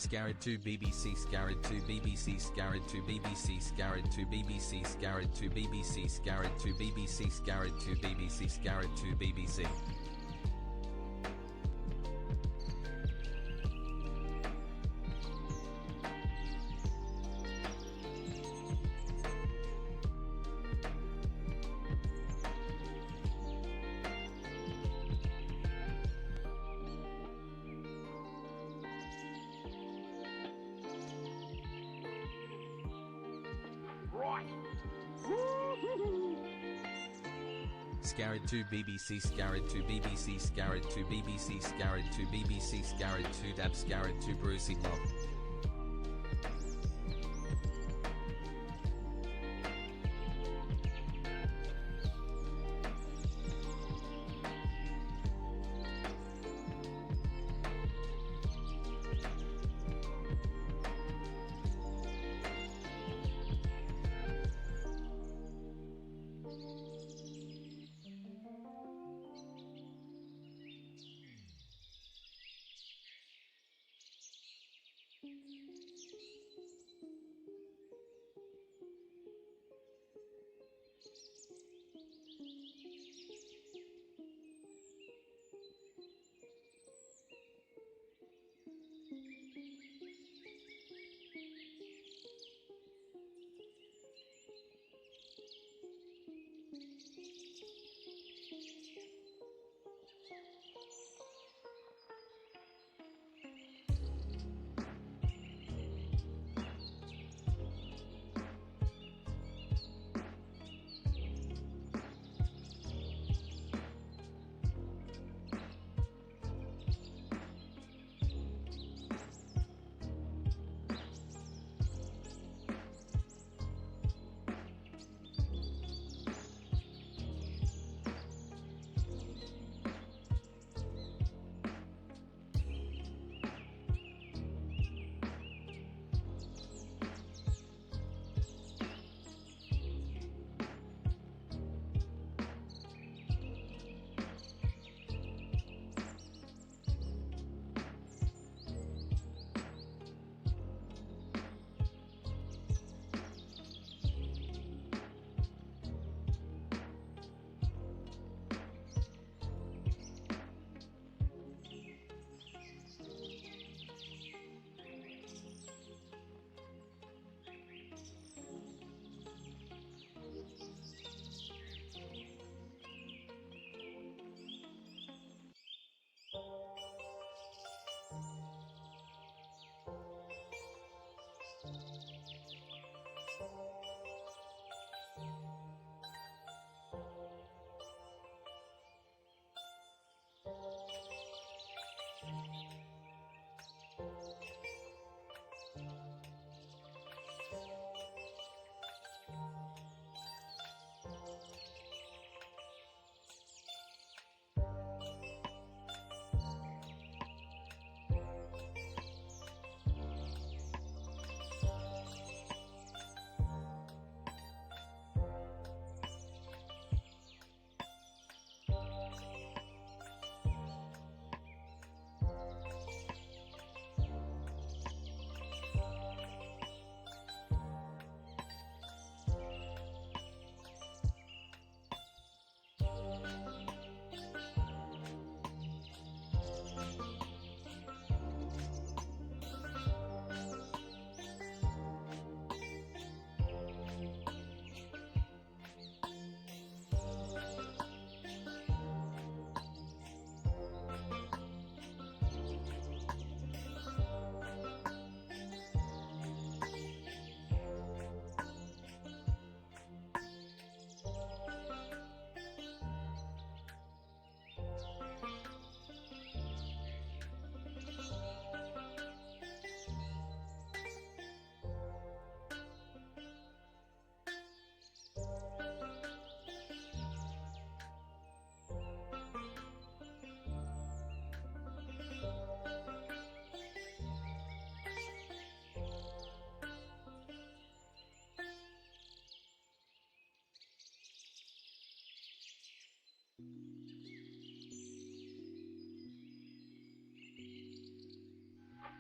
Scarad to BBC, Scarad to BBC, Scarad to BBC, Scarad to BBC, Scarad to BBC, Scarad to BBC, Scarad to BBC, Scarad to BBC. Scarad to BBC, Scarad to BBC, Scarad to BBC, Scarad to BBC, Scarad to Dab, Scarad to Brucey Love.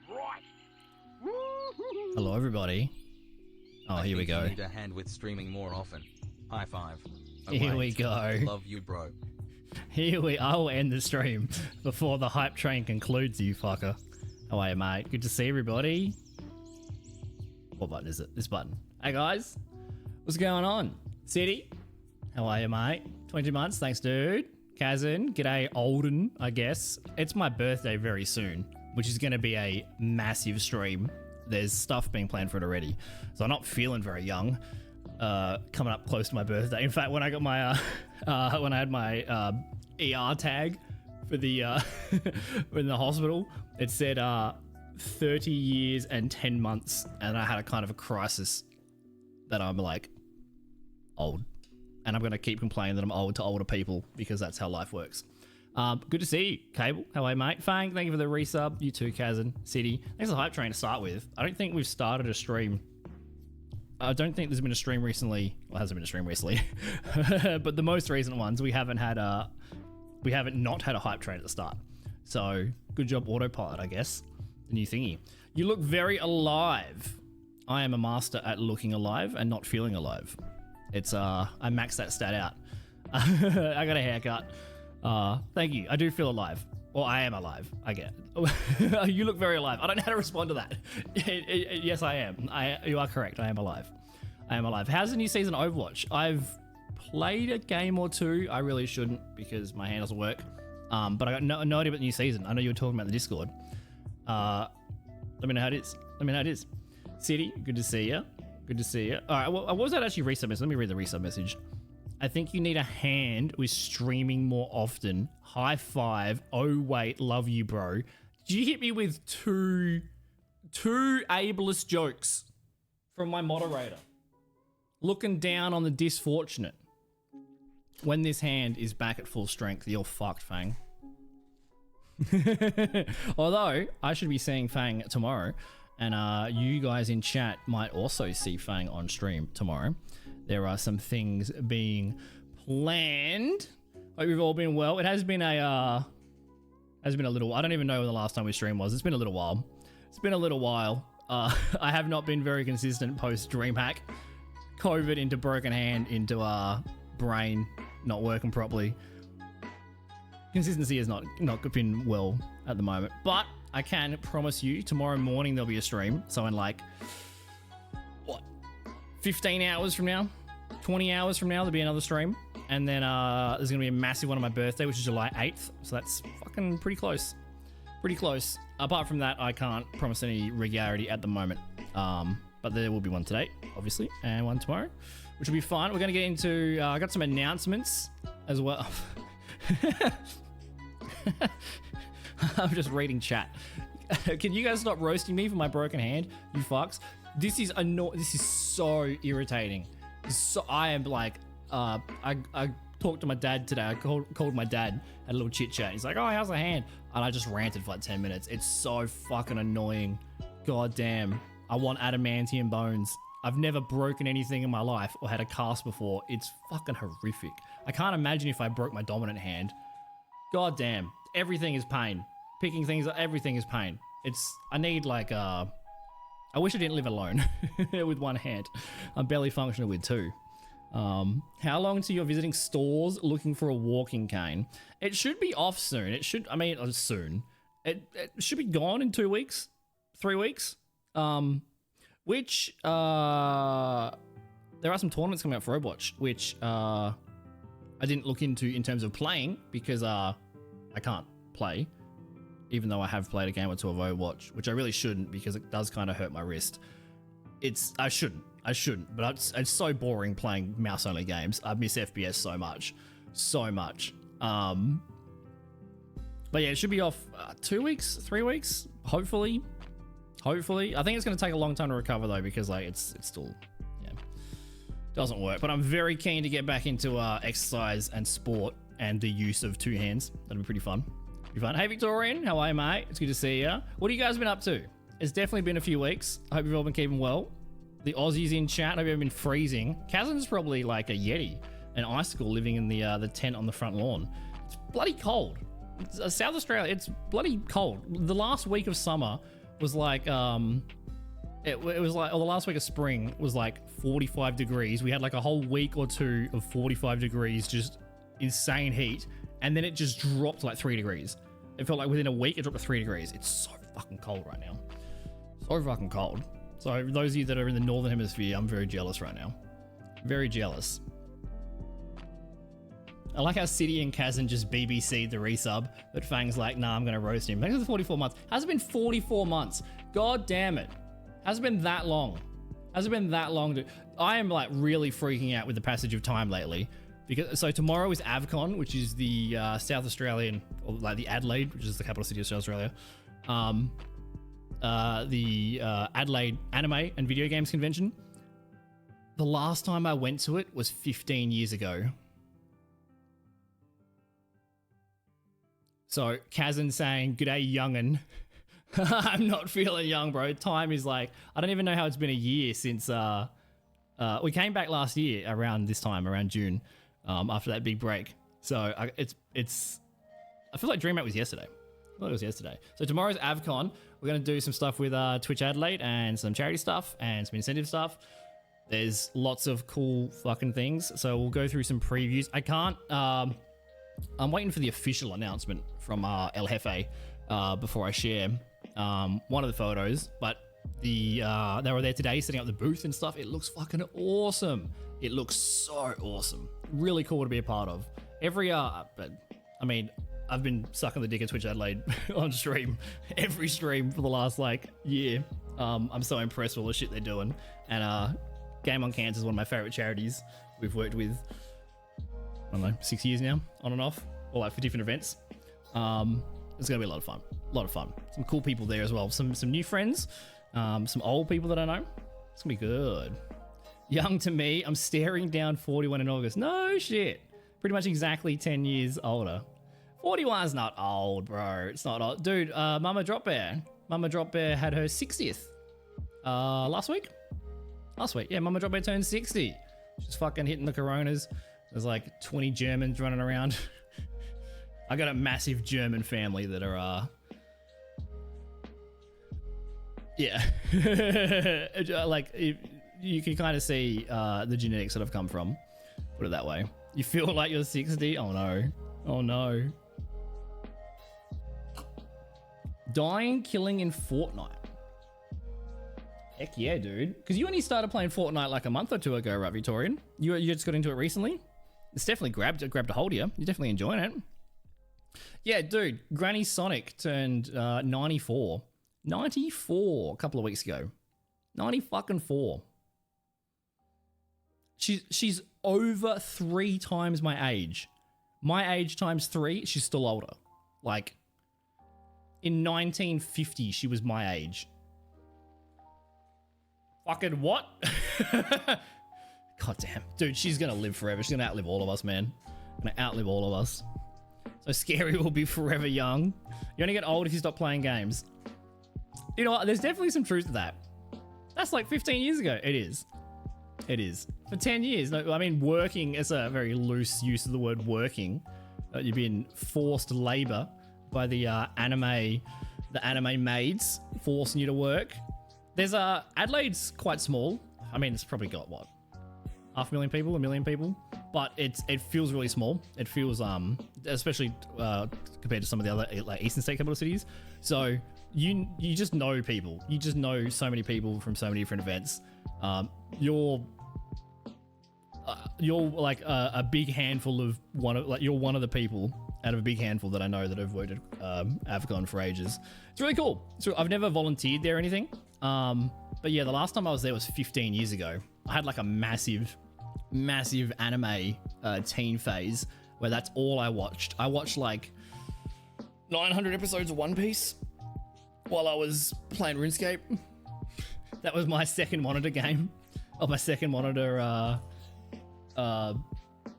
Right. Hello, everybody. Oh, here we go. You need a hand with streaming more often. High five. Oh, Here we wait. go. Love you, bro. I will end the stream before the hype train concludes, you fucker. How are you, mate? Good to see everybody. What button is it? This button. Hey, guys. What's going on? City. How are you, mate? 22 months. Thanks, dude. Kazin. G'day, Olden, I guess. It's my birthday very soon, which is going to be a massive stream. There's stuff being planned for it already. So I'm not feeling very young. Coming up close to my birthday. In fact, when I got my when I had my ER tag for the in the hospital, it said 30 years and 10 months, and I had a kind of a crisis that I'm like old, and I'm gonna keep complaining that I'm old to older people because that's how life works. Good to see you, Cable. How are you, mate? Fang, thank you for the resub. You too, Kazan. City. Thanks for the hype train to start with. I don't think we've started a stream. I don't think there's been a stream recently. Well, hasn't been a stream recently, but the most recent ones we haven't not had a hype train at the start. So good job, autopilot. I guess the new thingy. You look very alive. I am a master at looking alive and not feeling alive. It's I maxed that stat out. I got a haircut. Thank you. I do feel alive. Well, I am alive. I get it. You look very alive. I don't know how to respond to that. Yes, I am. You are correct. I am alive. I am alive. How's the new season of Overwatch? I've played a game or two. I really shouldn't because my hand doesn't work. But I got no idea about the new season. I know you were talking about the Discord. Let me know how it is. Let me know how it is. City, good to see you. Good to see you. All right. Well, what was that actually resub message? Let me read the resub message. I think you need a hand with streaming more often. High five. Oh, wait. Love you, bro. Did you hit me with two ableist jokes from my moderator? Looking down on the disfortunate. When this hand is back at full strength, you're fucked, Fang. Although, I should be seeing Fang tomorrow. And you guys in chat might also see Fang on stream tomorrow. There are some things being planned. Hope you've all been well. It has been a little. I don't even know when the last time we streamed was. It's been a little while. It's been a little while. I have not been very consistent post DreamHack. COVID into broken hand into brain not working properly. Consistency has not been well at the moment, but I can promise you tomorrow morning there'll be a stream. So in like 15 hours from now, 20 hours from now, there'll be another stream. And then there's going to be a massive one on my birthday, which is July 8th. So that's fucking pretty close. Pretty close. Apart from that, I can't promise any regularity at the moment. But there will be one today, obviously, and one tomorrow, which will be fun. We're going to get into... I got some announcements as well. I'm just reading chat. Can you guys stop roasting me for my broken hand, you fucks? This is so irritating. So I am like, I talked to my dad today. I called my dad, had a little chit chat. He's like, "Oh, how's the hand?" And I just ranted for like 10 minutes. It's so fucking annoying. God damn. I want adamantium bones. I've never broken anything in my life or had a cast before. It's fucking horrific. I can't imagine if I broke my dominant hand. God damn. Everything is pain. Picking things up, everything is pain. I need like, I wish I didn't live alone with one hand. I'm barely functional with two. How long till you're visiting stores looking for a walking cane? It should be off soon. Soon. It should be gone in 2 weeks, 3 weeks. Which, there are some tournaments coming out for Overwatch, which, I didn't look into in terms of playing because, I can't play. Even though I have played a game or two of Overwatch, which I really shouldn't because it does kind of hurt my wrist. I shouldn't, but it's so boring playing mouse-only games. I miss FPS so much. But yeah, it should be off 2 weeks, 3 weeks, hopefully. I think it's going to take a long time to recover though because like it's still, doesn't work. But I'm very keen to get back into exercise and sport and the use of two hands. That'll be pretty fun. Hey Victorian, how are you, mate? It's good to see you. What have you guys been up to? It's definitely been a few weeks. I hope you've all been keeping well. The Aussies in chat, I hope you've been freezing. Kazan's probably like a Yeti, an icicle living in the tent on the front lawn. It's bloody cold. South Australia, it's bloody cold. The last week of summer was like It was like, the last week of spring was like 45 degrees. We had like a whole week or two of 45 degrees, just insane heat. And then it just dropped like 3 degrees. It felt like within a week, it dropped to 3 degrees. It's so fucking cold right now. So fucking cold. So those of you that are in the Northern Hemisphere, I'm very jealous right now. Very jealous. I like how City and Kazan just BBC'd the resub, but Fang's like, nah, I'm going to roast him. Thanks for the 44 months. Has it been 44 months? God damn it. Has it been that long? Has it been that long? I am like really freaking out with the passage of time lately. Because so tomorrow is AvCon, which is the South Australian, or like the Adelaide, which is the capital city of South Australia. The Adelaide Anime and Video Games Convention. The last time I went to it was 15 years ago. So Kazan saying, "G'day, youngin." I'm not feeling young, bro. Time is like, I don't even know how it's been a year since we came back last year around this time, around June, after that big break. So I feel like DreamHack was yesterday. I thought it was yesterday. So tomorrow's AvCon. We're going to do some stuff with Twitch Adelaide and some charity stuff and some incentive stuff. There's lots of cool fucking things. So we'll go through some previews. I can't, I'm waiting for the official announcement from El Jefe before I share one of the photos, but they were there today setting up the booth and stuff. It looks fucking awesome. It looks so awesome. Really cool to be a part of. But I mean, I've been sucking the dick at Twitch Adelaide on stream, every stream for the last like year. I'm so impressed with all the shit they're doing. And Game on Cancer is one of my favorite charities we've worked with, I don't know, 6 years now, on and off, or like for different events. It's gonna be a lot of fun. A lot of fun. Some cool people there as well. Some new friends, some old people that I know. It's gonna be good. Young to me, I'm staring down 41 in August. No shit. Pretty much exactly 10 years older. 41's not old, bro. It's not old. Dude, Mama Drop Bear. Mama Drop Bear had her 60th. Last week? Last week. Yeah, Mama Drop Bear turned 60. She's fucking hitting the coronas. There's like 20 Germans running around. I got a massive German family that are, yeah. Like, you can kind of see the genetics that I've come from. Put it that way. You feel like you're 60? Oh no. Oh no. Dying, killing in Fortnite. Heck yeah, dude. Because you only started playing Fortnite like a month or two ago, right, Victorian? You just got into it recently? It's definitely grabbed a hold of you. You're definitely enjoying it. Yeah, dude. Granny Sonic turned 94. 94 a couple of weeks ago. 90 fucking 4. She's over 3 times my age. My age times 3, she's still older. Like, in 1950, she was my age. Fucking what? God damn. Dude, she's gonna live forever. She's gonna outlive all of us, man. Gonna outlive all of us. So Scary will be forever young. You only get old if you stop playing games. You know what? There's definitely some truth to that. That's like 15 years ago. It is. It is. For 10 years. No, I mean, working is a very loose use of the word working. You've been forced labor by the anime maids forcing you to work. There's Adelaide's quite small. I mean, it's probably got what, 500,000 people, 1 million people, but it feels really small. It feels especially compared to some of the other like eastern state capital cities. So you just know people. You just know so many people from so many different events. You're like a big handful of you're one of the people out of a big handful that I know that have worked at AvCon for ages. It's really cool. So I've never volunteered there or anything. But yeah, the last time I was there was 15 years ago. I had like a massive anime teen phase where that's all I watched. I watched like 900 episodes of One Piece while I was playing RuneScape. That was my second monitor game, or my second monitor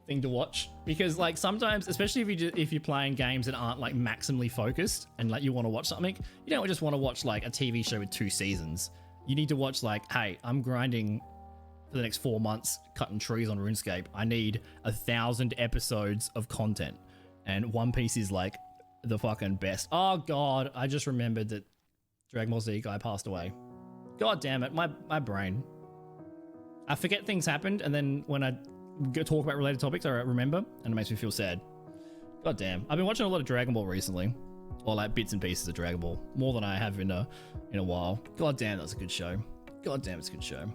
thing to watch. Because like sometimes, especially if you're playing games that aren't like maximally focused and like you want to watch something, you don't just want to watch like a TV show with 2 seasons. You need to watch like, hey, I'm grinding for the next 4 months, cutting trees on RuneScape. I need 1,000 episodes of content, and One Piece is like the fucking best. Oh god, I just remembered that Dragon Ball Z guy passed away. God damn it, my brain. I forget things happened, and then when I talk about related topics, I remember, and it makes me feel sad. God damn. I've been watching a lot of Dragon Ball recently. Or like bits and pieces of Dragon Ball. More than I have in a while. God damn, that's a good show. God damn, it's a good show.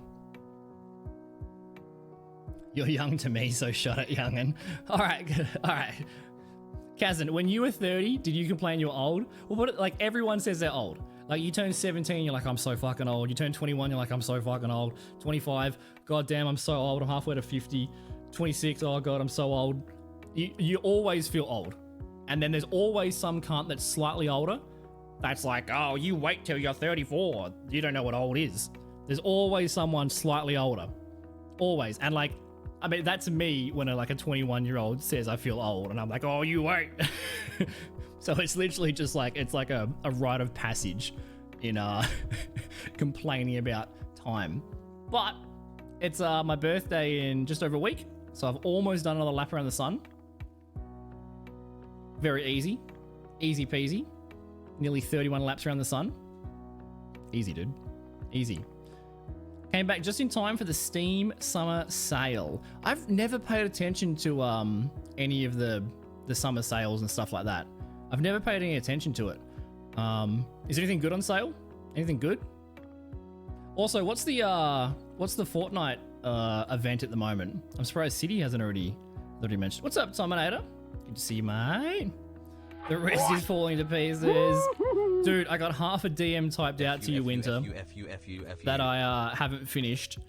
You're young to me, so shut it, youngin'. Alright, alright. Kazan, when you were 30, did you complain you were old? Well, what, like, everyone says they're old. Like, you turn 17, you're like, I'm so fucking old. You turn 21, you're like, I'm so fucking old. 25, god damn, I'm so old. I'm halfway to 50. 26, oh god, I'm so old. You always feel old. And then there's always some cunt that's slightly older that's like, oh, you wait till you're 34. You don't know what old is. There's always someone slightly older. Always. And like, I mean, that's me when a 21-year-old says I feel old. And I'm like, oh, you wait. So it's literally just like, it's like a rite of passage in complaining about time. But it's my birthday in just over a week. So I've almost done another lap around the sun. Very easy. Easy peasy. Nearly 31 laps around the sun. Easy, dude. Easy. Came back just in time for the Steam Summer Sale. I've never paid attention to any of the summer sales and stuff like that. I've never paid any attention to it. Is anything good on sale? Anything good? Also, what's the Fortnite event at the moment? I'm surprised City hasn't already mentioned. What's up, Tominator? Good to see you, mate. The rest is falling to pieces. Dude, I got half a DM typed out to you, Winter, that I haven't finished.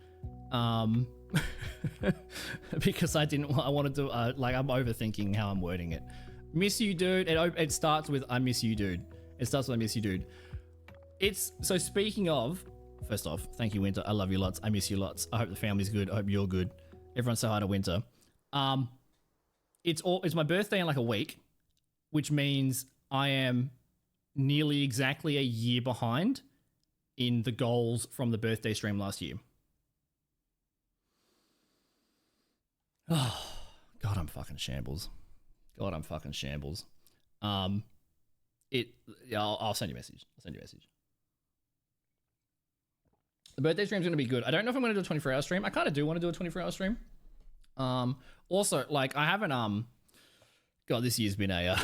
Because I wanted to, I'm overthinking how I'm wording it. Miss you, dude. It starts with I miss you, dude. It starts with I miss you, dude. So speaking of, first off, thank you, Winter. I love you lots. I miss you lots. I hope the family's good. I hope you're good. Everyone say hi to Winter. It's my birthday in like a week, which means I am nearly exactly a year behind in the goals from the birthday stream last year. Oh, God, I'm fucking shambles. God, I'm fucking shambles. I'll send you a message. The birthday stream's going to be good. I don't know if I'm going to do a 24-hour stream. I kind of do want to do a 24-hour stream. Also, like, I haven't, God, this year's been a,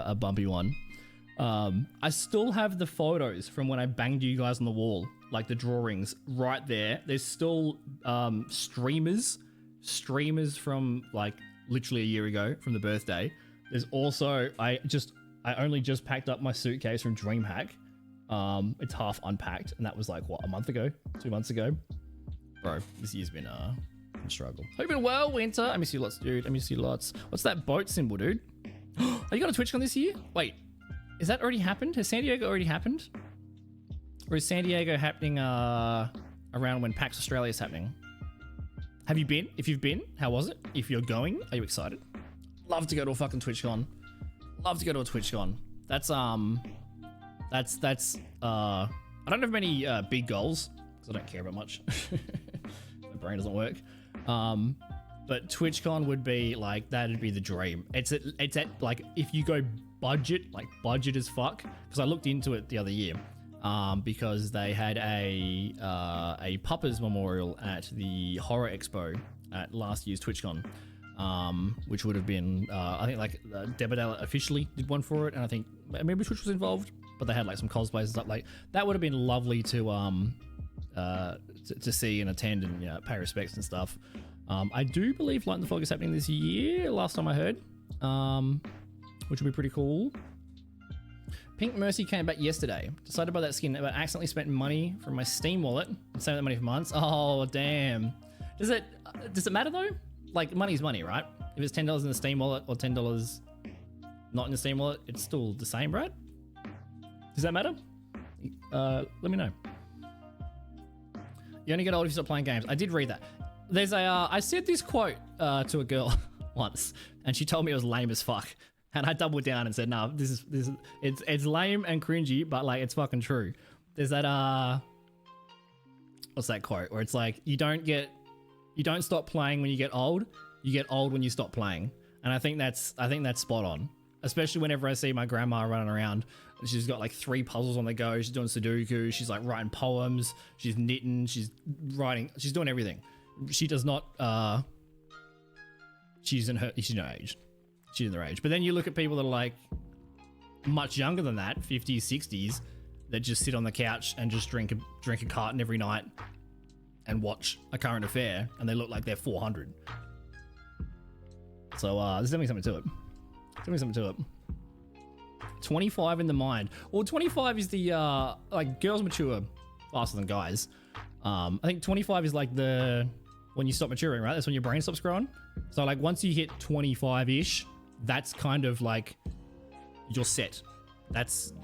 a bumpy one. I still have the photos from when I banged you guys on the wall, like the drawings right there. There's still, streamers from like literally a year ago from the birthday. There's also, I only just packed up my suitcase from DreamHack. It's half unpacked, and that was like, what, a month ago? 2 months ago? Bro, this year's been a struggle. Hope you've been well, Winter. I miss you lots, dude. I miss you lots. What's that boat symbol, dude? Have you got a TwitchCon this year? Wait, has that already happened? Has San Diego already happened? Or is San Diego happening around when PAX Australia is happening? Have you been? If you've been, how was it? If you're going, are you excited? Love to go to a fucking TwitchCon. Love to go to a TwitchCon. That's I don't have many big goals because I don't care about much. My brain doesn't work. But TwitchCon would be like, that'd be the dream. It's at like, if you go budget as fuck, because I looked into it the other year, because they had a Puppers Memorial at the Horror Expo at last year's TwitchCon, which would have been, I think like Debadella officially did one for it, and I think maybe Twitch was involved, but they had like some cosplays and stuff. Like that would have been lovely to see and attend and pay respects and stuff. I do believe Light in the Fog is happening this year, last time I heard, which would be pretty cool. Pink Mercy came back yesterday. Decided to buy that skin, but accidentally spent money from my Steam wallet and saved that money for months. Oh, damn. Does it matter though? Like, money's money, right? If it's $10 in the Steam wallet or $10 not in the Steam wallet, it's still the same, right? Does that matter? Let me know. You only get old if you stop playing games. I did read that. There's I said this quote to a girl once, and she told me it was lame as fuck. And I doubled down and said, no, it's lame and cringy, but like, it's fucking true. There's that, what's that quote? Where it's like, you don't stop playing when you get old. You get old when you stop playing. And I think that's spot on. Especially whenever I see my grandma running around She's got like 3 puzzles on the go. She's doing Sudoku. She's like writing poems. She's knitting. She's writing. She's doing everything. She does not. She's no age. She's in their age. But then you look at people that are like much younger than that, 50s, 60s, that just sit on the couch and just drink a carton every night and watch a current affair, and they look like they're 400. So there's definitely something to it. 25 in the mind. Well, 25 is the like girls mature faster than guys. I think 25 is like when you stop maturing, right? That's when your brain stops growing. So like once you hit 25-ish, that's kind of like you're set.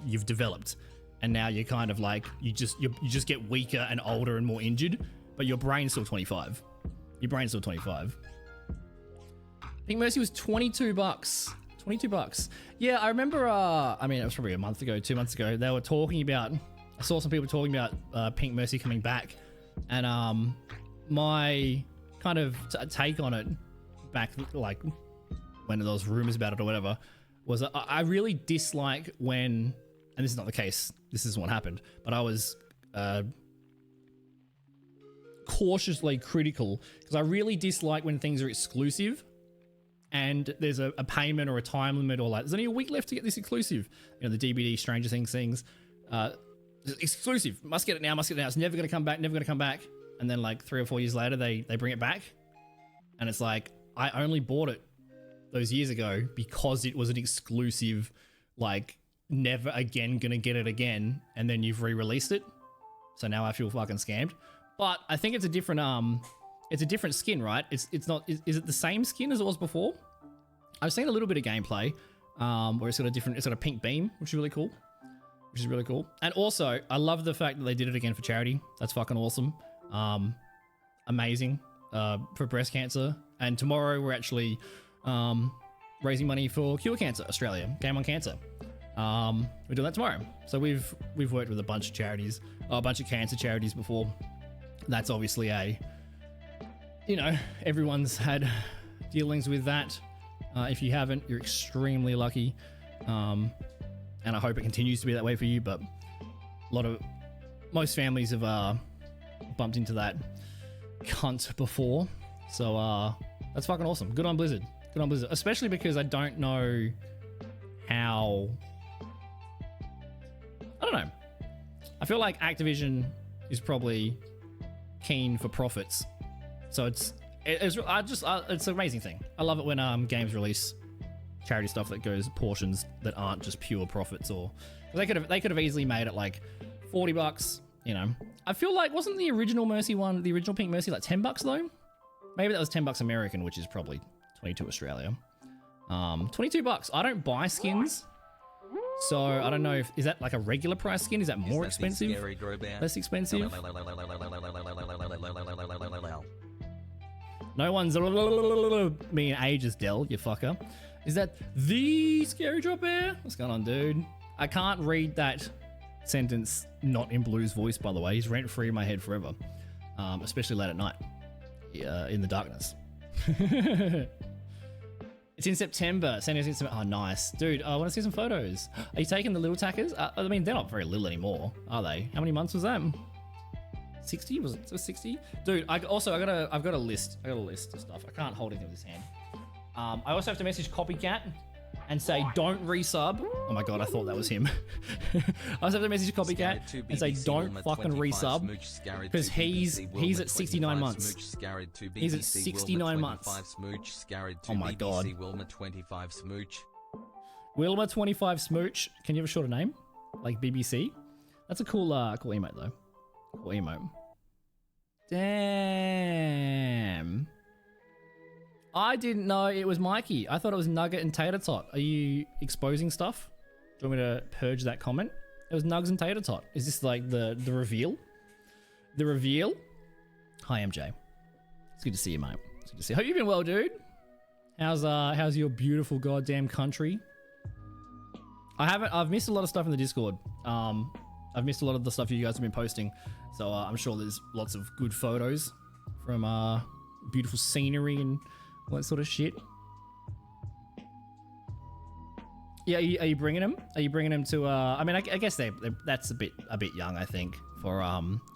You've developed, and now you're kind of like you just get weaker and older and more injured, but your brain's still 25. Pink Mercy was $22. $22. Yeah, I remember. I mean, it was probably a month ago, 2 months ago. They were talking about. I saw some people talking about Pink Mercy coming back, and my kind of take on it back, like when there was rumors about it or whatever, was I really dislike when, and this is not the case. This isn't what happened, but I was cautiously critical because I really dislike when things are exclusive. And there's a payment or a time limit, or like there's only a week left to get this exclusive. You know, the DBD Stranger Things, exclusive. Must get it now. It's never going to come back. And then like 3 or 4 years later, they bring it back, and it's like I only bought it those years ago because it was an exclusive, like never again gonna get it again. And then you've re-released it, so now I feel fucking scammed. But I think it's a different It's a different skin, right? It's not. Is it the same skin as it was before? I've seen a little bit of gameplay where it's got a different. It's got a pink beam, which is really cool. And also, I love the fact that they did it again for charity. That's fucking awesome. Amazing for breast cancer. And tomorrow we're actually raising money for Cure Cancer Australia. Game on Cancer. We're doing that tomorrow. So we've worked with a bunch of charities, a bunch of cancer charities before. That's obviously everyone's had dealings with that. If you haven't, you're extremely lucky. And I hope it continues to be that way for you. But most families have bumped into that cunt before. So that's fucking awesome. Good on Blizzard. Especially because I don't know how. I don't know. I feel like Activision is probably keen for profits. So it's an amazing thing. I love it when games release charity stuff that goes portions that aren't just pure profits, or they could have easily made it like $40. I feel like wasn't the original Pink Mercy like $10 though? Maybe that was $10 American, which is probably 22 Australia. $22. I don't buy skins, so I don't know is that like a regular price skin? Is that more expensive? Less expensive? No one's me in ages, Dell, you fucker. Is that the Scary Drop Bear? What's going on, dude? I can't read that sentence not in Blue's voice, by the way. He's rent-free in my head forever. Especially late at night. In the darkness. It's in September. San Diego's in September. Oh, nice. Dude, I want to see some photos. Are you taking the little tackers? I mean, they're not very little anymore, are they? How many months was that? 60? Was it 60? Dude, I've got a list. I got a list of stuff. I can't hold anything with this hand. I also have to message Copycat and say don't resub. Oh my god, I thought that was him. I also have to message Copycat and say don't fucking resub because he's at 69 months. He's at 69 months. Oh my god. Wilma 25 Smooch. Can you have a shorter name? Like BBC? That's a cool emote though. Cool emote. Damn. I didn't know it was Mikey. I thought it was Nugget and Tater Tot. Are you exposing stuff? Do you want me to purge that comment? It was Nugs and Tater Tot. Is this like the reveal? The reveal? Hi, MJ. It's good to see you, mate. It's good to see you. Hope you've been well, dude. How's your beautiful goddamn country? I've missed a lot of stuff in the Discord. I've missed a lot of the stuff you guys have been posting. So I'm sure there's lots of good photos from beautiful scenery and all that sort of shit. Yeah, are you bringing them? Are you bringing them to? I mean, I guess that's a bit young, I think, for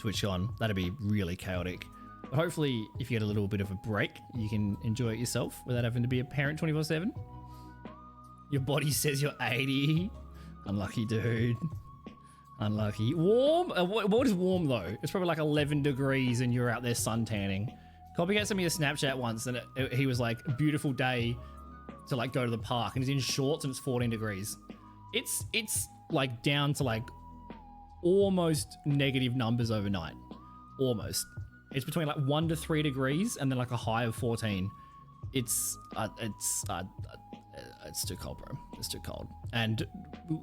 TwitchCon. That'd be really chaotic. But hopefully, if you get a little bit of a break, you can enjoy it yourself without having to be a parent 24/7. Your body says you're 80. Unlucky, dude. Unlucky. Warm? What is warm though? It's probably like 11 degrees and you're out there sun tanning. Copycat sent me a Snapchat once and he was like, beautiful day to like go to the park, and he's in shorts and it's 14 degrees. It's like down to like almost negative numbers overnight. Almost. It's between like 1 to 3 degrees and then like a high of 14. It's too cold, bro. It's too cold. And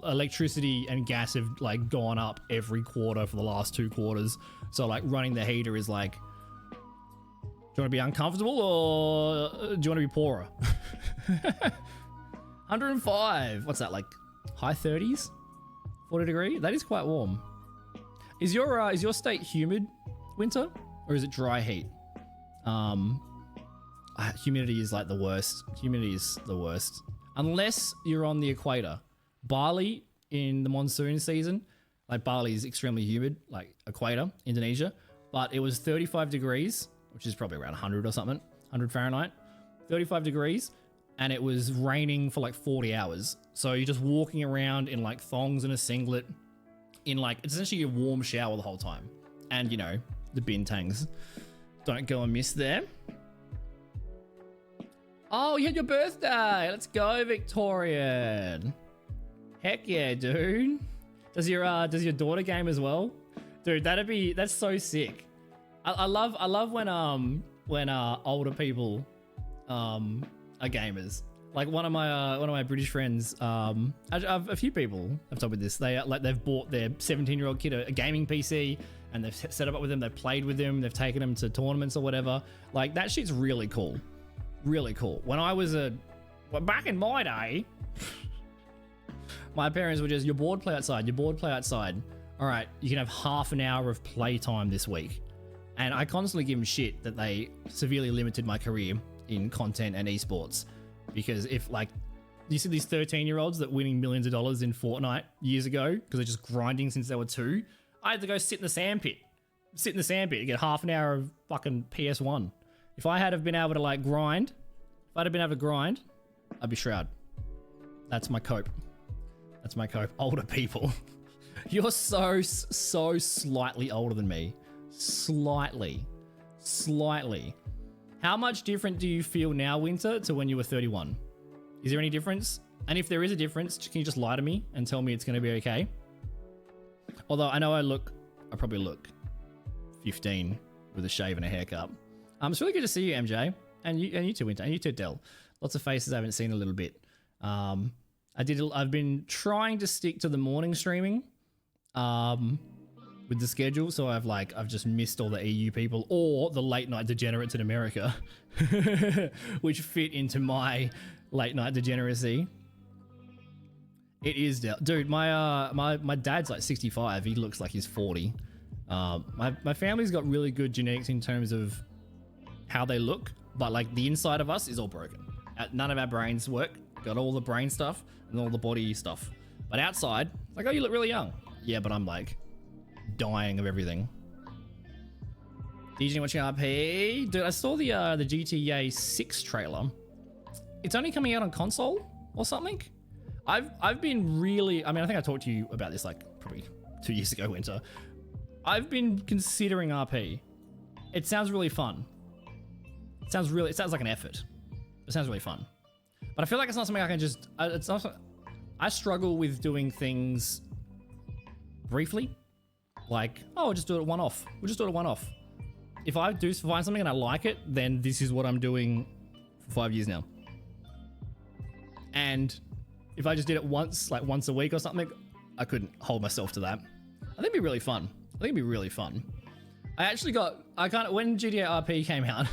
electricity and gas have like gone up every quarter for the last 2 quarters. So like running the heater is like, do you want to be uncomfortable or do you want to be poorer? 105. What's that, like high 30s? 40 degree? That is quite warm. Is your state humid winter or is it dry heat? Humidity is like the worst. Humidity is the worst. Unless you're on the equator. Bali in the monsoon season, like Bali is extremely humid, like equator, Indonesia, but it was 35 degrees, which is probably around 100 or something, 100 Fahrenheit, 35 degrees, and it was raining for like 40 hours. So you're just walking around in like thongs and a singlet in like, it's essentially a warm shower the whole time. And you know, the bintangs don't go amiss there. Oh, you had your birthday. Let's go, Victorian. Heck yeah, dude. Does your daughter game as well? Dude, that's so sick. I love when older people are gamers. Like one of my British friends, a few people have told me this. They've bought their 17-year-old kid a gaming PC and they've set it up with them, they've played with them, they've taken them to tournaments or whatever. Like that shit's really cool. Really cool. When I was back in my day, my parents were just, you're bored, play outside. You're bored, play outside. All right, you can have half an hour of playtime this week. And I constantly give them shit that they severely limited my career in content and esports. Because if like, you see these 13-year-olds that winning millions of dollars in Fortnite years ago because they're just grinding since they were 2, I had to go sit in the sandpit. Sit in the sandpit to get half an hour of fucking PS1. If I had have been able to like grind, I'd be Shroud. That's my cope. That's my cope. Older people. You're so slightly older than me. Slightly. How much different do you feel now, Winter, to when you were 31? Is there any difference? And if there is a difference, can you just lie to me and tell me it's going to be okay? Although I know I probably look 15 with a shave and a haircut. It's really good to see you, MJ, and you too, Winter, and you too, Del. Lots of faces I haven't seen in a little bit. I've been trying to stick to the morning streaming, with the schedule, so I've just missed all the EU people or the late night degenerates in America, which fit into my late night degeneracy. It is, dude. My dad's like 65. He looks like he's 40. My family's got really good genetics in terms of how they look, but like the inside of us is all broken. None of our brains work. Got all the brain stuff and all the body stuff, but outside, like, oh, you look really young. Yeah, but I'm like dying of everything. DJ watching RP, dude. I saw the GTA 6 trailer. It's only coming out on console or something. I've been really. I mean, I think I talked to you about this like probably 2 years ago, Winter. I've been considering RP. It sounds really fun. It sounds like an effort. It sounds really fun. But I feel like it's not something I can just... I struggle with doing things briefly. Like, oh, we'll just do it one-off. We'll just do it one-off. If I do find something and I like it, then this is what I'm doing for 5 years now. And if I just did it once, like once a week or something, I couldn't hold myself to that. I think it'd be really fun. When GTA RP came out,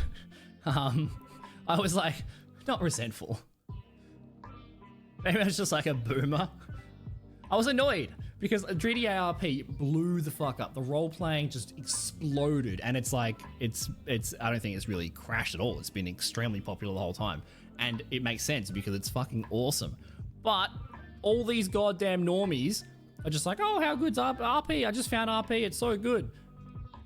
I was like, not resentful. Maybe I was just like a boomer. I was annoyed because GTA RP blew the fuck up. The role playing just exploded, and it's like it's. I don't think it's really crashed at all. It's been extremely popular the whole time, and it makes sense because it's fucking awesome. But All these goddamn normies are just like, oh, how good's RP? I just found RP. It's so good.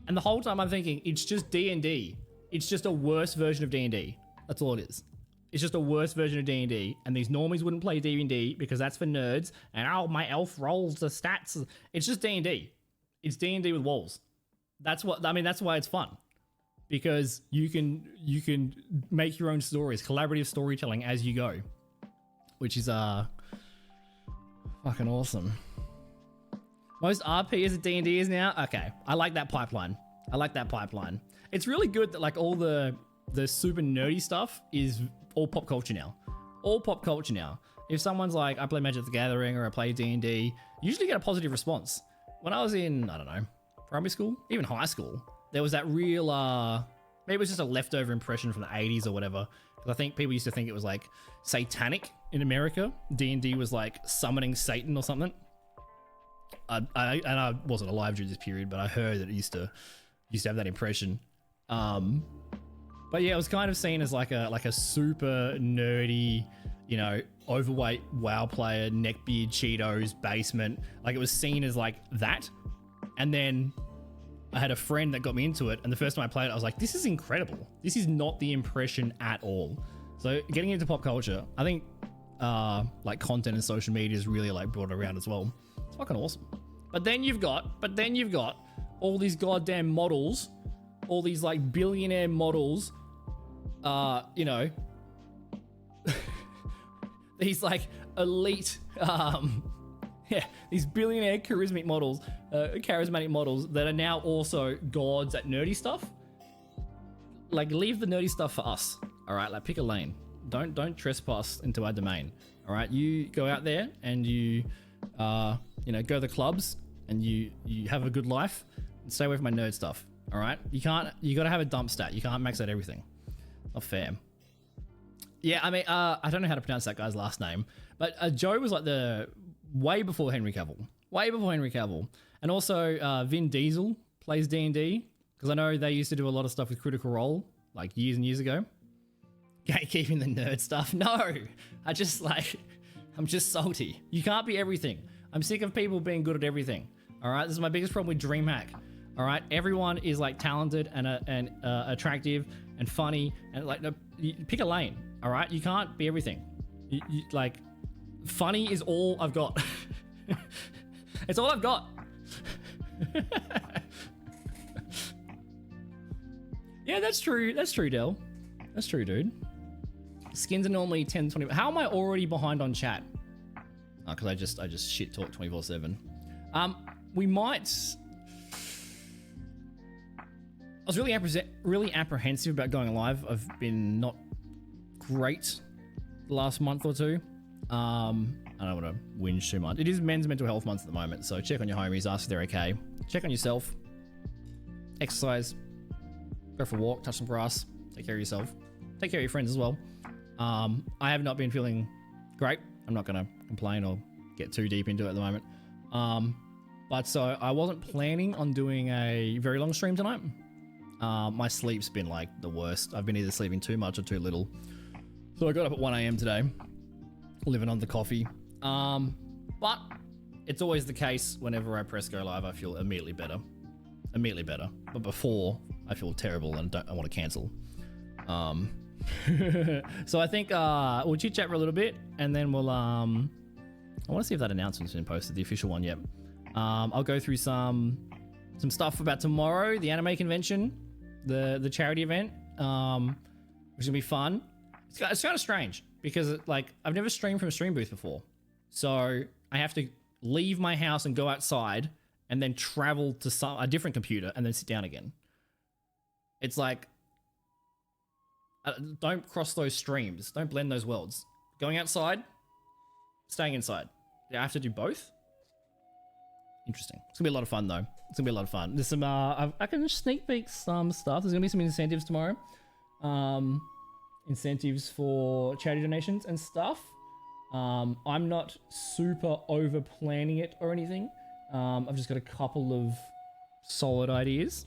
And the whole time I'm thinking, it's just D&D. It's just a worse version of D&D. That's all it is. It's just a worse version of D&D. And these normies wouldn't play D&D because that's for nerds. And oh, my elf rolls the stats. It's just D&D. It's D&D with walls. That's why it's fun. Because you can make your own stories, collaborative storytelling as you go. Which is fucking awesome. Most RP is a D&D is now? Okay, I like that pipeline. It's really good that like all the super nerdy stuff is all pop culture now. If someone's like, I play Magic the Gathering or I play D&D, usually get a positive response. When I was in, I don't know, primary school, even high school, there was that real, maybe it was just a leftover impression from the 80s or whatever. Because I think people used to think it was like satanic in America. D&D was like summoning Satan or something. I wasn't alive during this period, but I heard that it used to have that impression. But yeah, it was kind of seen as like a super nerdy, you know, overweight WoW player, neckbeard, Cheetos, basement. Like it was seen as like that. And then I had a friend that got me into it, and the first time I played it, I was like, this is incredible. This is not the impression at all. So getting into pop culture, I think like content and social media has really like brought it around as well. It's fucking awesome. But then you've got all these goddamn models, all these like billionaire models, you know, these like elite, these billionaire charismatic models that are now also gods at nerdy stuff. Like, leave the nerdy stuff for us. All right, like pick a lane. Don't trespass into our domain. All right, you go out there and you go to the clubs and you have a good life and stay away from my nerd stuff. All right, you got to have a dump stat. You can't max out everything. Not fair. Yeah, I mean, I don't know how to pronounce that guy's last name, but Joe was like way before Henry Cavill. And also Vin Diesel plays D&D, because I know they used to do a lot of stuff with Critical Role like years and years ago. Gatekeeping the nerd stuff. No, I'm just salty. You can't be everything. I'm sick of people being good at everything. All right, this is my biggest problem with DreamHack. All right, everyone is like talented and attractive and funny, and like you pick a lane. All right, you can't be everything. You like, funny is all I've got. It's all I've got. Yeah, that's true. That's true, Del. That's true, dude. Skins are normally 10, 20. How am I already behind on chat? Oh, because I just shit talk 24/7. We might. I was really apprehensive about going live. I've been not great the last month or two. I don't want to whinge too much. It is Men's Mental Health Month at the moment, so check on your homies, ask if they're okay. Check on yourself. Exercise. Go for a walk, touch some grass. Take care of yourself. Take care of your friends as well. I have not been feeling great. I'm not going to complain or get too deep into it at the moment. But so I wasn't planning on doing a very long stream tonight. My sleep's been like the worst. I've been either sleeping too much or too little. So I got up at 1 a.m. today, living on the coffee. But it's always the case whenever I press go live, I feel immediately better. But before, I feel terrible and I want to cancel. So I think we'll chit chat for a little bit, and then we'll I want to see if that announcement's been posted, the official one yet. I'll go through some stuff about tomorrow, the anime convention, the charity event, which is gonna be fun. It's kind of strange because like I've never streamed from a stream booth before, so I have to leave my house and go outside and then travel to a different computer and then sit down again. It's like, don't cross those streams. Don't blend those worlds. Going outside, staying inside. Do I have to do both? Interesting. It's gonna be a lot of fun though. It's gonna be a lot of fun. There's some, I can sneak peek some stuff. There's gonna be some incentives tomorrow. Incentives for charity donations and stuff. I'm not super over planning it or anything. I've just got a couple of solid ideas.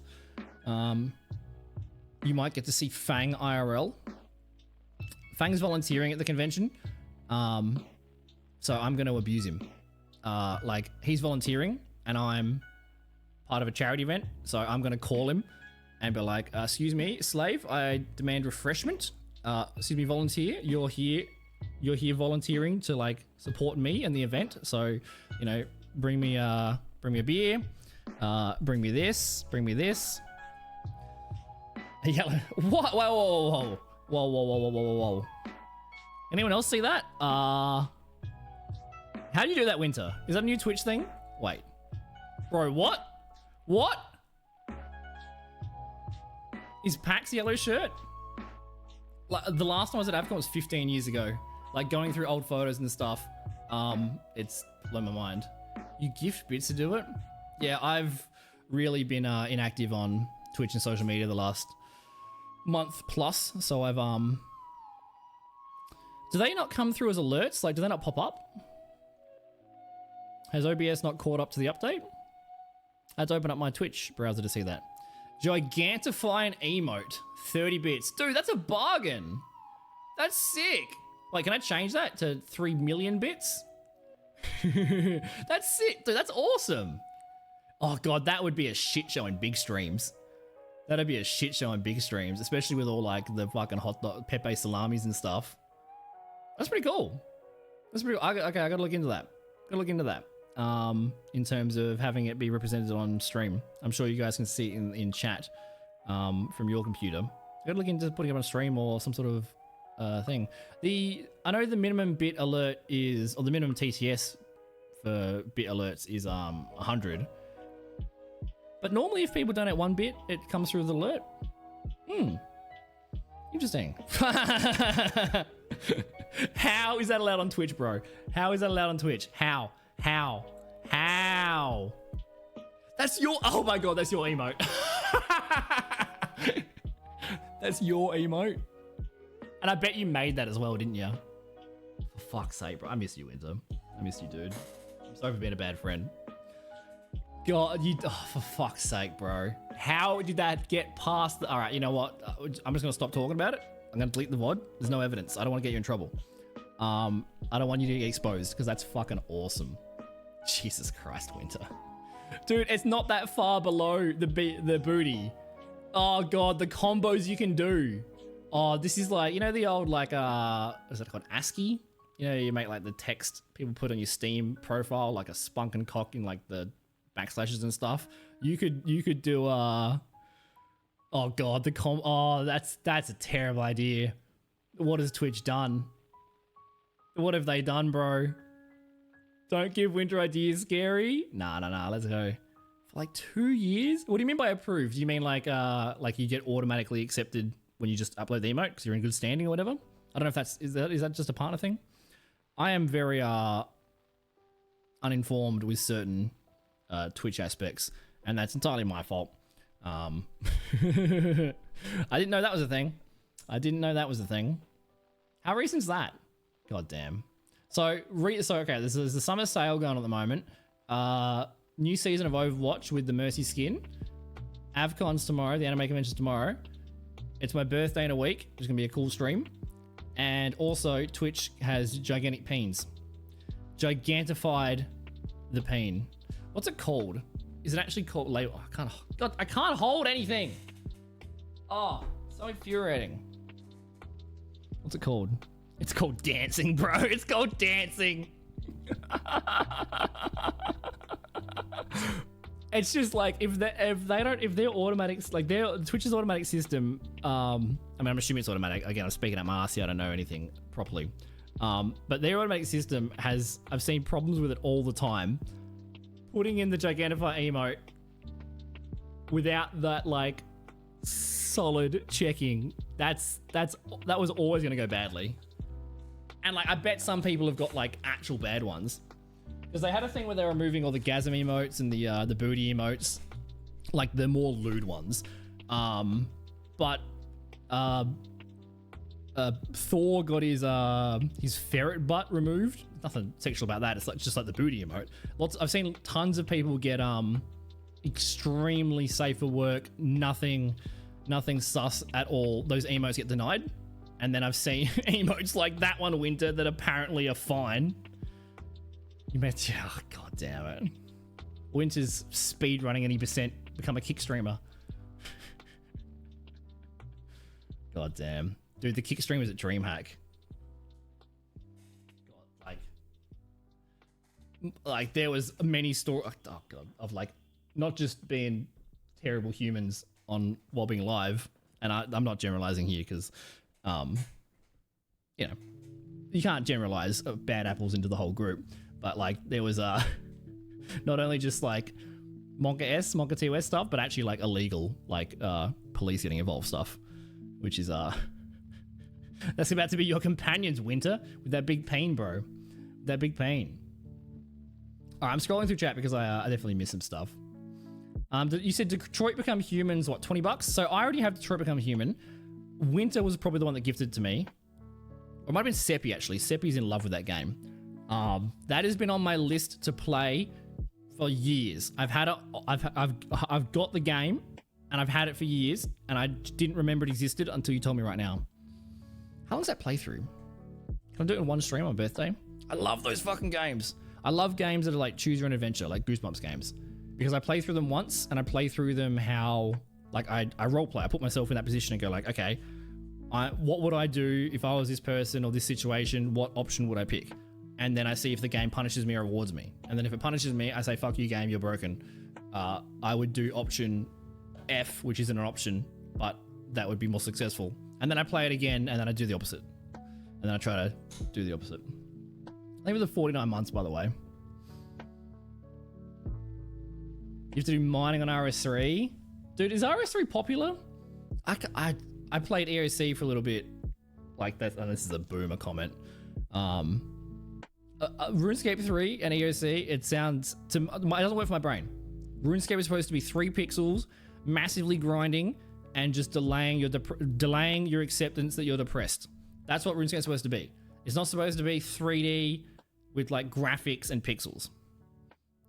You might get to see Fang IRL. Fang's volunteering at the convention. So I'm going to abuse him. Like he's volunteering and I'm part of a charity event. So I'm going to call him and be like, excuse me, slave, I demand refreshment. Excuse me, volunteer, you're here volunteering to like support me and the event. So, you know, bring me a beer, bring me this. Yeah, what? Whoa. Anyone else see that? How do you do that, Winter? Is that a new Twitch thing? Wait. Bro, what? What? Is Pax yellow shirt? Like, the last time I was at AVCon was 15 years ago. Like, going through old photos and stuff, it's blown my mind. You gift bits to do it? Yeah, I've really been inactive on Twitch and social media the last month plus, so I've, do they not come through as alerts? Like, do they not pop up? Has OBS not caught up to the update? I had to open up my Twitch browser to see that. Gigantify an emote, 30 bits. Dude, that's a bargain. That's sick. Wait, can I change that to 3 million bits? That's sick, dude, that's awesome. Oh God, that would be a shit show in big streams. That'd be a shit show in big streams, especially with all like the fucking hot dog, Pepe salamis and stuff. That's pretty cool. That's pretty okay, I gotta look into that. In terms of having it be represented on stream. I'm sure you guys can see it in chat from your computer. I gotta look into putting it on stream or some sort of thing. I know the minimum bit alert is, or the minimum TTS for bit alerts is 100. But normally if people donate 1 bit, it comes through the alert. Interesting. How is that allowed on Twitch, bro? How is that allowed on Twitch? How? That's your, oh my God, that's your emote. That's your emote. And I bet you made that as well, didn't you? For fuck's sake, bro. I miss you, Winter. I miss you, dude. I'm sorry for being a bad friend. God, for fuck's sake, bro. How did that get past the... All right, you know what? I'm just going to stop talking about it. I'm going to delete the VOD. There's no evidence. I don't want to get you in trouble. I don't want you to get exposed because that's fucking awesome. Jesus Christ, Winter. Dude, it's not that far below the booty. Oh God, the combos you can do. Oh, this is like, you know the old like, is it called ASCII? You know, you make like the text people put on your Steam profile, like a spunk and cock in like the backslashes and stuff. You could do, oh God, that's a terrible idea. What has Twitch done? What have they done, bro? Don't give Winter ideas, Scary. Nah, let's go. For like 2 years? What do you mean by approved? Do you mean like you get automatically accepted when you just upload the emote because you're in good standing or whatever? I don't know if is that just a partner thing? I am very uninformed with certain Twitch aspects, and that's entirely my fault. I didn't know that was a thing. How recent's that? God damn. So okay, there's a summer sale going on at the moment. New season of Overwatch with the Mercy skin. AvCon's tomorrow, the anime convention's tomorrow. It's my birthday in a week. It's gonna be a cool stream. And also Twitch has gigantic peens. Gigantified the peen. What's it called? Is it actually called label? I can't hold anything. Oh, so infuriating. What's it called? It's called dancing, bro. It's called dancing. It's just like if their automatics, like their Twitch's automatic system, I mean, I'm assuming it's automatic. Again, I'm speaking at my ass here. I don't know anything properly. But their automatic system I've seen problems with it all the time. Putting in the Gigantify emote without that like solid checking, that was always gonna go badly. And like, I bet some people have got like actual bad ones. Because they had a thing where they were removing all the Gasm emotes and the booty emotes, like the more lewd ones. But Thor got his ferret butt removed. Nothing sexual about that. It's like just like the booty emote. I've seen tons of people get extremely safe for work. Nothing sus at all. Those emotes get denied. And then I've seen emotes like that one, Winter, that apparently are fine. You met, oh, god damn it. Winter's speed running any percent, become a kick streamer. God damn. Dude, the kick stream is a dream hack. God, like there was many stories, oh god, of like, not just being terrible humans on while being live, and I'm not generalizing here because, you know, you can't generalize bad apples into the whole group, but like there was not only just like Monka TOS stuff, but actually like illegal, like police getting involved stuff, which is that's about to be your companions, Winter, with that big pain, bro. That big pain. All right, I'm scrolling through chat because I definitely missed some stuff. You said Detroit Become Humans, what, $20? So I already have Detroit Become Human. Winter was probably the one that gifted to me. Or it might have been Seppi, actually. Seppi's in love with that game. That has been on my list to play for years. I've had it. I've got the game, and I've had it for years, and I didn't remember it existed until you told me right now. How long's that playthrough? Can I do it in one stream on my birthday? I love those fucking games. I love games that are like choose your own adventure, like Goosebumps games, because I play through them once, and I play through them how, like, I role play. I put myself in that position and go like, okay, what would I do if I was this person or this situation? What option would I pick? And then I see if the game punishes me or rewards me. And then if it punishes me, I say, fuck you, game, you're broken. I would do option F, which isn't an option, but that would be more successful. And then I play it again, and then I do the opposite. And then I try to do the opposite. I think it was 49 months, by the way. You have to do mining on RS3. Dude, is RS3 popular? I played EOC for a little bit. Like that, and this is a boomer comment. RuneScape 3 and EOC, it sounds to it doesn't work for my brain. RuneScape is supposed to be 3 pixels, massively grinding, and just delaying your acceptance that you're depressed. That's what RuneScape is supposed to be. It's not supposed to be 3D with like graphics and pixels.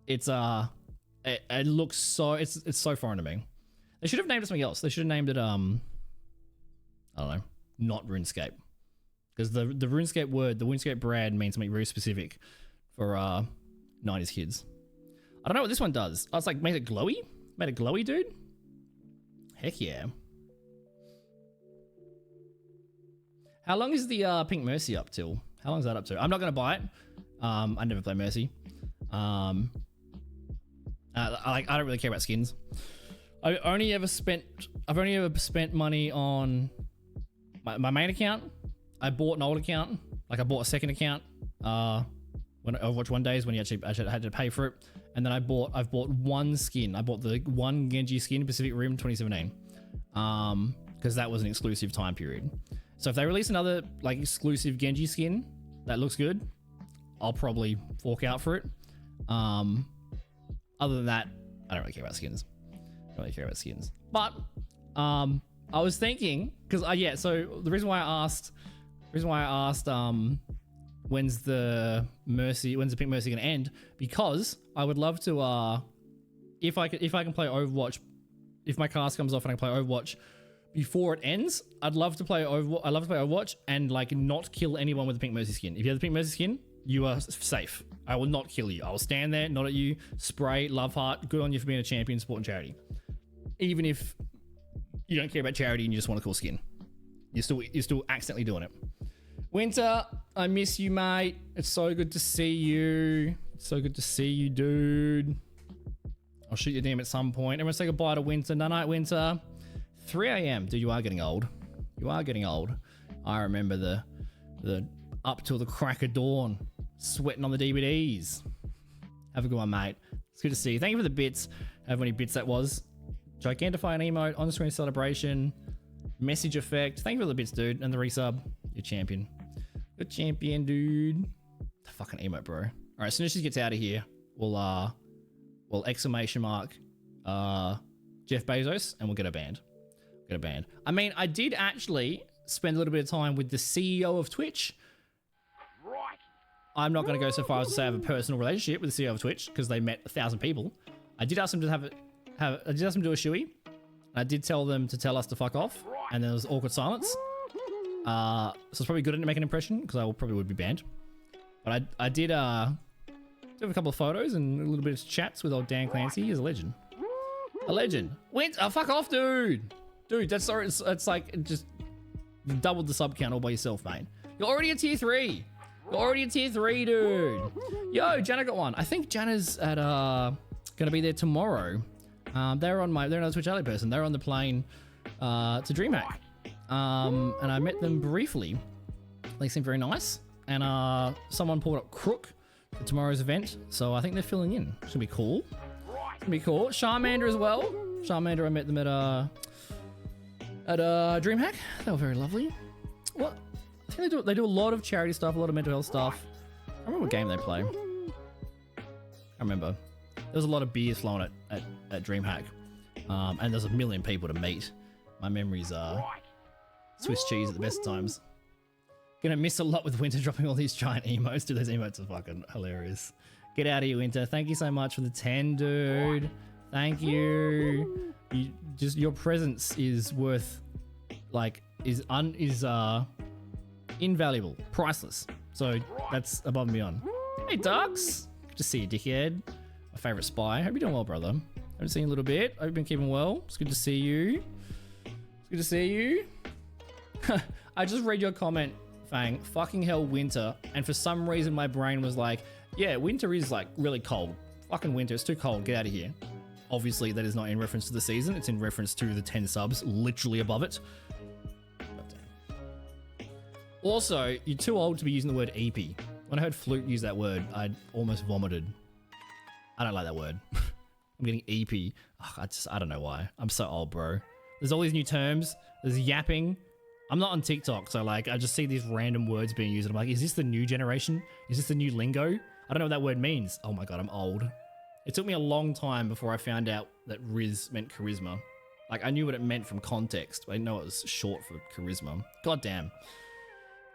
It's it looks so it's so foreign to me. They should have named it something else. They should have named it I don't know, not RuneScape. Because the RuneScape word, the RuneScape brand means something very specific for 90s kids. I don't know what this one does. Oh, it's like made it glowy? Made it glowy, dude? Heck yeah. How long is the Pink Mercy up till? How long is that up to? I'm not going to buy it. I never play Mercy. I don't really care about skins. I've only ever spent money on my main account. I bought an old account. Like I bought a second account when Overwatch 1 days when you actually had to pay for it. And then I've bought one skin. I bought the one Genji skin in Pacific Rim 2017. Because that was an exclusive time period. So if they release another like exclusive Genji skin that looks good, I'll probably fork out for it. Other than that, I don't really care about skins. But I was thinking, because so the reason why I asked when's the Pink Mercy gonna end, because I would love to if I can play Overwatch, if my cast comes off and I can play Overwatch before it ends, I'd love to play Overwatch and like not kill anyone with the Pink Mercy skin. If you have the Pink Mercy skin, you are safe. I will not kill you. I will stand there, nod at you, spray, love heart. Good on you for being a champion, support and charity. Even if you don't care about charity and you just want a cool skin, you're still accidentally doing it. Winter, I miss you, mate. It's so good to see you. It's so good to see you, dude. I'll shoot your DM at some point. Everyone say goodbye to Winter. Night, Winter. 3 a.m. Dude, you are getting old. You are getting old. I remember the up till the crack of dawn, sweating on the DVDs. Have a good one, mate. It's good to see you. Thank you for the bits. However many bits that was. Gigantify an emote, on-screen celebration, message effect. Thank you for the bits, dude. And the resub. You're champion. Good champion, dude. The fucking emote, bro. All right, as soon as she gets out of here, we'll exclamation mark Jeff Bezos, and we'll get a band. I mean, I did actually spend a little bit of time with the CEO of Twitch. Right. I'm not going to go so far as to say I have a personal relationship with the CEO of Twitch because they met 1,000 people. I did ask them to I did ask them to do a shoey. I did tell them to tell us to fuck off, and there was awkward silence. So it's probably good to make an impression because I probably would be banned. But I did have a couple of photos and a little bit of chats with old Dan Clancy. He's a legend. A legend. Went. Oh, fuck off, dude. Dude, that's sorry. It's like just doubled the sub count all by yourself, mate. You're already at tier 3. You're already at tier 3, dude. Yo, Jana got one. I think Jana's at gonna be there tomorrow. They're another Twitch Alley person. They're on the plane to DreamHack. And I met them briefly. They seem very nice. And someone pulled up Crook for tomorrow's event, so I think they're filling in. It's gonna be cool. It's gonna be cool. Charmander as well. Charmander, I met them at DreamHack. They were very lovely. What? I think they do a lot of charity stuff, a lot of mental health stuff. I remember what game they play. I remember. There was a lot of beers flowing at DreamHack. And there's a million people to meet. My memories are Swiss cheese at the best times. Gonna miss a lot with Winter dropping all these giant emotes. Dude, those emotes are fucking hilarious. Get out of here, Winter. Thank you so much for the 10, dude. Thank you. Your presence is worth, like, is invaluable, priceless. So that's above and beyond. Hey, Ducks. Good to see you, dickhead. My favorite spy. Hope you're doing well, brother. Haven't seen you in a little bit. Hope you've been keeping well. It's good to see you. It's good to see you. I just read your comment, Fang. Fucking hell, winter. And for some reason, my brain was like, yeah, winter is like really cold. Fucking winter. It's too cold. Get out of here. Obviously, that is not in reference to the season. It's in reference to the 10 subs literally above it. Also, you're too old to be using the word EP. When I heard Flute use that word, I almost vomited. I don't like that word. I'm getting EP. Ugh, I don't know why. I'm so old, bro. There's all these new terms. There's yapping. I'm not on TikTok, so like I just see these random words being used and I'm like, is this the new generation? Is this the new lingo? I don't know what that word means. Oh my god, I'm old. It took me a long time before I found out that Riz meant charisma. Like I knew what it meant from context, but I didn't know it was short for charisma. God damn.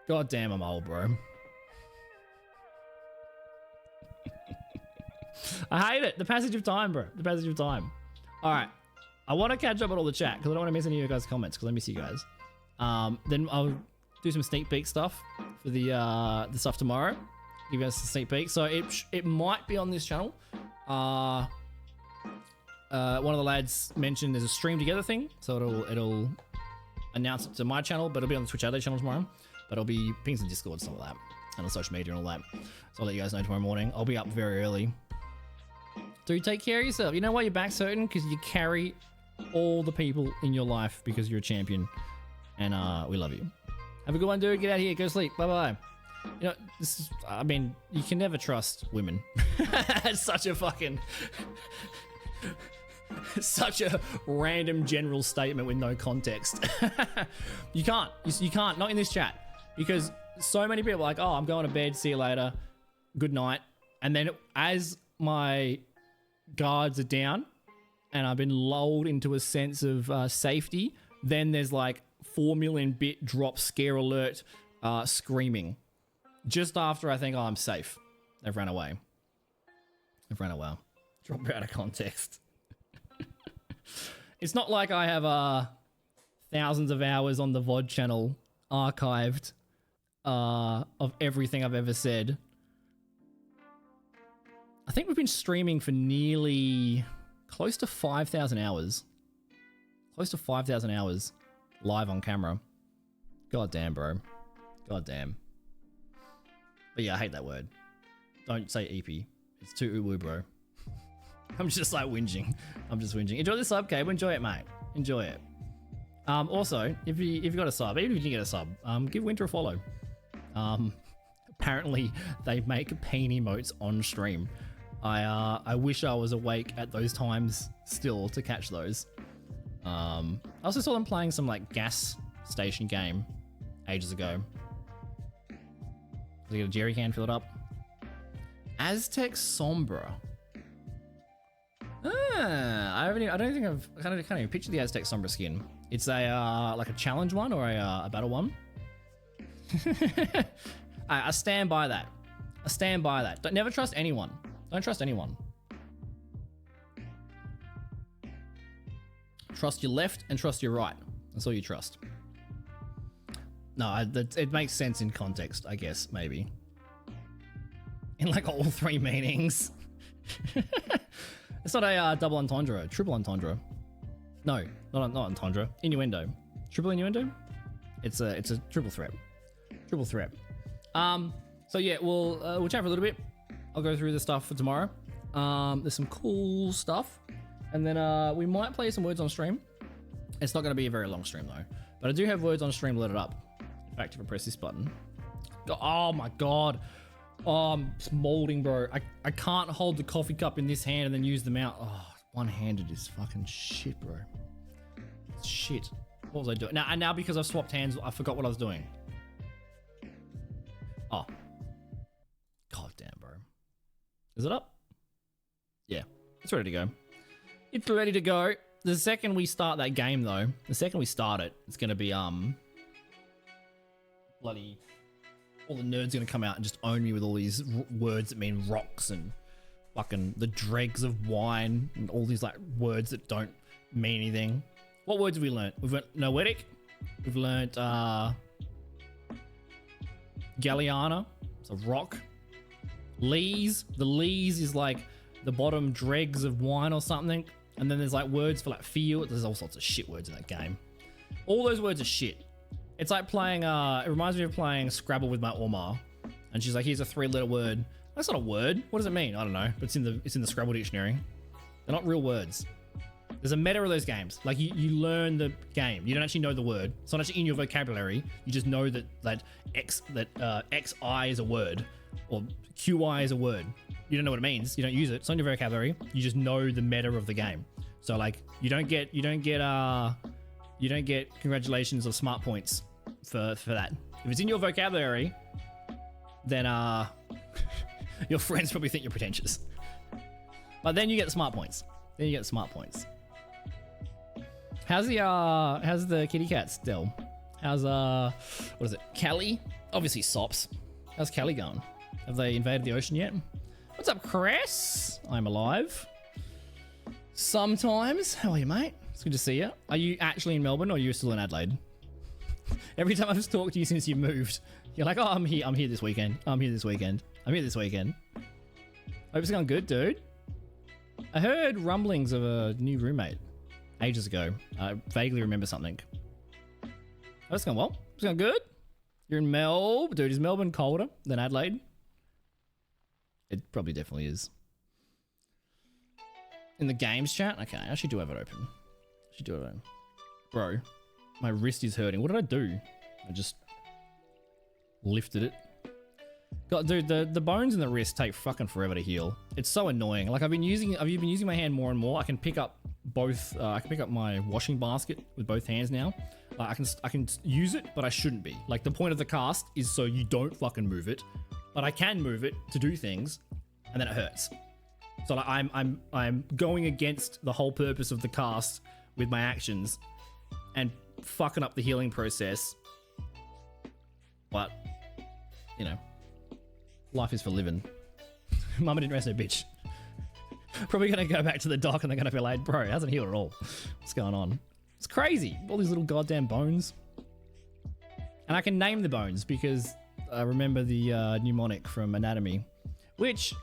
God damn, I'm old, bro. I hate it. The passage of time, bro. The passage of time. All right. I want to catch up on all the chat because I don't want to miss any of you guys' comments because I miss you guys. Then I'll do some sneak peek stuff for the stuff tomorrow. Give you guys a sneak peek. So it might be on this channel. One of the lads mentioned there's a stream together thing, so it'll announce it to my channel, but it'll be on the Twitch Alley channel tomorrow. But it'll be pings in Discord and stuff like that, and on social media and all that. So I'll let you guys know tomorrow morning. I'll be up very early. Do take care of yourself. You know why your back's hurting? Because you carry all the people in your life because you're a champion. And we love you. Have a good one, dude. Get out of here. Go sleep. Bye-bye. You know, I mean, you can never trust women. It's such a fucking... such a random general statement with no context. You can't. You can't. Not in this chat. Because so many people are like, oh, I'm going to bed. See you later. Good night. And then as my guards are down and I've been lulled into a sense of safety, then there's like 4 million bit drop scare alert screaming. Just after I think, oh, I'm safe. They've run away. They've run away. Drop out of context. It's not like I have thousands of hours on the VOD channel archived of everything I've ever said. I think we've been streaming for nearly close to 5,000 hours. Close to 5,000 hours live on camera. God damn, bro. God damn. But yeah, I hate that word. Don't say EP. It's too uwu, bro. I'm just like whinging. I'm just whinging. Enjoy the sub, Cable. Enjoy it, mate. Enjoy it. Also, if you've got a sub, even if you didn't get a sub, give Winter a follow. Apparently, they make pain emotes on stream. I wish I was awake at those times still to catch those. I also saw them playing some like gas station game ages ago. Did I get a jerry can filled up? Aztec Sombra. I can't even picture the Aztec Sombra skin. It's a like a challenge one or a battle one. I stand by that. I stand by that. Don't never trust anyone. Don't trust anyone. Trust your left and trust your right. That's all you trust. No, it makes sense in context, I guess, maybe. in like all three meanings. It's not a double entendre, triple entendre. No, not entendre. Innuendo. Triple innuendo? It's a triple threat. Triple threat. So yeah, we'll chat for a little bit. I'll go through the stuff for tomorrow. There's some cool stuff. And then we might play some words on stream. It's not going to be a very long stream though. But I do have words on stream loaded up. In fact, if I press this button. Oh my god. Oh, I'm molding, bro. I can't hold the coffee cup in this hand and then use the mouth. Oh, one-handed is fucking shit, bro. It's shit. What was I doing? Now because I've swapped hands, I forgot what I was doing. Oh. God damn, bro. Is it up? Yeah. It's ready to go. It's ready to go. The second we start that game, though, the second we start it, it's going to be, bloody... all the nerds are going to come out and just own me with all these words that mean rocks and fucking the dregs of wine and all these, like, words that don't mean anything. What words have we learnt? We've learnt noetic. We've learnt, Galliana. It's a rock. Lees. The lees is, like, the bottom dregs of wine or something. And then there's, like, words for, like, feel. There's all sorts of shit words in that game. All those words are shit. It's like playing, it reminds me of playing Scrabble with my Oma. And she's like, here's a 3-letter word. That's not a word. What does it mean? I don't know. But it's in the Scrabble dictionary. They're not real words. There's a meta of those games. Like, you learn the game. You don't actually know the word. It's not actually in your vocabulary. You just know that XI is a word. Or QI is a word. You don't know what it means. You don't use it. It's not in your vocabulary. You just know the meta of the game. So, like, you don't get congratulations or smart points for that. If it's in your vocabulary, then your friends probably think you're pretentious. But then you get the smart points. How's the kitty cat still? How's what is it? Callie? Obviously Sops. How's Callie going? Have they invaded the ocean yet? What's up, Chris? I'm alive. Sometimes. How are you, mate? It's good to see you. Are you actually in Melbourne or are you still in Adelaide? Every time I've talked to you since you moved, you're like, oh, I'm here this weekend. I'm here this weekend. Hope it's going good, dude. I heard rumblings of a new roommate ages ago. I vaguely remember something. Oh, it's going well. It's going good. You're in Melbourne. Dude, is Melbourne colder than Adelaide? It probably definitely is. In the games chat? Okay, I actually do have it open. Bro, my wrist is hurting. What did I do? I just lifted it. God, dude, the bones in the wrist take fucking forever to heal. It's so annoying. Like, I've been using my hand more and more. I can pick up both. I can pick up my washing basket with both hands now. I can use it, but I shouldn't be. Like, the point of the cast is so you don't fucking move it, but I can move it to do things, and then it hurts. So like, I'm going against the whole purpose of the cast with my actions and fucking up the healing process. But, you know, life is for living. Mama didn't rest no bitch. Probably gonna go back to the doc and they're gonna be like, bro, it hasn't healed at all. What's going on? It's crazy. All these little goddamn bones. And I can name the bones because I remember the mnemonic from Anatomy, which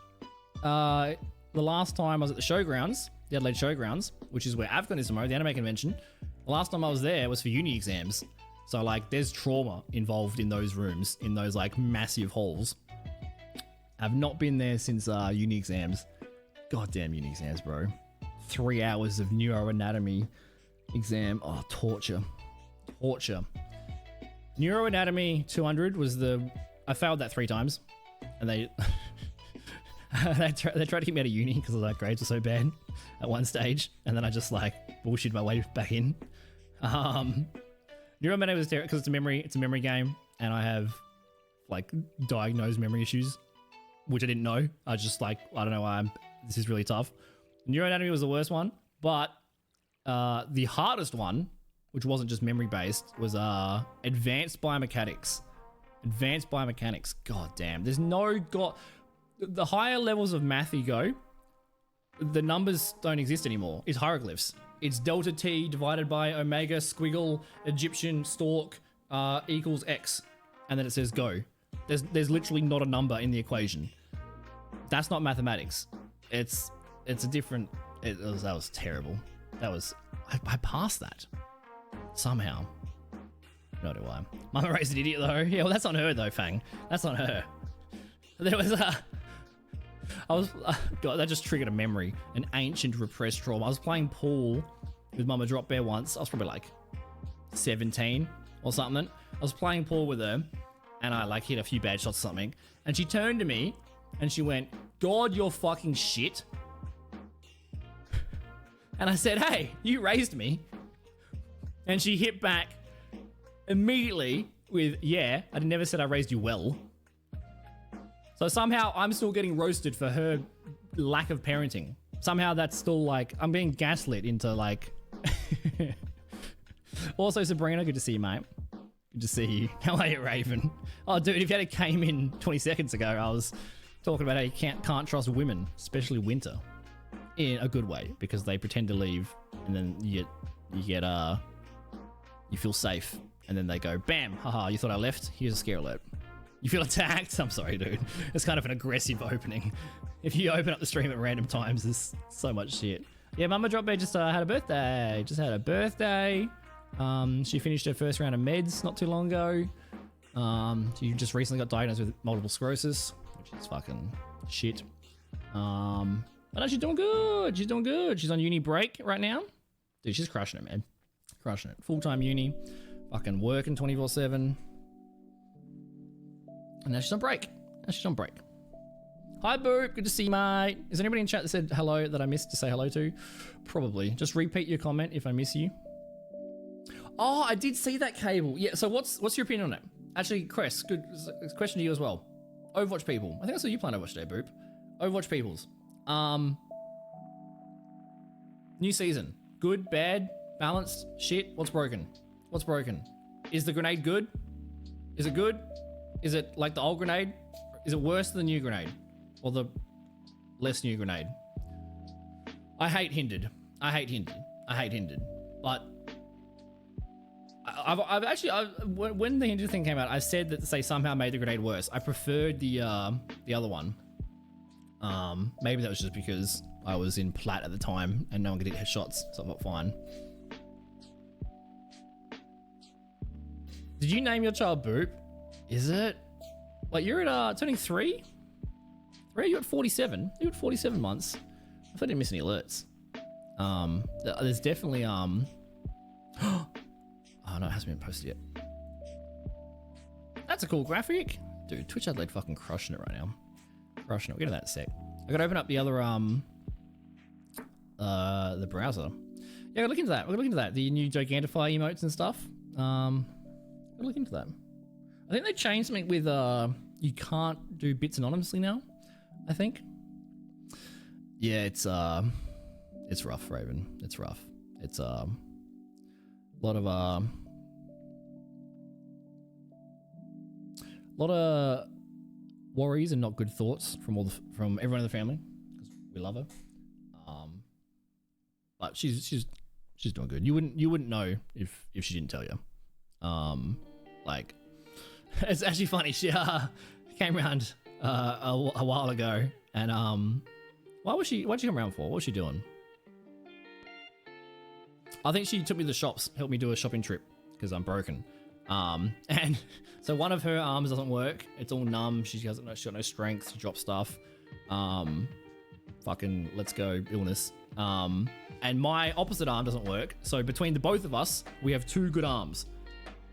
the last time I was at the showgrounds, the Adelaide Showgrounds, which is where AVCON is tomorrow, the anime convention. The last time I was there was for uni exams. So, like, there's trauma involved in those rooms, in those, like, massive halls. I've not been there since uni exams. Goddamn uni exams, bro. 3 hours of neuroanatomy exam. Oh, torture. Neuroanatomy 200 was I failed that 3 times. And they they tried to keep me out of uni because the grades were so bad at one stage, and then I just like bullshit my way back in. Neuromantic was terrible because it's a memory game, and I have like diagnosed memory issues, which I didn't know. I was just like, I don't know why this is really tough. Neuroanatomy was the worst one, but the hardest one, which wasn't just memory based, was advanced biomechanics. God damn, the higher levels of math you go, the numbers don't exist anymore. It's hieroglyphs. It's delta t divided by omega squiggle Egyptian stork equals x, and then it says go. There's literally not a number in the equation. That's not mathematics. It's a different. That was terrible. That was. I passed that somehow. No idea why. Mama raised an idiot though. Yeah, well that's on her though, Fang. That's on her. There was God, that just triggered a memory, an ancient repressed trauma. I was playing pool with Mama Drop Bear once. I was probably like 17 or something. I was playing pool with her, and I like hit a few bad shots or something. And she turned to me, and she went, "God, you're fucking shit." And I said, "Hey, you raised me." And she hit back immediately with, "Yeah, I never said I raised you well." So somehow I'm still getting roasted for her lack of parenting. Somehow that's still like, I'm being gaslit into like... Also, Sabrina, good to see you, mate. Good to see you. How are you, Raven? Oh, dude, if you had came in 20 seconds ago, I was talking about how you can't trust women, especially winter, in a good way, because they pretend to leave and then you feel safe, and then they go, bam, haha, you thought I left? Here's a scare alert. You feel attacked? I'm sorry, dude. It's kind of an aggressive opening. If you open up the stream at random times, there's so much shit. Yeah, Mama Drop Bear just had a birthday. She finished her first round of meds not too long ago. She just recently got diagnosed with multiple sclerosis, which is fucking shit. But no, she's doing good. She's doing good. She's on uni break right now. Dude, she's crushing it, man. Crushing it. Full-time uni. Fucking working 24/7. And now she's on break. Hi, Boop. Good to see you, mate. Is there anybody in chat that said hello that I missed to say hello to? Probably. Just repeat your comment if I miss you. Oh, I did see that cable. Yeah, so what's your opinion on it? Actually, Chris, good question to you as well. Overwatch people. I think I saw you playing Overwatch today, Boop. Overwatch peoples. New season. Good, bad, balanced, shit. What's broken? Is the grenade good? Is it good? Is it like the old grenade? Is it worse than the new grenade? Or the less new grenade? I hate Hindered. But I've actually, when the Hindered thing came out, I said that they somehow made the grenade worse. I preferred the other one. Maybe that was just because I was in plat at the time and no one could hit headshots, so I thought fine. Did you name your child Boop? Is it? Like, you're at turning 3? 3? You're at 47? You're at 47 months. I thought I didn't miss any alerts. There's definitely oh no, it hasn't been posted yet. That's a cool graphic. Dude, Twitch Adelaide fucking crushing it right now. Crushing it. We'll get to that in a sec. I gotta open up the other the browser. Yeah, look into that. We're gonna look into that. The new Gigantify emotes and stuff. We'll look into that. I think they changed something with you can't do bits anonymously now, I think. Yeah, it's rough, Raven. It's rough. It's a lot of worries and not good thoughts from everyone in the family, because we love her. But she's doing good. You wouldn't know if she didn't tell you. Like, it's actually funny. She came around a while ago, and why'd she come around for? What was she doing? I think she took me to the shops, helped me do a shopping trip because I'm broken. And so one of her arms doesn't work. It's all numb. She got no strength. She drops stuff. Fucking let's go illness. And my opposite arm doesn't work. So between the both of us, we have 2 good arms.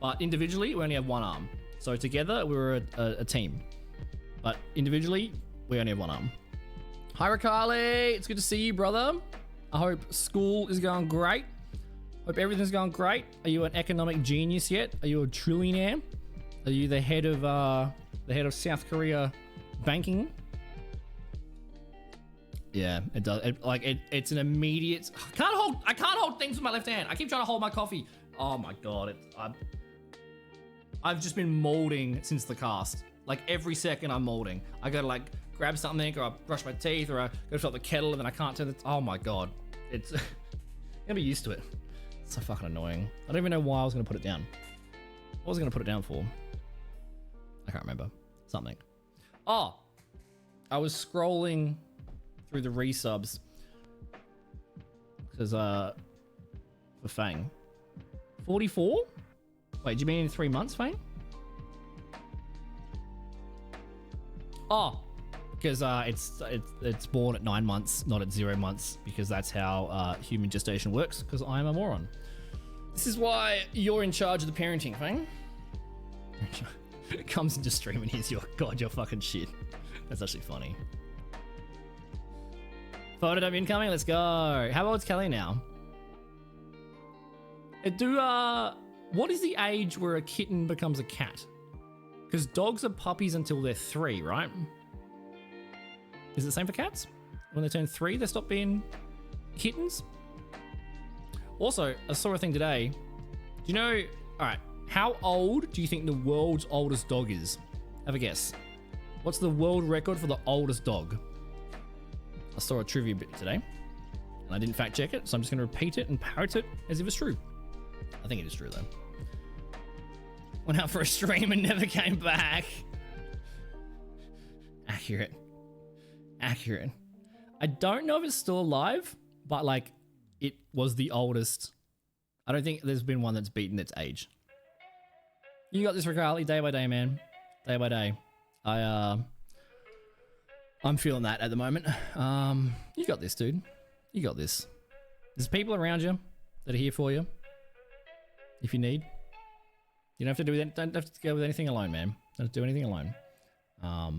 But individually, we only have 1 arm. So together, we're a team. But individually, we only have 1 arm. Hi, Rakali. It's good to see you, brother. I hope school is going great. Hope everything's going great. Are you an economic genius yet? Are you a trillionaire? Are you the head of South Korea banking? Yeah, it does. It's an immediate. I can't hold things with my left hand. I keep trying to hold my coffee. Oh my god! I've just been molding since the cast. Like every second I'm molding. I gotta like grab something, or I brush my teeth, or I go to the kettle, and then I can't turn it. Oh my god! It's I'm gonna be used to it. It's so fucking annoying. I don't even know why I was gonna put it down. What was I gonna put it down for? I can't remember. Something. Oh, I was scrolling through the resubs because for Fang. 44? Wait, do you mean in 3 months, Fang? Oh, because it's born at 9 months, not at 0 months, because that's how human gestation works. Because I am a moron. This is why you're in charge of the parenting, Fang. It comes into stream and he's your god, you're fucking shit. That's actually funny. Photo dump incoming, let's go. How old's Kelly now? What is the age where a kitten becomes a cat? Because dogs are puppies until they're 3, right? Is it the same for cats? When they turn 3, they stop being kittens? Also, I saw a thing today. Do you know, alright, how old do you think the world's oldest dog is? Have a guess. What's the world record for the oldest dog? I saw a trivia bit today, and I didn't fact check it, so I'm just going to repeat it and parrot it as if it's true. I think it is true, though. Went out for a stream and never came back. Accurate. Accurate. I don't know if it's still alive, but like, it was the oldest. I don't think there's been one that's beaten its age. You got this, Riccardi, day by day, man. Day by day. I'm feeling that at the moment. You got this, dude. You got this. There's people around you that are here for you. If you need. You don't have to do that. Don't have to go with anything alone, man. Don't do anything alone. But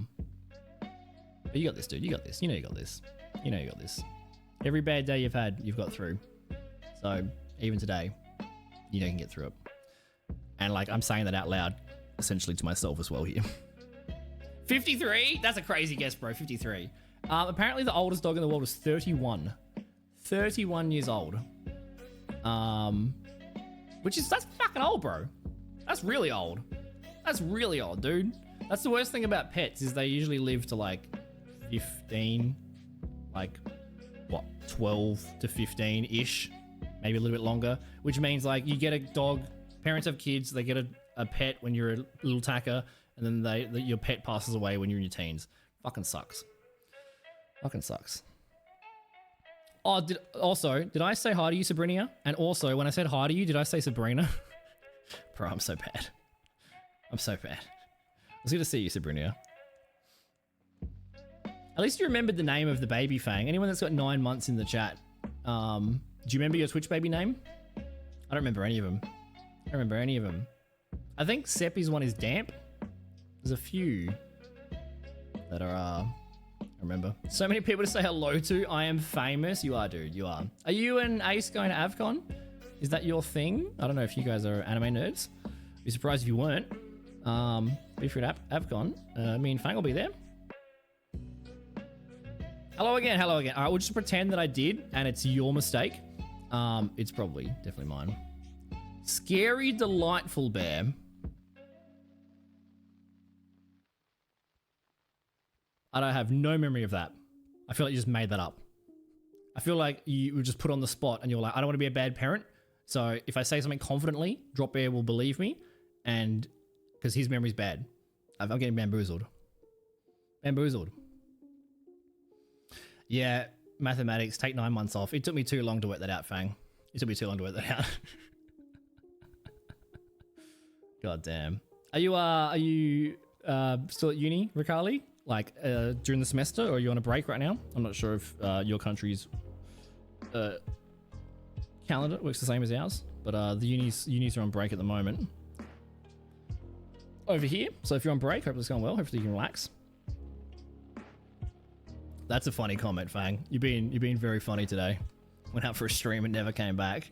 you got this, dude. You got this. You know you got this. You know you got this. Every bad day you've had, you've got through. So even today, you know you can get through it. And like, I'm saying that out loud, essentially to myself as well here. 53? That's a crazy guess, bro. 53. Apparently the oldest dog in the world is 31. 31 years old. That's fucking old, bro. That's really old. That's really old, dude. That's the worst thing about pets is they usually live to like 15, like what, 12 to 15-ish, maybe a little bit longer, which means like you get a dog, parents have kids, they get a pet when you're a little tacker, and then your pet passes away when you're in your teens. Fucking sucks. Fucking sucks. Oh, did I say hi to you, Sabrina? And also, when I said hi to you, did I say Sabrina? Bro, I'm so bad. I'm so bad. It's good to see you, Sabrina. At least you remembered the name of the baby, Fang. Anyone that's got 9 months in the chat, do you remember your Twitch baby name? I don't remember any of them. I don't remember any of them. I think Seppi's one is Damp. There's a few that are, I remember. So many people to say hello to. I am famous. You are, dude. You are. Are you and Ace going to AvCon? Is that your thing? I don't know if you guys are anime nerds. Be surprised if you weren't. Be free at AvCon. Me and Fang will be there. Hello again. Hello again. All right, we'll just pretend that I did, and it's your mistake. It's probably definitely mine. Scary Delightful Bear. I don't have no memory of that. I feel like you just made that up. I feel like you were just put on the spot and you're like, I don't want to be a bad parent. So if I say something confidently, Drop Bear will believe me. And because his memory's bad. I'm getting bamboozled. Bamboozled. Yeah, mathematics, take 9 months off. It took me too long to work that out, Fang. It took me too long to work that out. God damn. Are you still at uni, Riccardi? Like during the semester, or are you on a break right now? I'm not sure if your country's calendar works the same as ours, but the unis are on break at the moment. Over here, so if you're on break, hope it's going well. Hopefully you can relax. That's a funny comment, Fang. You've been very funny today. Went out for a stream and never came back.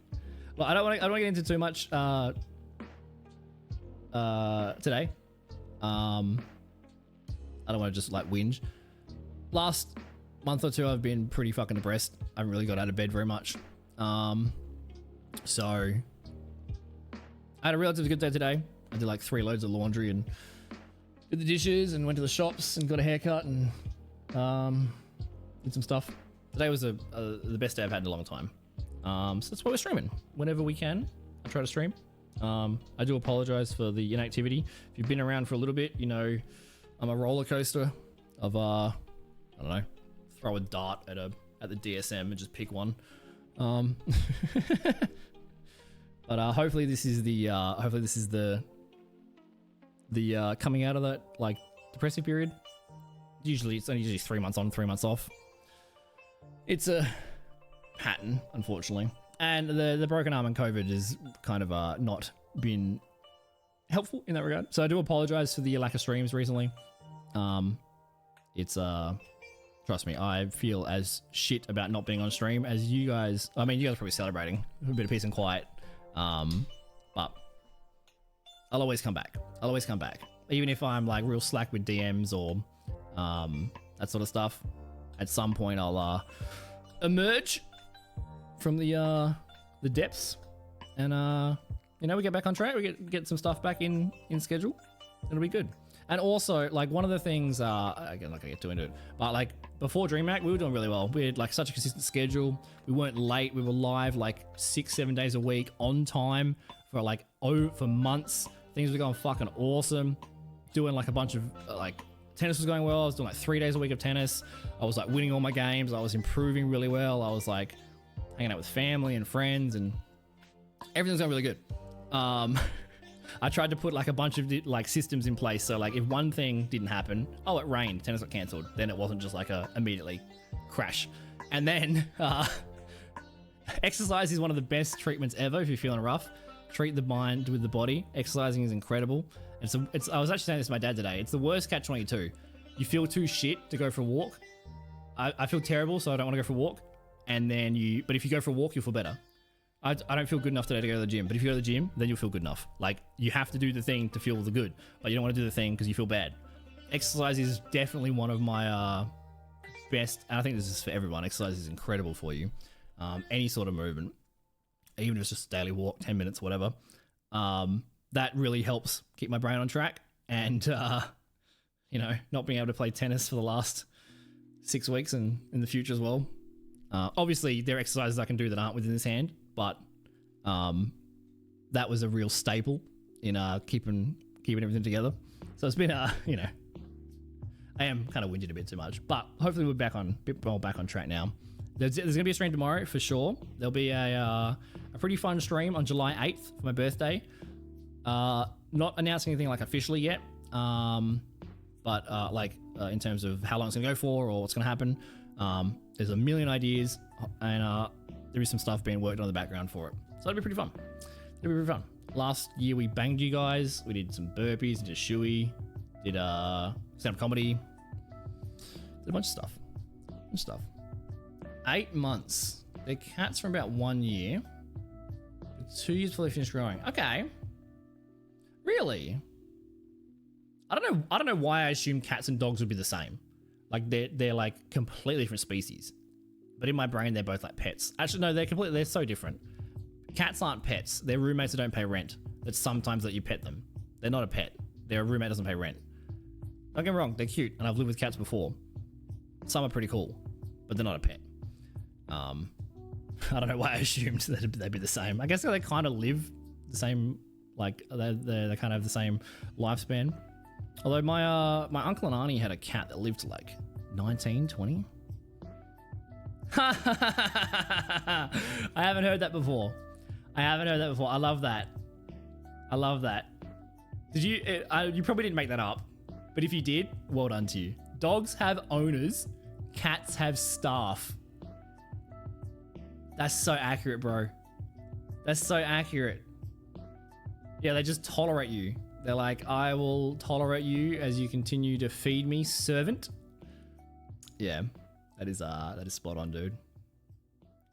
Well, I don't want to get into too much today. I don't want to just like whinge. Last month or two, I've been pretty fucking depressed. I haven't really got out of bed very much. So I had a relatively good day today. I did like 3 loads of laundry and did the dishes and went to the shops and got a haircut and did some stuff. Today was the best day I've had in a long time. So that's why we're streaming. Whenever we can, I try to stream. I do apologize for the inactivity. If you've been around for a little bit, you know I'm a roller coaster of I don't know, throw a dart at the DSM and just pick one. But hopefully this is the coming out of that like depressive period. It's only usually 3 months on, 3 months off. It's a pattern, unfortunately. And the broken arm and COVID has kind of not been helpful in that regard. So I do apologize for the lack of streams recently. It's trust me, I feel as shit about not being on stream as you guys. I mean, you guys are probably celebrating a bit of peace and quiet. But I'll always come back. Even if I'm like real slack with DMs or that sort of stuff. At some point I'll emerge from the depths and we get back on track. We get some stuff back in schedule. It'll be good. And also, like, one of the things, again, I'm not gonna get too into it, but like before DreamHack, we were doing really well. We had like such a consistent schedule. We weren't late. We were live like 6-7 days a week on time for months. Things were going fucking awesome. Doing like a bunch of like tennis was going well. I was doing like 3 days a week of tennis. I was like winning all my games. I was improving really well. I was like hanging out with family and friends, and everything's going really good. I tried to put like a bunch of like systems in place. So like if one thing didn't happen, oh, it rained, tennis got cancelled. Then it wasn't just like a immediately crash. And then exercise is one of the best treatments ever if you're feeling rough. Treat the mind with the body. Exercising is incredible. I was actually saying this to my dad today. It's the worst catch-22. You feel too shit to go for a walk. I feel terrible, so I don't want to go for a walk. But if you go for a walk, you'll feel better. I don't feel good enough today to go to the gym, but if you go to the gym, then you'll feel good enough. Like, you have to do the thing to feel the good, but you don't want to do the thing because you feel bad. Exercise is definitely one of my best, and I think this is for everyone. Exercise is incredible for you. Any sort of movement, even if it's just a daily walk, 10 minutes, whatever. That really helps keep my brain on track, and not being able to play tennis for the last 6 weeks and in the future as well. Obviously, there are exercises I can do that aren't within this hand, but that was a real staple in keeping everything together. So it's been I am kind of whinging a bit too much, but hopefully we're back on track now. There's going to be a stream tomorrow for sure. There'll be a pretty fun stream on July 8th for my birthday. Not announcing anything like officially yet, but in terms of how long it's going to go for or what's going to happen. There's a million ideas, and there is some stuff being worked on in the background for it. So it'll be pretty fun. Last year we banged you guys. We did some burpees, did a shoey, did stand-up comedy, did a bunch of stuff. 8 months. They're cats for about 1 year. 2 years before they finish growing. Okay. Really? I don't know why I assumed cats and dogs would be the same. Like they're like completely different species. But in my brain, they're both like pets. Actually, no, they're so different. Cats aren't pets. They're roommates that don't pay rent. That sometimes let you pet them. They're not a pet. They're a roommate that doesn't pay rent. Don't get me wrong, they're cute, and I've lived with cats before. Some are pretty cool, but they're not a pet. I don't know why I assumed that they'd be the same. I guess they kind of live the same, like they kind of have the same lifespan. Although my uncle and auntie had a cat that lived to like 19, 20. I haven't heard that before. I love that. Did you? You probably didn't make that up, but if you did, well done to you. Dogs have owners, cats have staff. That's so accurate, bro. That's so accurate. Yeah, they just tolerate you. They're like, I will tolerate you as you continue to feed me, servant. Yeah, that is spot on, dude.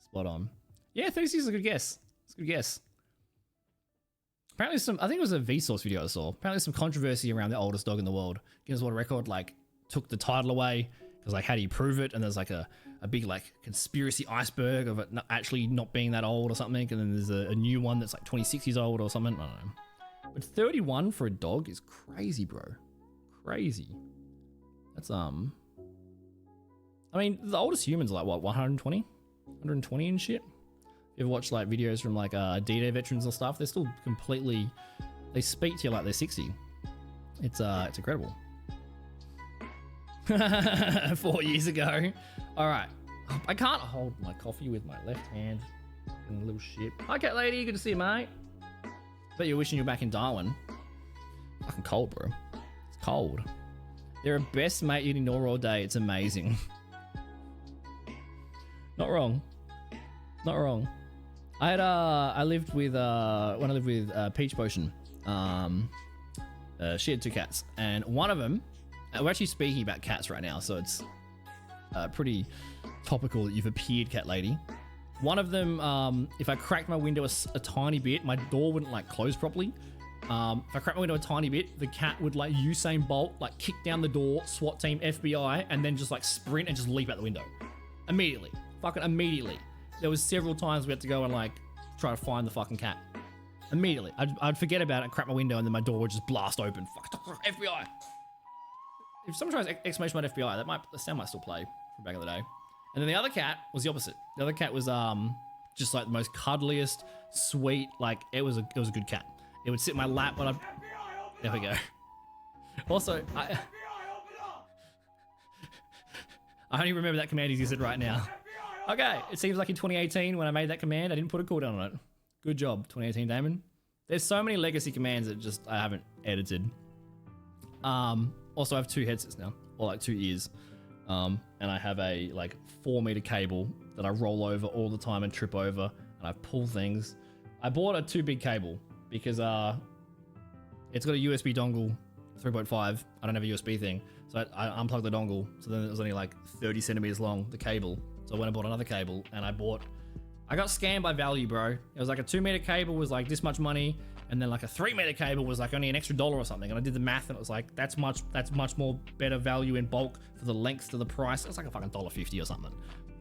Spot on. Yeah, 36 is a good guess. It's a good guess. Apparently I think it was a Vsauce video I saw. Apparently some controversy around the oldest dog in the world. Guinness World Record like took the title away because like how do you prove it? And there's like a big like conspiracy iceberg of it actually not being that old or something. And then there's a new one that's like 26 years old or something. I don't know. But 31 for a dog is crazy, bro. Crazy. That's I mean, the oldest humans are like what, 120? 120 and shit. If you ever watch like videos from like D-Day veterans and stuff, they're still completely, they speak to you like they're 60. It's incredible. 4 years ago. All right. I can't hold my coffee with my left hand. Fucking little shit. Hi, cat lady. Good to see you, mate. Bet you're wishing you're back in Darwin. Fucking cold, bro. It's cold. They're a best mate you'd ignore all day. It's amazing. Not wrong. Not wrong. I lived with when I lived with Peach Potion. She had 2 cats, and one of them. We're actually speaking about cats right now, so it's pretty topical that you've appeared, cat lady. One of them, if I cracked my window a tiny bit, my door wouldn't like close properly. If I cracked my window a tiny bit, the cat would like Usain Bolt, like kick down the door, SWAT team, FBI, and then just like sprint and just leap out the window. Immediately. Fucking immediately. There was several times we had to go and like try to find the fucking cat. Immediately. I'd forget about it, crack my window, and then my door would just blast open. Fuck, FBI. If someone tries exclamation mark FBI, that sound might still play from back in the day. And then the other cat was the opposite. The other cat was just like the most cuddliest, sweet, like it was a good cat. It would sit in my lap when there we go. Also, I only remember that command existed right now. Okay, it seems like in 2018 when I made that command, I didn't put a cooldown on it. Good job, 2018 Damon. There's so many legacy commands that just I haven't edited. Also I have 2 headsets now, or like 2 ears. And I have a like 4-meter cable that I roll over all the time and trip over, and I pull things. I bought a too big cable because it's got a USB dongle 3.5. I don't have a USB thing, so I unplugged the dongle. So then it was only like 30 centimeters long, the cable. So I went and bought another cable, and I got scammed by value, bro. It was like a 2-meter cable was like this much money, and then like a 3-meter cable was like only an extra $1 or something. And I did the math, and it was like that's much more better value in bulk for the length to the price. It was like a fucking $1.50 or something.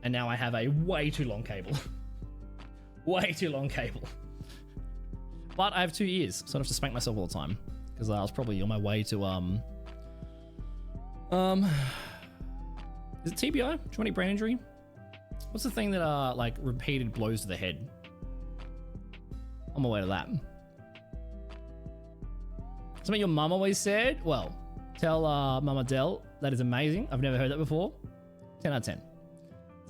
And now I have a way too long cable. Way too long cable. But I have 2 ears, so I don't have to spank myself all the time because I was probably on my way to is it TBI? Traumatic brain injury? What's the thing that like repeated blows to the head? On my way to that. Something your mum always said? Well, tell Mama Dell that is amazing. I've never heard that before. 10 out of 10.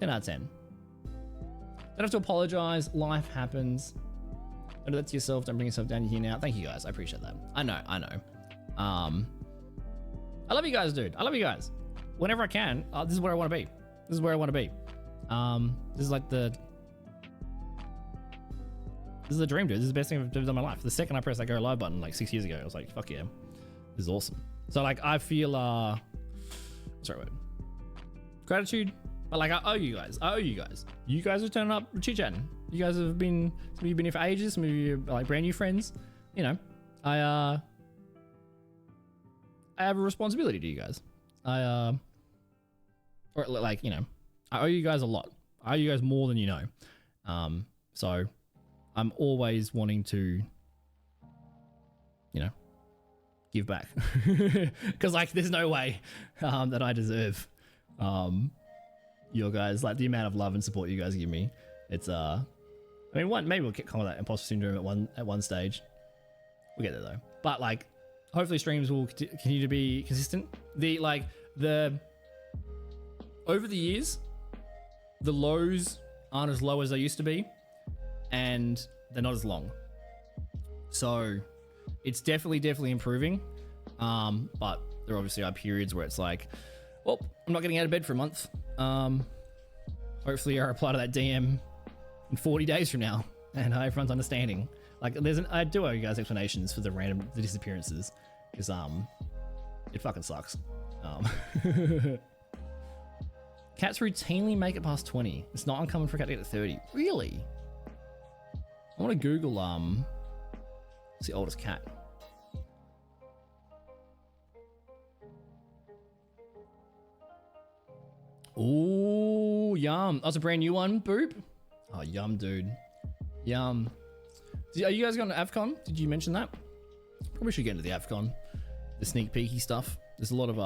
10 out of 10. Don't have to apologize. Life happens. Don't do that to yourself. Don't bring yourself down. You're here now. Thank you guys. I appreciate that. I know. I love you guys, dude. I love you guys. Whenever I can, this is where I want to be. This is where I want to be. This is like this is the dream, dude. This is the best thing I've ever done in my life. The second I pressed that go live button like 6 years ago, I was like, fuck yeah, this is awesome. So like, I feel, sorry, wait. Gratitude, but like, I owe you guys. You guys are turning up, chit-chatting. You guys have been, some of you have been here for ages. Some of you are like brand new friends. You know, I have a responsibility to you guys. Or like, you know, I owe you guys a lot. I owe you guys more than you know. So I'm always wanting to, you know, give back because like there's no way that I deserve your guys, like the amount of love and support you guys give me. It's I mean, maybe we'll get kind of that imposter syndrome at one stage. We'll get there though. But like, hopefully streams will continue to be consistent. Over the years, the lows aren't as low as they used to be, and they're not as long. So it's definitely improving. But there obviously are periods where it's like, well, I'm not getting out of bed for a month. Hopefully I reply to that DM in 40 days from now, and everyone's understanding. Like, I do owe you guys explanations for the disappearances, because it fucking sucks. Cats routinely make it past 20. It's not uncommon for a cat to get to 30. Really? I want to Google what's the oldest cat? Oh, yum. That's a brand new one, Boop. Oh, yum, dude. Yum. Are you guys going to AFCON? Did you mention that? Probably should get into the AFCON. The sneak peeky stuff. There's a lot of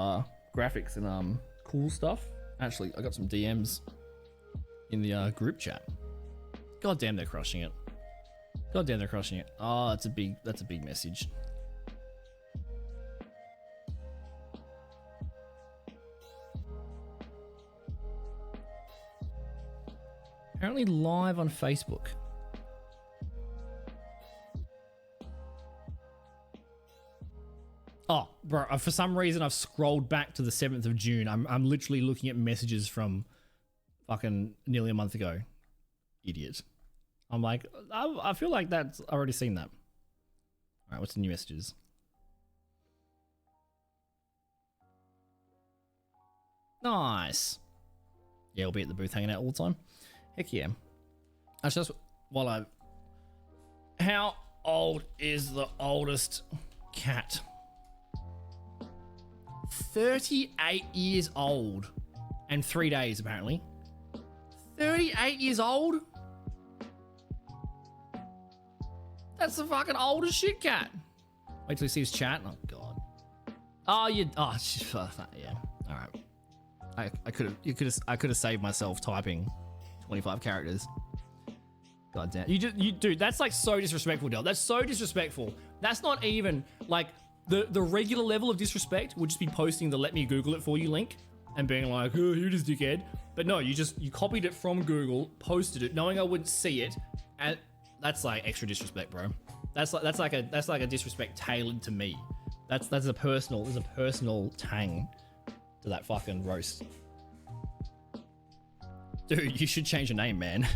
graphics and cool stuff. Actually, I got some DMs in the group chat. God damn, they're crushing it. God damn, they're crushing it. Oh, that's a big message. Apparently live on Facebook. Oh, bro, for some reason I've scrolled back to the 7th of June. I'm literally looking at messages from fucking nearly a month ago. Idiot. I'm like, I feel like that's I've already seen that. All right, what's the new messages? Nice. Yeah, we'll be at the booth hanging out all the time. Heck yeah. Actually, that's while I... How old is the oldest cat? 38 years old. And 3 days, apparently. 38 years old? That's the fucking oldest shit cat. Wait till he sees chat. Oh, God. Oh, you... Oh, yeah. All right. I could have saved myself typing 25 characters. God damn. Dude, that's like so disrespectful, Del. That's so disrespectful. That's not even like the regular level of disrespect would just be posting the let me Google it for you link and being like, oh, here it is, dickhead. But no, you copied it from Google, posted it, knowing I wouldn't see it, and that's like extra disrespect, bro. That's like a disrespect tailored to me. There's a personal tang to that fucking roast. Dude, you should change your name, man.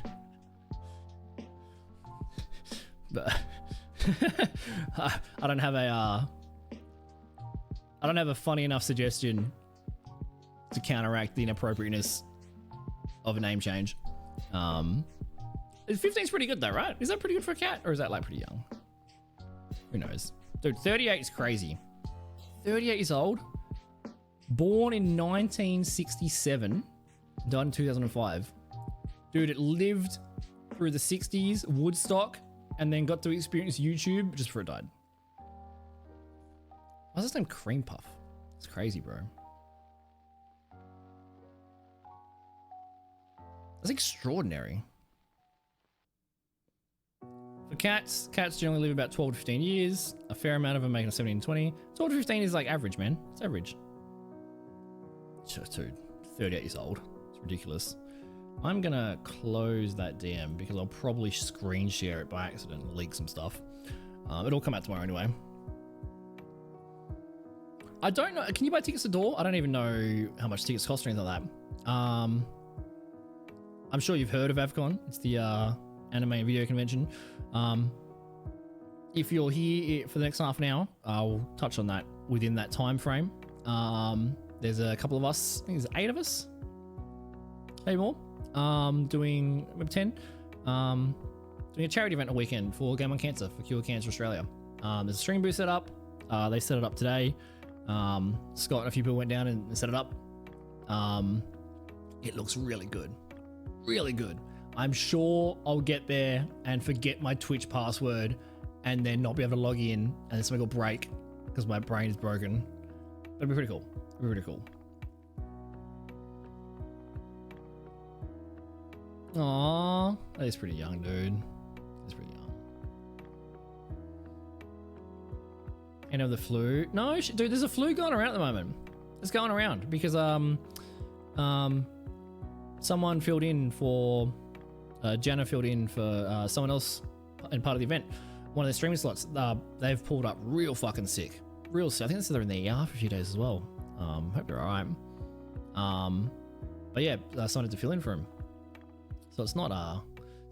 But I don't have a funny enough suggestion to counteract the inappropriateness of a name change. 15's pretty good though, right? Is that pretty good for a cat, or is that like pretty young? Who knows? Dude, 38 is crazy. 38 years old, born in 1967, died in 2005. Dude, it lived through the 60s, Woodstock, and then got to experience YouTube just before it died. Why's his name Cream Puff? It's crazy, bro. That's extraordinary. For cats generally live about 12 to 15 years. A fair amount of them making 17 to 20. 12 to 15 is like average, man. It's average. Dude, 38 years old. It's ridiculous. I'm gonna close that DM because I'll probably screen share it by accident and leak some stuff. It'll come out tomorrow anyway. I don't know. Can you buy tickets to door? I don't even know how much tickets cost or anything like that. I'm sure you've heard of AvCon. It's the anime and video convention. If you're here for the next half an hour, I'll touch on that within that time frame. There's a couple of us. I think there's 8 of us. Maybe more. Doing maybe 10. Doing a charity event a weekend for Game on Cancer, for Cure Cancer Australia. There's a stream booth set up. They set it up today. Scott and a few people went down and set it up. It looks really good. Really good. I'm sure I'll get there and forget my Twitch password and then not be able to log in and something will break because my brain is broken. It'll be pretty cool. It'll be pretty cool. Aww, that is pretty young, dude. That's pretty young. End of the flu? No, dude, there's a flu going around at the moment. It's going around because someone filled in for Jana filled in for someone else in part of the event. One of the streaming slots, they've pulled up real fucking sick. Real sick. I think they're in the ER for a few days as well. Hope they're alright. But yeah, I decided to fill in for him. So it's not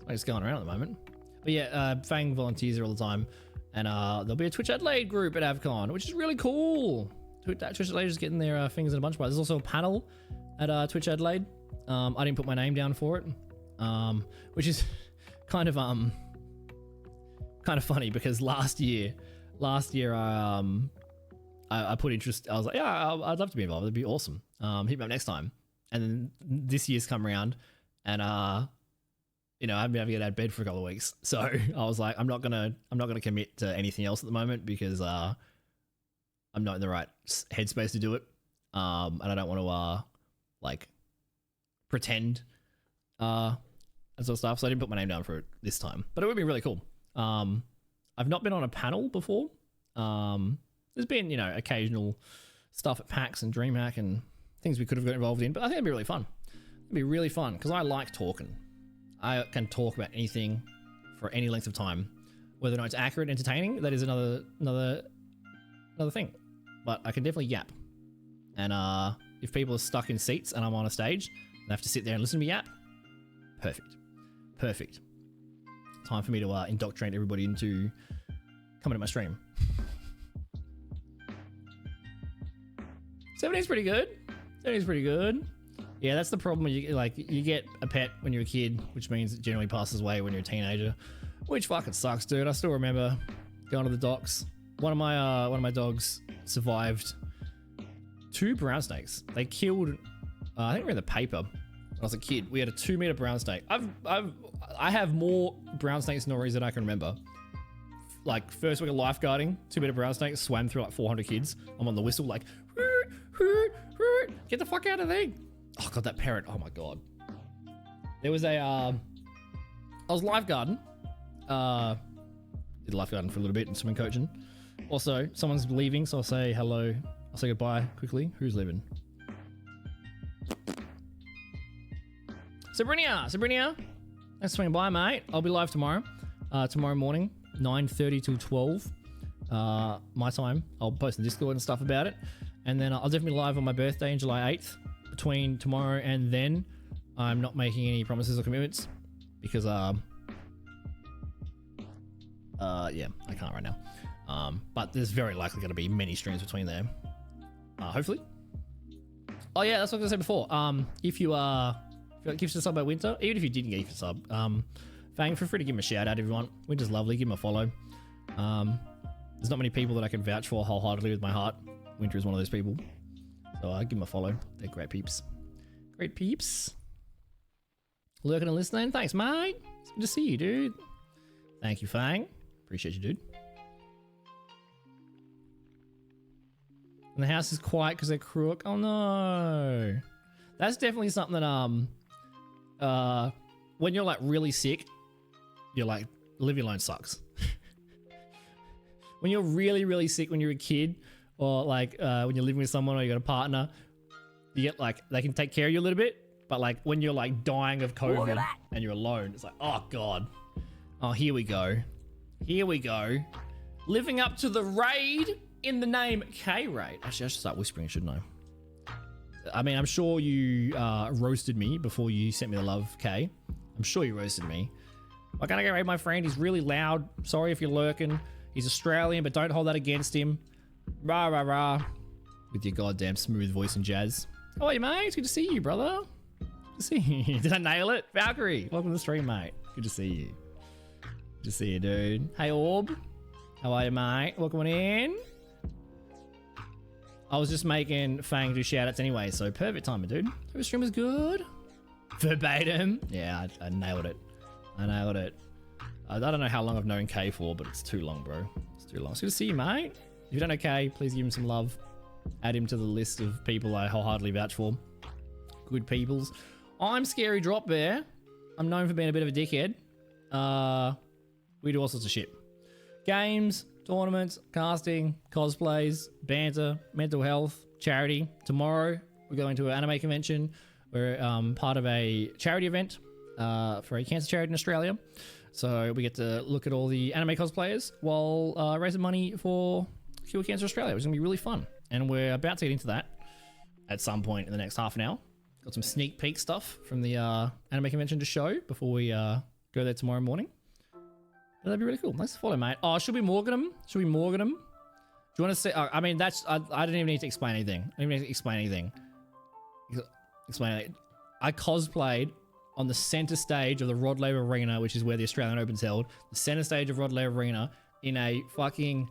it's going around at the moment. But yeah, Fang volunteers here all the time. And there'll be a Twitch Adelaide group at AvCon, which is really cool. Twitch Adelaide is getting their fingers in a bunch of pies. There's also a panel at Twitch Adelaide. I didn't put my name down for it. Which is kind of funny because last year I put interest. I was like, yeah, I'd love to be involved. It'd be awesome. Hit me up next time. And then this year's come around, and you know, I've been able to get out of bed for a couple of weeks. So I was like, I'm not gonna commit to anything else at the moment because I'm not in the right headspace to do it. And I don't want to like pretend and sort of stuff. So I didn't put my name down for it this time, but it would be really cool. I've not been on a panel before. There's been, you know, occasional stuff at PAX and DreamHack and things we could have got involved in, but I think it'd be really fun. It'd be really fun because I like talking. I can talk about anything for any length of time. Whether or not it's accurate, entertaining, that is another thing. But I can definitely yap. And if people are stuck in seats and I'm on a stage, they have to sit there and listen to me yap. Perfect. Time for me to indoctrinate everybody into coming to my stream. 17's pretty good. 17's pretty good. Yeah, that's the problem when you get a pet when you're a kid, which means it generally passes away when you're a teenager, which fucking sucks, dude. I still remember going to the docks. One of my dogs survived 2 brown snakes. They killed. I think we were in the paper when I was a kid. We had a 2-meter brown snake. I have more brown snake stories than I can remember. Like first week of lifeguarding, 2-meter brown snake swam through like 400 kids. I'm on the whistle like, get the fuck out of there. Oh god, that parrot. Oh my god. There was I was lifeguarding. Did lifeguarding for a little bit and swimming coaching. Also, someone's leaving, so I'll say hello. I'll say goodbye quickly. Who's leaving? Sabrina. Thanks for swinging by, mate. I'll be live tomorrow. Tomorrow morning, 9:30 till 12. My time. I'll post in Discord and stuff about it. And then I'll definitely be live on my birthday on July 8th. Between tomorrow and then, I'm not making any promises or commitments because yeah, I can't right now. But there's very likely going to be many streams between there. Hopefully. Oh yeah, that's what I was going to say before. If you give us a sub by Winter, even if you didn't give us a sub, Fang, feel free to give him a shout out if you want. Winter's lovely, give him a follow. There's not many people that I can vouch for wholeheartedly with my heart. Winter is one of those people. So I'll give him a follow. They're great peeps. Great peeps. Lurking and listening. Thanks, mate. It's good to see you, dude. Thank you, Fang. Appreciate you, dude. And the house is quiet because they're crook. Oh no. That's definitely something that when you're like really sick, you're like, living alone sucks. When you're really, really sick when you're a kid, or like when you're living with someone or you got a partner, you get like, they can take care of you a little bit, but like when you're like dying of COVID and you're alone, it's like, oh god. Oh, here we go. Living up to the raid in the name K-Raid. Actually, I should start whispering, shouldn't I? I mean, I'm sure you roasted me before you sent me the love, K. I'm sure you roasted me. Why can't I get raid my friend? He's really loud. Sorry if you're lurking. He's Australian, but don't hold that against him. Rah, rah, rah. With your goddamn smooth voice and jazz. Oh, hey, mate. It's good to see you, brother. Good to see you. Did I nail it? Valkyrie, welcome to the stream, mate. Good to see you. Good to see you, dude. Hey, Orb. How are you, mate? Welcome on in. I was just making Fang do shoutouts anyway, so perfect timing, dude. Hope the stream was good. Verbatim. Yeah, I nailed it. I don't know how long I've known K for, but it's too long, bro. It's too long. It's good to see you, mate. If you don't know K, please give him some love. Add him to the list of people I wholeheartedly vouch for. Good peoples. I'm Scary Drop Bear. I'm known for being a bit of a dickhead. We do all sorts of shit. Games, tournaments, casting, cosplays, banter, mental health, charity. Tomorrow, we're going to an anime convention. We're part of a charity event for a cancer charity in Australia. So we get to look at all the anime cosplayers while raising money for Cure Cancer Australia, which is going to be really fun. And we're about to get into that at some point in the next half an hour. Got some sneak peek stuff from the anime convention to show before we go there tomorrow morning. But that'd be really cool. Nice to follow, mate. Oh, should we Morgan them? Do you want to say? I mean, I didn't even need to explain anything. I cosplayed on the center stage of the Rod Laver Arena, which is where the Australian Open's held. The center stage of Rod Laver Arena in a fucking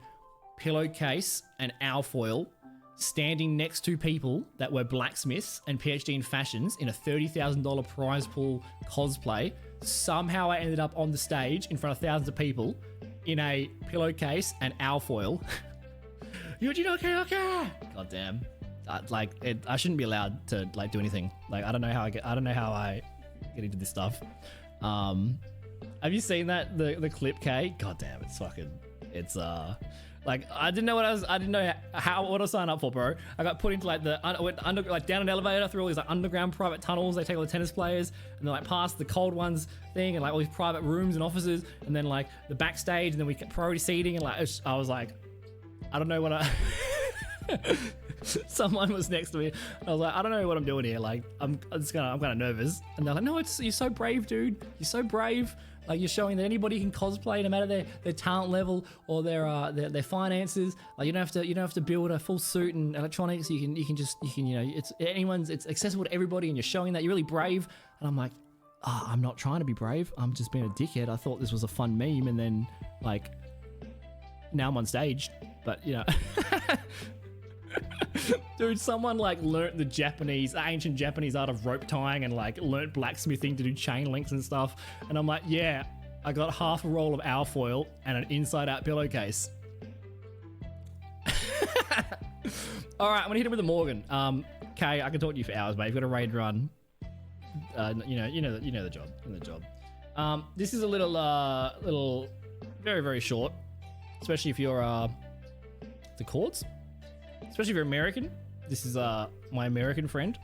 pillowcase and alfoil, standing next to people that were blacksmiths and PhD in fashions in a $30,000 prize pool cosplay. Somehow I ended up on the stage in front of thousands of people in a pillowcase and alfoil. Okay. God damn. I shouldn't be allowed to like do anything. Like I don't know how I get into this stuff. Have you seen that the clip, K? God damn, it's Like I didn't know what to sign up for, bro. I got put into like I went down an elevator through all these like underground private tunnels. They take all the tennis players and then like past the cold ones thing and like all these private rooms and offices and then like the backstage and then we get priority seating and like I was like, I don't know what I. Someone was next to me. I was like, I don't know what I'm doing here. Like I'm kind of nervous. And they're like, no, you're so brave, dude. You're so brave. Like you're showing that anybody can cosplay, no matter their talent level or their finances. Like you don't have to build a full suit and electronics. You can it's accessible to everybody, and you're showing that you're really brave. And I'm like, I'm not trying to be brave. I'm just being a dickhead. I thought this was a fun meme, and then like now I'm on stage. But you know. Dude, someone like learnt the ancient Japanese art of rope tying and like learnt blacksmithing to do chain links and stuff. And I'm like, yeah, I got half a roll of alfoil and an inside out pillowcase. All right, I'm gonna hit it with a Morgan. Kay, I can talk to you for hours, mate. You've got a raid run. You know the job. This is a little, very, very short, especially if you're the courts. Especially if you're American. This is my American friend,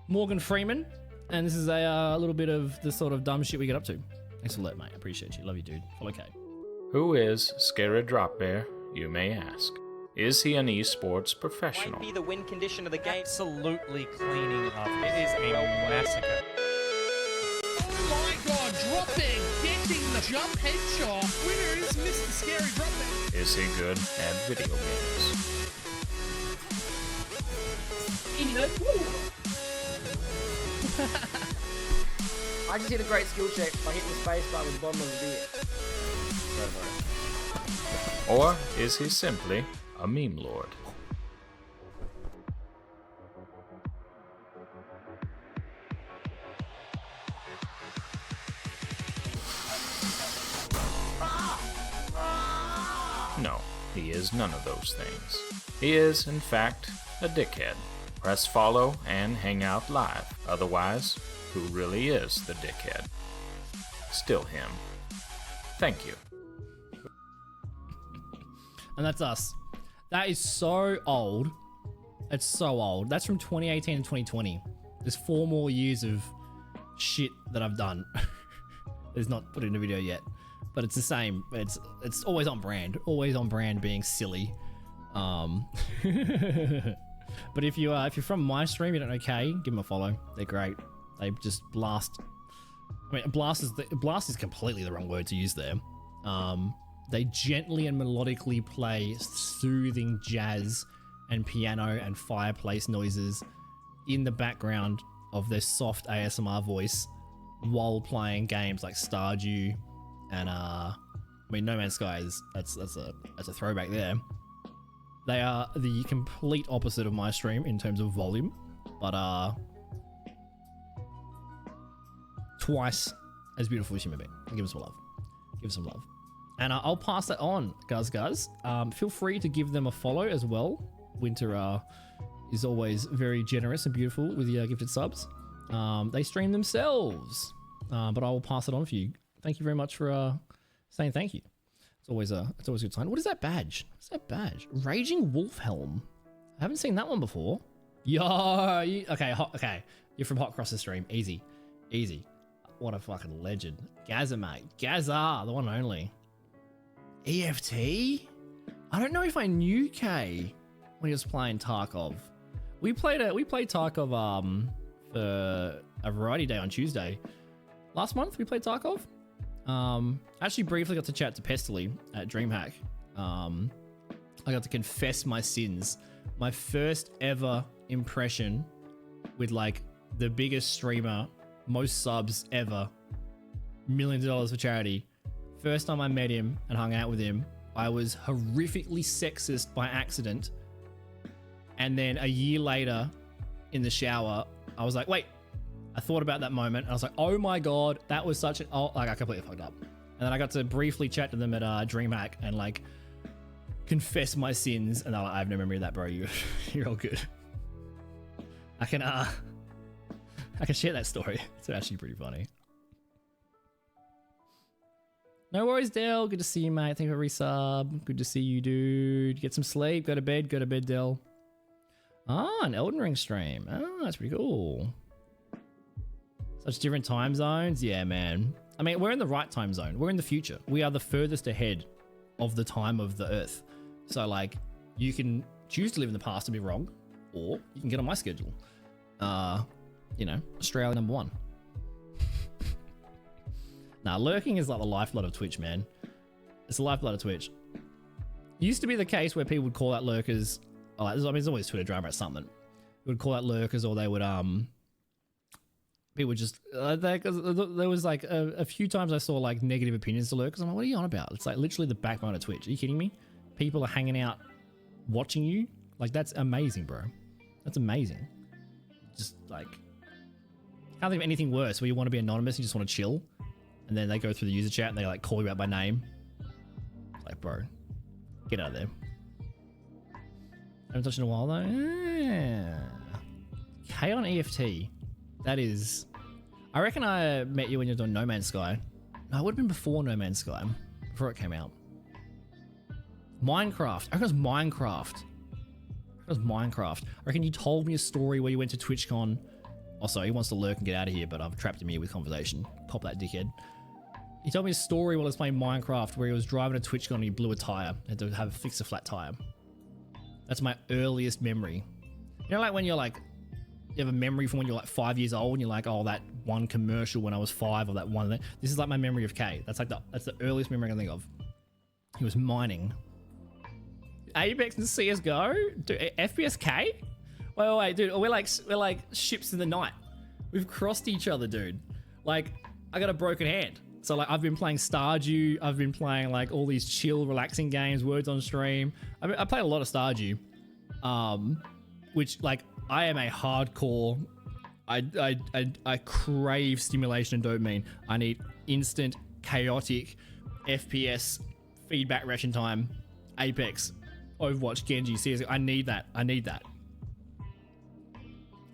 Morgan Freeman. And this is a little bit of the sort of dumb shit we get up to. Thanks a lot, mate. Appreciate you. Love you, dude. Follow K. Who is Scarad Dropbear, you may ask? Is he an esports professional? Might be the win condition of the game. Absolutely cleaning up. It is a massacre. Oh my god, dropping, getting the jump headshot. Winner is Mr. Scary Dropbear. Is he good at video games? I just hit a great skill check by hitting the space bar with the bottom of the beer. Or is he simply a meme lord? No, he is none of those things. He is, in fact, a dickhead. Press follow and hang out live. Otherwise, who really is the dickhead? Still him. Thank you. And that's us. That is so old. It's so old. That's from 2018 and 2020. There's 4 more years of shit that I've done. It's not put in a video yet, but it's the same. It's always on brand. Always on brand, being silly. But if you're from my stream, you don't know K, give them a follow. They're great. They just blast. I mean, blast is completely the wrong word to use there. They gently and melodically play soothing jazz and piano and fireplace noises in the background of their soft ASMR voice while playing games like Stardew and I mean No Man's Sky is that's a throwback there. They are the complete opposite of my stream in terms of volume, but twice as beautiful as human being. Give us some love. Give us some love. And I'll pass that on, guys. Feel free to give them a follow as well. Winter is always very generous and beautiful with your gifted subs. They stream themselves, but I will pass it on for you. Thank you very much for saying thank you. It's always a good sign. What is that badge? What's that badge? Raging Wolf Helm. I haven't seen that one before. Okay. You're from Hot Cross the stream. Easy. What a fucking legend. Gaza, mate. Gaza, the one and only. EFT? I don't know if I knew K when he was playing Tarkov. We played Tarkov for a variety day on Tuesday. Last month we played Tarkov. Actually briefly got to chat to Pestily at DreamHack. I got to confess my sins. My first ever impression with like the biggest streamer, most subs ever, millions of dollars for charity. First time I met him and hung out with him, I was horrifically sexist by accident. And then a year later in the shower, I was like, wait, I thought about that moment. And I was like, oh my God, that was such an, I completely fucked up. And then I got to briefly chat to them at DreamHack and like confess my sins. And they're like, I have no memory of that, bro. You're all good. I can share that story. It's actually pretty funny. No worries, Dell. Good to see you, mate. Thank you for resub. Good to see you, dude. Get some sleep. Go to bed. Go to bed, Dell. Ah, an Elden Ring stream. Ah, that's pretty cool. Such different time zones. Yeah, man. I mean, we're in the right time zone. We're in the future. We are the furthest ahead of the time of the Earth. So, like, you can choose to live in the past and be wrong, or you can get on my schedule. You know, Australia #1. Nah, lurking is like the lifeblood of Twitch, man. It's the lifeblood of Twitch. It used to be the case where people would call out lurkers. Oh, I mean, there's always Twitter drama or something. They would call out lurkers, or they would people just there was like a few times I saw like negative opinions to lurkers. I'm like, what are you on about? It's like literally the backbone of Twitch. Are you kidding me? People are hanging out, watching you. Like, that's amazing, bro. That's amazing. Just like, can't think of anything worse where you want to be anonymous, you just want to chill, and then they go through the user chat and they like call you out by name. It's like, bro, get out of there. Haven't touched in a while though. Yeah. K on EFT. That is, I reckon I met you when you were doing No Man's Sky. No, it would have been before No Man's Sky, before it came out. Minecraft. I reckon it was Minecraft. It was Minecraft. I reckon you told me a story where you went to TwitchCon. Also, he wants to lurk and get out of here, but I've trapped him here with conversation. Pop that dickhead. He told me a story while I was playing Minecraft where he was driving to TwitchCon and he blew a tire. Had to have fix a flat tire. That's my earliest memory. You know, like when you're like, you have a memory from when you're like 5 years old and you're like, oh, that one commercial when I was 5 or that one. This is like my memory of K. That's like that's the earliest memory I can think of. He was mining. Apex and CSGO? Dude, FPS K? Wait, dude, we're like ships in the night. We've crossed each other, dude. Like, I got a broken hand. So like, I've been playing Stardew. I've been playing like all these chill, relaxing games, words on stream. I played a lot of Stardew. Which like, I am a hardcore, I crave stimulation and dopamine. I need instant, chaotic, FPS, feedback ration time, Apex, Overwatch, Genji, CSGO. I need that.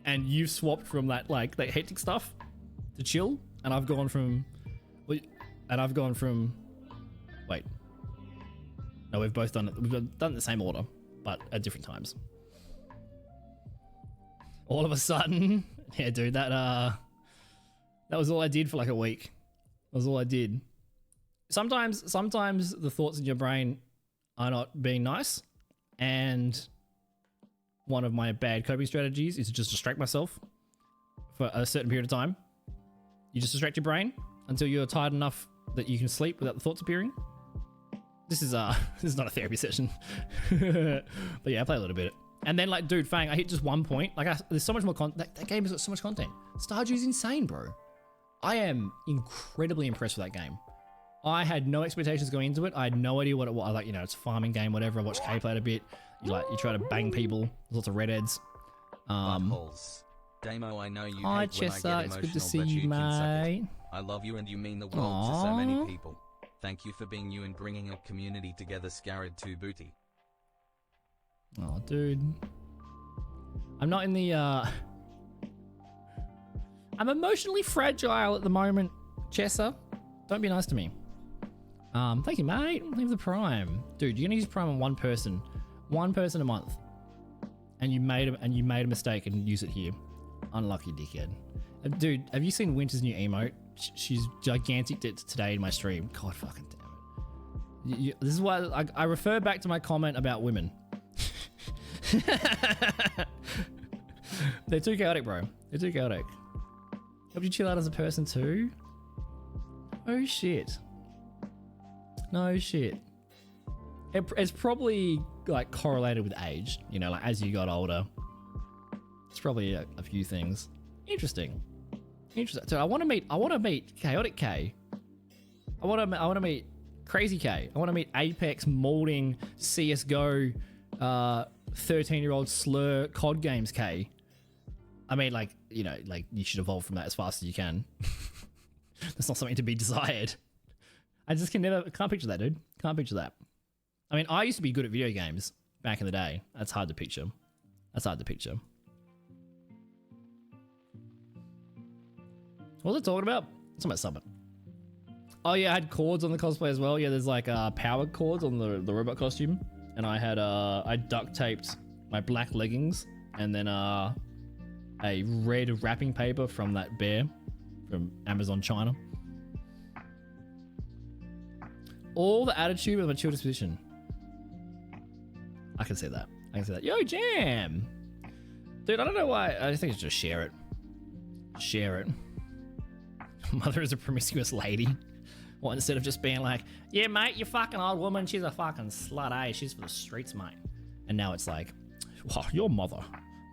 And you've swapped from that like that hectic stuff to chill, and I've gone from, wait, no, we've both done it. We've done it the same order, but at different times. All of a sudden, yeah, dude, that was all I did for like a week. That was all I did. Sometimes the thoughts in your brain are not being nice, and one of my bad coping strategies is to just distract myself for a certain period of time. You just distract your brain until you're tired enough that you can sleep without the thoughts appearing. This is not a therapy session, but yeah, I play a little bit. And then like, dude, Fang, I hit just one point. Like, there's so much more content. That game has got so much content. Stardew's insane, bro. I am incredibly impressed with that game. I had no expectations going into it. I had no idea what it was. Like, you know, it's a farming game, whatever. I watched K play it a bit. You try to bang people. There's lots of redheads. Buttholes. Damo, I know you Hi, hate when I Chessa. get It's emotional, good to see but you, can suck it. mate. I love you and you mean the world to so many people. Thank you for being you and bringing a community together, Scarred 2 Booty. Oh, dude. I'm not in the, I'm emotionally fragile at the moment, Chessa. Don't be nice to me. Thank you, mate. Leave the Prime. Dude, you're gonna use Prime on one person a month. And you made a mistake and use it here. Unlucky dickhead. Dude, have you seen Winter's new emote? She's gigantic today in my stream. God fucking damn it. This is why I refer back to my comment about women. They're too chaotic, bro. They're too chaotic. Helped you chill out as a person too? Oh shit. No shit. It's probably like correlated with age, you know, like as you got older. It's probably a few things. Interesting. So I want to meet Chaotic K. I want to meet Crazy K. I want to meet Apex molding CS:GO 13-year-old slur COD games K. I mean, like, you know, like you should evolve from that as fast as you can. That's not something to be desired. I just can't picture that, dude. Can't picture that. I mean, I used to be good at video games back in the day. That's hard to picture. What was I talking about? It's about Summit. Oh yeah, I had cords on the cosplay as well. Yeah, there's like power cords on the robot costume, and I had I duct taped my black leggings and then a red wrapping paper from that bear from Amazon China. All the attitude of a mature disposition. I can say that. I can say that. Yo, Jam! Dude, I don't know why. I think it's just share it. Share it. Mother is a promiscuous lady. Well, instead of just being like, yeah, mate, you fucking old woman. She's a fucking slut, eh? She's for the streets, mate. And now it's like, oh, your mother.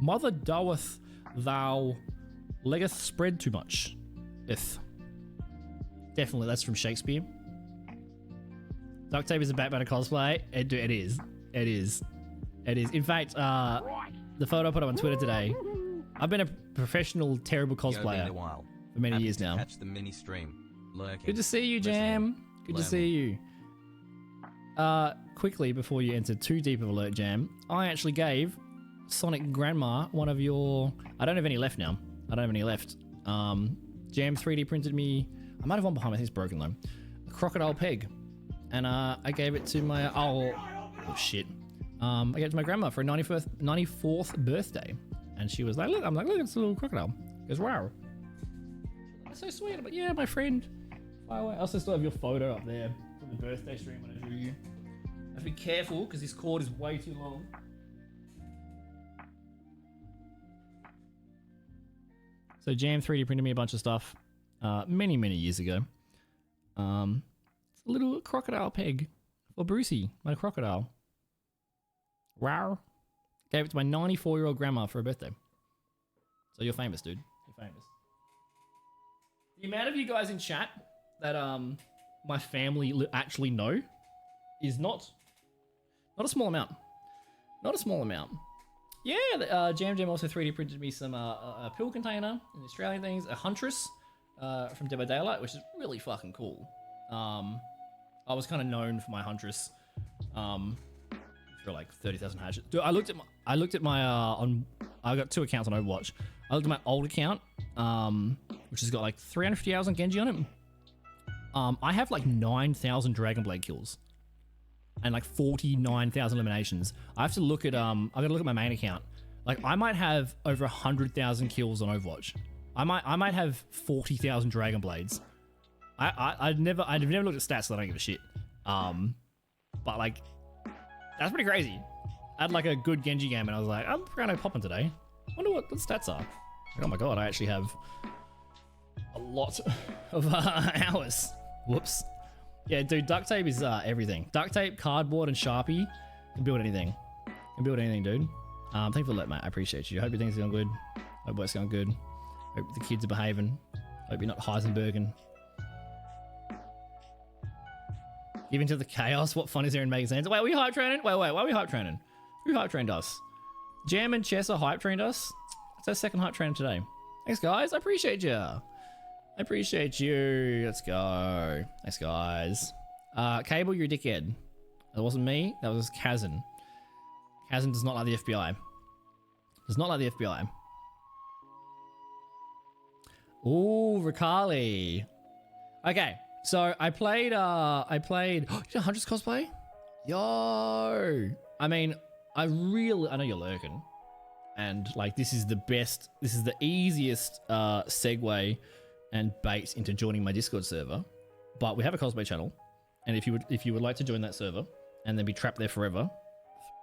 Mother doeth thou leggeth spread too much. If. Definitely, that's from Shakespeare. Duct tape is a Batman cosplay. It is. It is. It is. In fact, the photo I put up on Twitter today, I've been a professional, terrible cosplayer for many years now. Catch the mini stream. Lurking. Good to see you, Jam. Good to see you. Quickly, before you enter too deep of a lurk, Jam, I actually gave Sonic Grandma one of your... I don't have any left now. I don't have any left. Jam 3D printed me... I might have one behind me. I think it's broken, though. A crocodile peg. And I gave it to my... Oh, shit. I gave it to my grandma for her 94th birthday. And she was like, look, I'm like, look, it's a little crocodile. She goes, wow. That's so sweet. I'm like, yeah, my friend. Fly away. I also still have your photo up there from the birthday stream when I drew you. I have to be careful because this cord is way too long. So Jam 3D printed me a bunch of stuff many, many years ago. It's a little crocodile peg for Brucey, my crocodile. Wow. Gave it to my 94-year-old grandma for her birthday. So you're famous, dude. You're famous. The amount of you guys in chat that my family actually know is not a small amount. Not a small amount. Yeah, Jam also 3D printed me some a pill container in the Australian things, a Huntress from Dead by Daylight, which is really fucking cool. I was kind of known for my Huntress for like 30,000 hashes. Dude, I looked at my I got 2 accounts on Overwatch. I looked at my old account, which has got like 350 hours on Genji on it. I have like 9,000 Dragon Blade kills and like 49,000 eliminations. I have to look at I gotta look at my main account. Like I might have over 100,000 kills on Overwatch. I might have 40,000 Dragon Blades. I've never looked at stats, so I don't give a shit. But like that's pretty crazy. I had like a good Genji game, and I was like, I'm kind of popping today. Wonder what the stats are. Like, oh my god, I actually have a lot of hours. Whoops. Yeah, dude, duct tape is everything. Duct tape, cardboard, and Sharpie can build anything. Can build anything, dude. Thanks for the let, mate. I appreciate you. Hope your things are going good. Hope work's going good. Hope the kids are behaving. Hope you're not Heisenberging. Give into the chaos. What fun is there in making sense? Wait, are we hype training? Wait, why are we hype training? Who hype trained us? Jam and Chessa hype trained us? It's our second hype training today. Thanks, guys. I appreciate you. I appreciate you. Let's go. Thanks, guys. Cable, you're a dickhead. That wasn't me. That was Kazan. Kazan does not like the FBI. Does not like the FBI. Ooh, Ricali. Okay. So I played Huntress cosplay? Yo! I mean, I know you're lurking. And like this is the easiest segue and bait into joining my Discord server. But we have a cosplay channel. And if you would like to join that server and then be trapped there forever,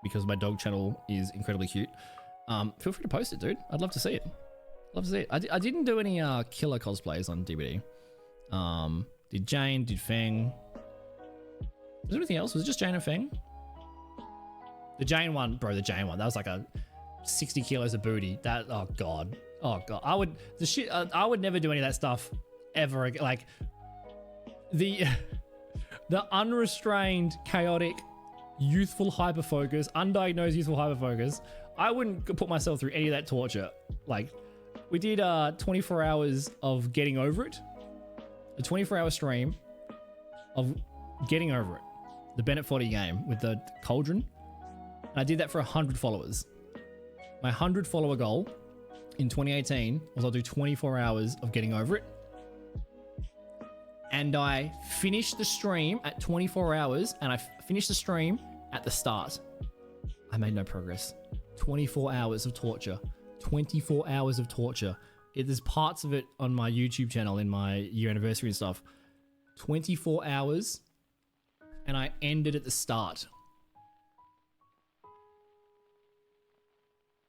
because my dog channel is incredibly cute, feel free to post it, dude. I'd love to see it. Love to see it. I didn't do any killer cosplays on DBD. Did Jane, did Feng. Was there anything else? Was it just Jane and Feng? The Jane one, bro, that was like a 60 kilos of booty. That, oh god. I would never do any of that stuff ever again. Like, the unrestrained, chaotic, youthful hyperfocus, undiagnosed youthful hyperfocus, I wouldn't put myself through any of that torture. Like, we did 24 hours of getting over it. A 24-hour stream of getting over it. The Bennett 40 game with the Cauldron. And I did that for 100 followers. My 100 follower goal in 2018 was I'll do 24 hours of getting over it. and I finished the stream at 24 hours, and I finished the stream at the start. I made no progress. 24 hours of torture. 24 hours of torture. There's parts of it on my YouTube channel in my year anniversary and stuff. 24 hours, and I ended at the start.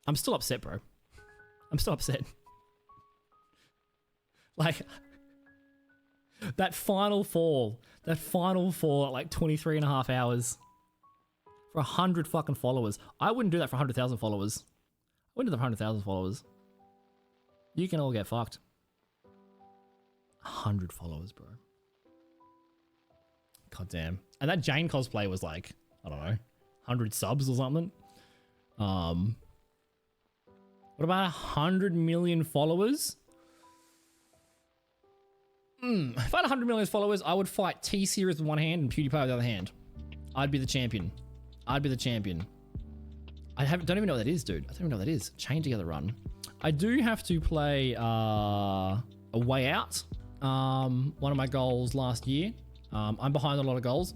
I'm still upset, bro. I'm still upset. Like, that final fall at like 23 and a half hours for 100 fucking followers. I wouldn't do that for 100,000 followers. I wouldn't do that for 100,000 followers. You can all get fucked. 100 followers, bro. God damn. And that Jane cosplay was like, I don't know, 100 subs or something. What about 100 million followers? If I had 100 million followers, I would fight T-Series with one hand and PewDiePie with the other hand. I'd be the champion. I'd be the champion. Don't even know what that is, dude. I don't even know what that is. Chain Together Run. I do have to play A Way Out. One of my goals last year. I'm behind on a lot of goals.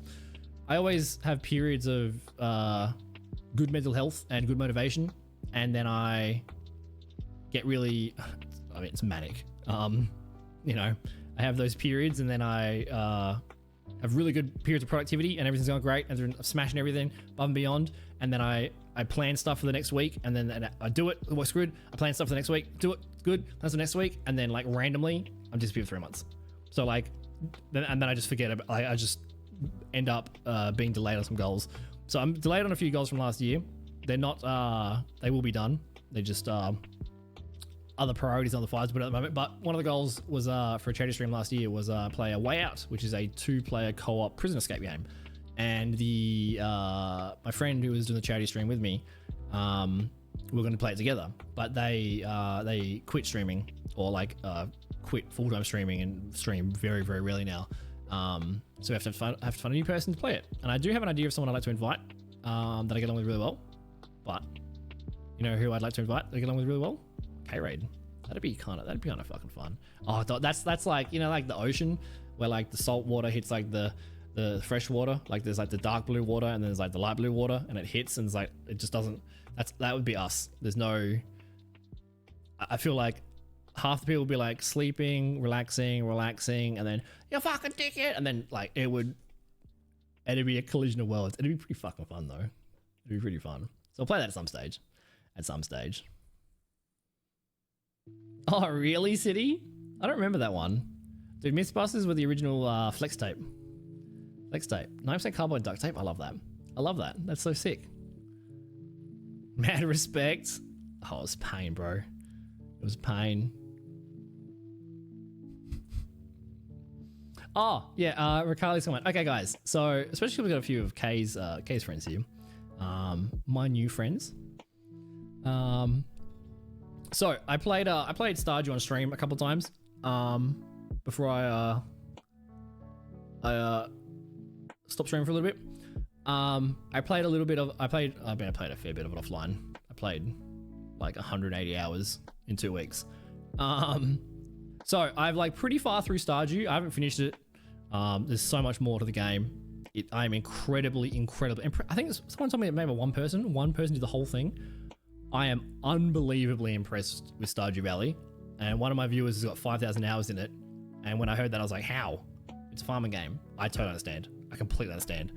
I always have periods of good mental health and good motivation, and then I get really, I mean, it's manic. You know, I have those periods, and then I have really good periods of productivity, and everything's going great, and I'm smashing everything above and beyond, and then I plan stuff for the next week, and then I do it works good. I plan stuff for the next week, do it good, that's the next week, and then like randomly I'm disappeared for 3 months. So like, and then I just forget about, I just end up being delayed on some goals. So I'm delayed on a few goals from last year. They're not, they will be done. They're just other priorities on the fires but at the moment. But one of the goals was for a charity stream last year was play A Way Out, which is a 2-player co-op prison escape game. And the my friend who was doing the charity stream with me, we were going to play it together, but they quit streaming, or like quit full-time streaming and stream very, very rarely now. So we have to find a new person to play it. And I do have an idea of someone I'd like to invite that I get along with really well. But you know who I'd like to invite that I get along with really well? K-Raid. That'd be kind of fucking fun. Oh, that's like, you know, like the ocean where like the salt water hits like the fresh water. Like there's like the dark blue water and then there's like the light blue water, and it hits and it's like it just doesn't. That would be us. There's no. I feel like half the people would be like sleeping, relaxing, and then you fucking dickhead, and then like it'd be a collision of worlds. It'd be pretty fucking fun though. It'd be pretty fun. So I'll play that at some stage. Oh, really, City? I don't remember that one. Dude, Mythbusters were the original flex tape. 9% cardboard duct tape. I love that. That's so sick. Mad respect. Oh, it was pain, bro. It was pain. Oh, yeah, Ricali's comment. Okay, guys. So, especially we've got a few of Kay's friends here. My new friends. So I played Stardew on stream a couple times before I stopped streaming for a little bit. I played a fair bit of it offline. I played like 180 hours in 2 weeks. So I've like pretty far through Stardew. I haven't finished it. There's so much more to the game. I'm incredibly. I think someone told me that maybe one person did the whole thing. I am unbelievably impressed with Stardew Valley, and one of my viewers has got 5,000 hours in it. And when I heard that, I was like, "How? It's a farming game." I totally understand. I completely understand.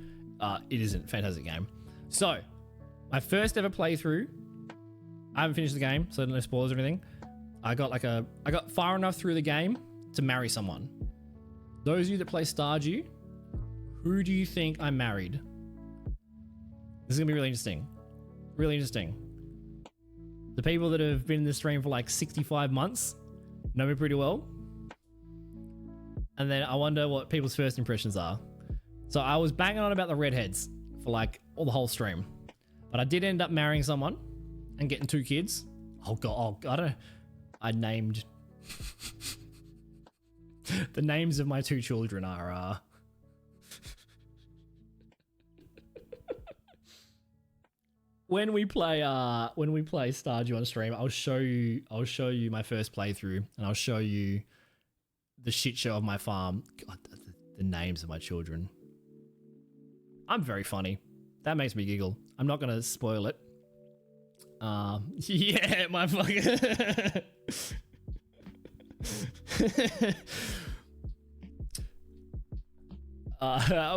It isn't a fantastic game. So, my first ever playthrough. I haven't finished the game, so no spoilers or anything. I got far enough through the game to marry someone. Those of you that play Stardew, who do you think I married? This is gonna be really interesting. Really interesting. The people that have been in the stream for like 65 months know me pretty well. And then I wonder what people's first impressions are. So I was banging on about the redheads for like the whole stream. But I did end up marrying someone and getting 2 kids. Oh god, I named the names of my 2 children are when we play Stardew on stream, I'll show you my first playthrough, and I'll show you the shit show of my farm. God, the names of my children. I'm very funny. That makes me giggle. I'm not gonna spoil it. Yeah, my fucking.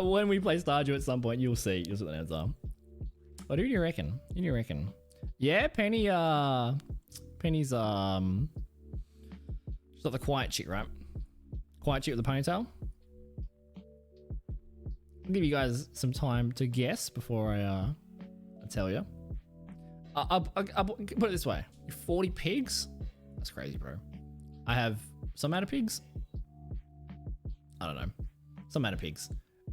When we play Stardew at some point, you'll see. You'll see what the names are. What do you reckon? Who do you reckon? Yeah, Penny. Penny's she's not the quiet chick, right? Quiet chick with the ponytail. I'll give you guys some time to guess before I tell you. I'll put it this way: 40 pigs. That's crazy, bro. I have some amount of pigs. I don't know. Some amount of pigs.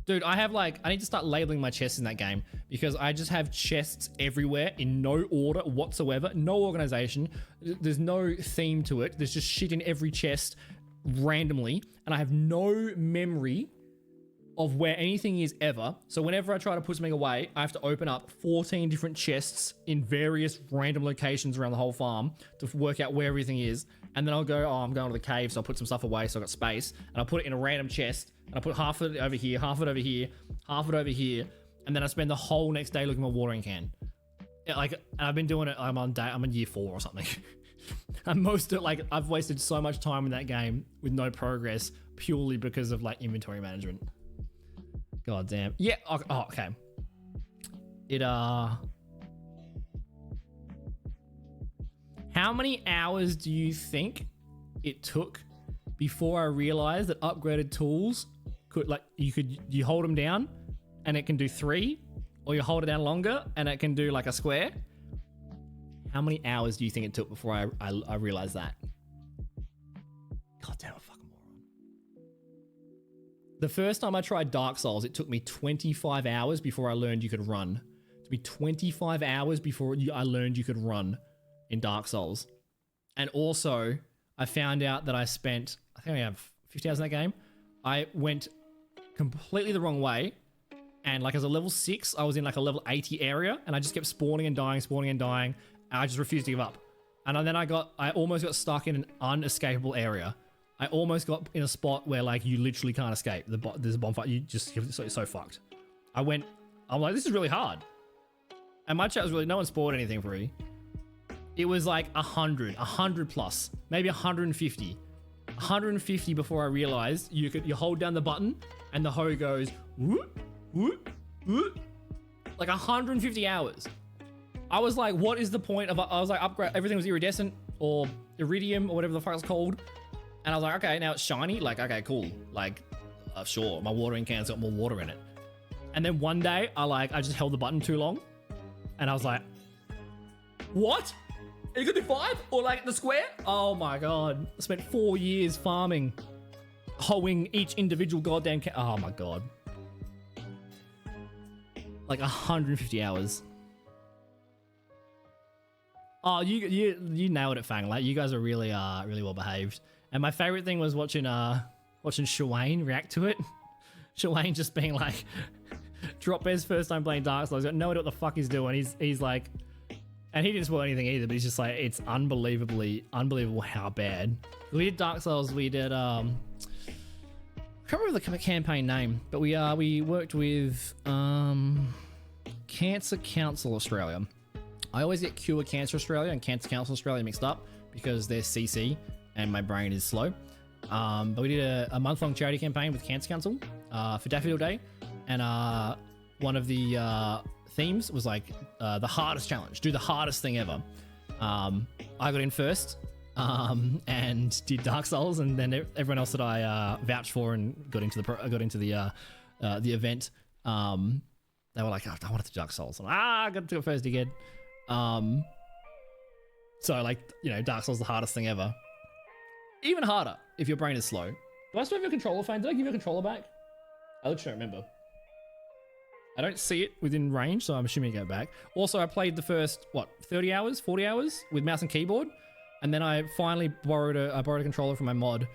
Dude, I need to start labeling my chests in that game because I just have chests everywhere in no order whatsoever, no organization. There's no theme to it. There's just shit in every chest randomly, and I have no memory of where anything is ever. So whenever I try to put something away, I have to open up 14 different chests in various random locations around the whole farm to work out where everything is. And then I'll go, oh, I'm going to the cave, so I'll put some stuff away so I've got space. And I'll put it in a random chest, and I'll put half of it over here, half of it over here, half of it over here. And then I spend the whole next day looking at my watering can. Yeah, like, I've been doing it, I'm in year 4 or something. And I've wasted so much time in that game with no progress purely because of like inventory management. God damn. Yeah, okay. How many hours do you think it took before I realized that upgraded tools could, like, you hold them down and it can do 3, or you hold it down longer and it can do like a square? How many hours do you think it took before I realized that? God damn, I'm a fucking moron. The first time I tried Dark Souls, it took me 25 hours before I learned you could run. It took me 25 hours before I learned you could run in Dark Souls. And also, I found out that I think I have 50 hours in that game. I went completely the wrong way. And like as a level 6, I was in like a level 80 area, and I just kept spawning and dying. And I just refused to give up. And then I almost got stuck in an unescapable area. I almost got in a spot where like you literally can't escape. There's a bonfire. You're so fucked. I'm like, this is really hard. And my chat was really, no one spawned anything for me. It was like 100 plus, maybe 150. 150 before I realized you hold down the button and the hoe goes whoop, whoop, whoop. Like 150 hours. I was like, what is the point of, I was like, upgrade, everything was iridescent or iridium or whatever the fuck it's called. And I was like, okay, now it's shiny. Like, okay, cool. Like, sure, my watering can's got more water in it. And then one day I just held the button too long and I was like, what? You could do 5 or like the square? Oh my God. I spent 4 years farming, hoeing each individual goddamn oh my God. Like 150 hours. Oh, you nailed it, Fang. Like, you guys are really well behaved. And my favorite thing was watching Shawayne react to it. Shawayne just being like, Dropbear's first time playing Dark Souls, got no idea what the fuck he's doing. He's like, and he didn't spoil anything either, but he's just like, it's unbelievable how bad. We did Dark Souls, we did, I can't remember the campaign name, but we worked with, Cancer Council Australia. I always get Cure Cancer Australia and Cancer Council Australia mixed up because they're CC and my brain is slow. But we did a month-long charity campaign with Cancer Council for Daffodil Day, and one of the themes was like the hardest challenge, do the hardest thing ever. I got in first and did Dark Souls, and then everyone else that I vouched for and got into the event, they were like, oh, I wanted to Dark Souls. I'm like, I got to go first again. So like, you know, Dark Souls is the hardest thing ever. Even harder if your brain is slow. Do I still have your controller, Fang? Did I give your controller back? I literally don't remember. I don't see it within range, so I'm assuming you go back. Also, I played the first, 40 hours with mouse and keyboard, and then I finally borrowed a controller from my mod,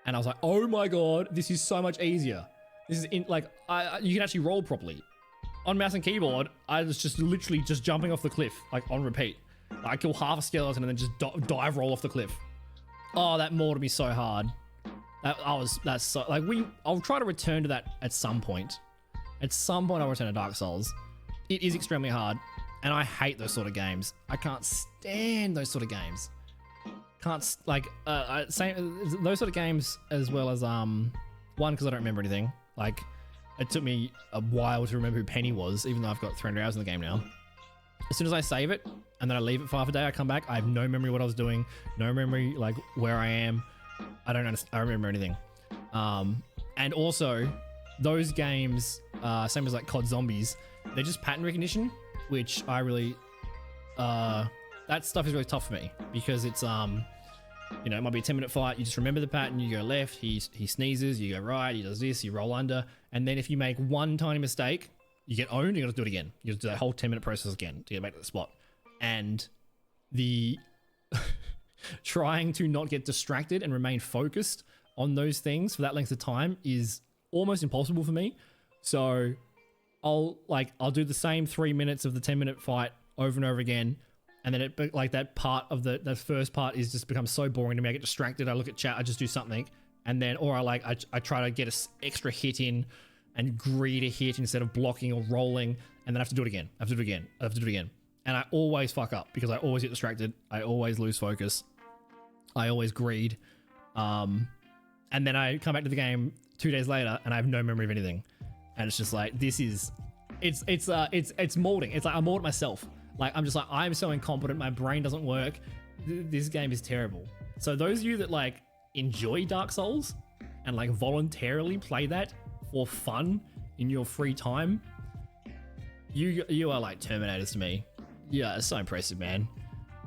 and I was like, oh my God, this is so much easier. This is you can actually roll properly. On mouse and keyboard, I was just literally just jumping off the cliff, like on repeat. I kill half a skeleton and then just dive roll off the cliff. Oh, that mauled me so hard. That's so like I'll try to return to that at some point. At some point I'll return to Dark Souls. It is extremely hard, and I hate those sort of games. I can't stand those sort of games. Same those sort of games, as well as one, because I don't remember anything. Like, it took me a while to remember who Penny was, even though I've got 300 hours in the game now. As soon as I save it and then I leave it for half a day, I come back, I have no memory of what I was doing, no memory like where I am. I don't remember anything. And also those games, same as like COD Zombies, they're just pattern recognition, which I really that stuff is really tough for me, because it's you know, it might be a 10-minute fight, you just remember the pattern, you go left, he sneezes, you go right, he does this, you roll under, and then if you make one tiny mistake, you get owned, you gotta do it again. You gotta do that whole 10-minute process again to get back to the spot. And the trying to not get distracted and remain focused on those things for that length of time is almost impossible for me. So I'll do the same 3 minutes of the 10-minute fight over and over again, and then it, like, that part of the first part is just becomes so boring to me. I get distracted, I look at chat, I just do something, and then I try to get an extra hit in and greed a hit instead of blocking or rolling, and then I have to do it again. I have to do it again. And I always fuck up because I always get distracted. I always lose focus. I always greed. And then I come back to the game 2 days later and I have no memory of anything. And it's just like, it's molding. It's like I mold myself. Like, I'm just like, I'm so incompetent. My brain doesn't work. This game is terrible. So those of you that like enjoy Dark Souls and like voluntarily play that for fun in your free time, you are like Terminators to me. Yeah, it's so impressive, man.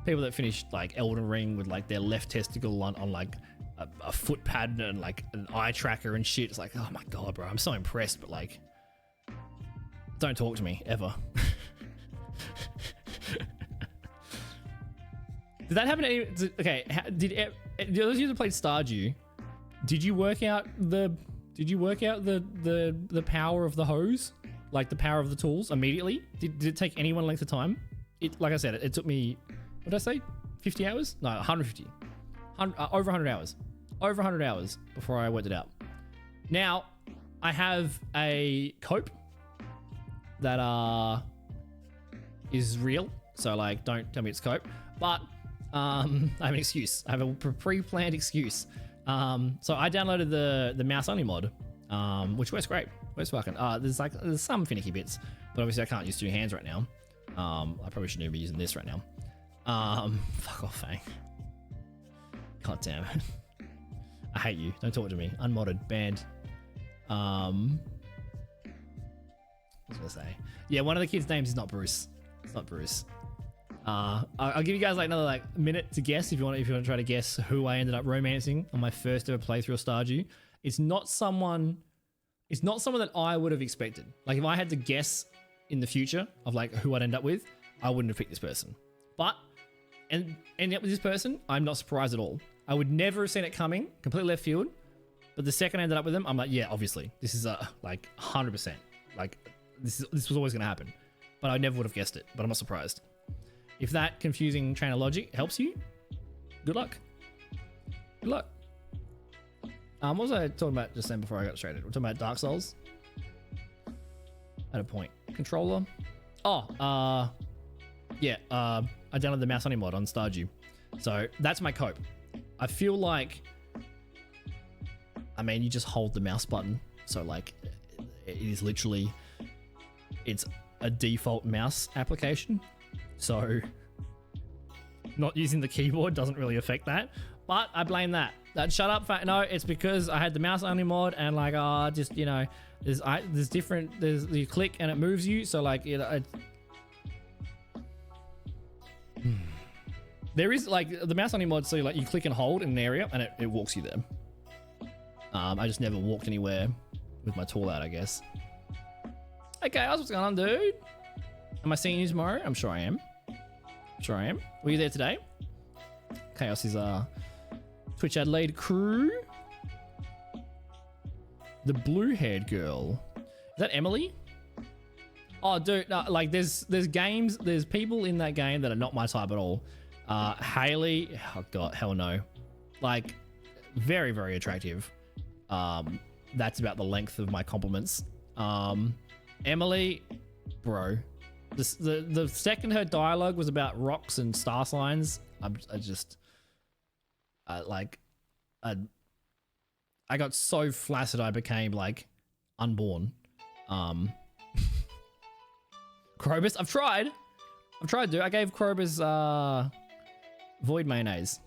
People that finish like Elden Ring with like their left testicle on like a foot pad and like an eye tracker and shit. It's like, oh my god, bro, I'm so impressed. But like, don't talk to me ever. Did that happen to any? Okay, did those of you that played Stardew, did you work out the power of the hose, like the power of the tools immediately? Did it take anyone length of time? Like I said, it took me, what did I say? 50 hours? No, 150. Over 100 hours. Over 100 hours before I worked it out. Now, I have a cope that is real. So like, don't tell me it's cope. But I have an excuse. I have a pre-planned excuse. So I downloaded the mouse only mod, which works great. Works fucking. There's some finicky bits, but obviously I can't use two hands right now. I probably shouldn't even be using this right now. Fuck off, Fang. God damn it. I hate you. Don't talk to me. Unmodded, banned. What was I gonna say? Yeah, one of the kids' names is not Bruce. It's not Bruce. I'll give you guys like another like minute to guess if you want to try to guess who I ended up romancing on my first ever playthrough of Stardew. It's not someone that I would have expected. Like, if I had to guess in the future of like who I'd end up with, I wouldn't have picked this person. But ending up with this person, I'm not surprised at all. I would never have seen it coming, completely left field. But the second I ended up with them, I'm like, yeah, obviously, this is like 100%. Like, this was always gonna happen. But I never would have guessed it. But I'm not surprised. If that confusing train of logic helps you, good luck. Good luck. What was I talking about just then before I got distracted? We're talking about Dark Souls. At a point. Controller. Oh, yeah. I downloaded the mouse only mod on Stardew. So that's my cope. I feel like, I mean, you just hold the mouse button. So like, it is literally, it's a default mouse application. So not using the keyboard doesn't really affect that. But I blame that. Shut up. No, it's because I had the mouse only mod and like, just, you know, there's different, you click and it moves you. So like, you know, there is like the mouse only mod. So like you click and hold in an area and it walks you there. I just never walked anywhere with my tool out, I guess. Hey Chaos, what's going on, dude? Am I seeing you tomorrow? I'm sure I am. Were you there today? Chaos is Twitch Adelaide crew. The blue-haired girl. Is that Emily? Oh, dude, no, like there's games, there's people in that game that are not my type at all. Haley, oh god, hell no. Like, very, very attractive. That's about the length of my compliments. Emily, bro, the second her dialogue was about rocks and star signs, I got so flaccid I became like unborn. Krobus, I've tried, dude. I gave Krobus void mayonnaise.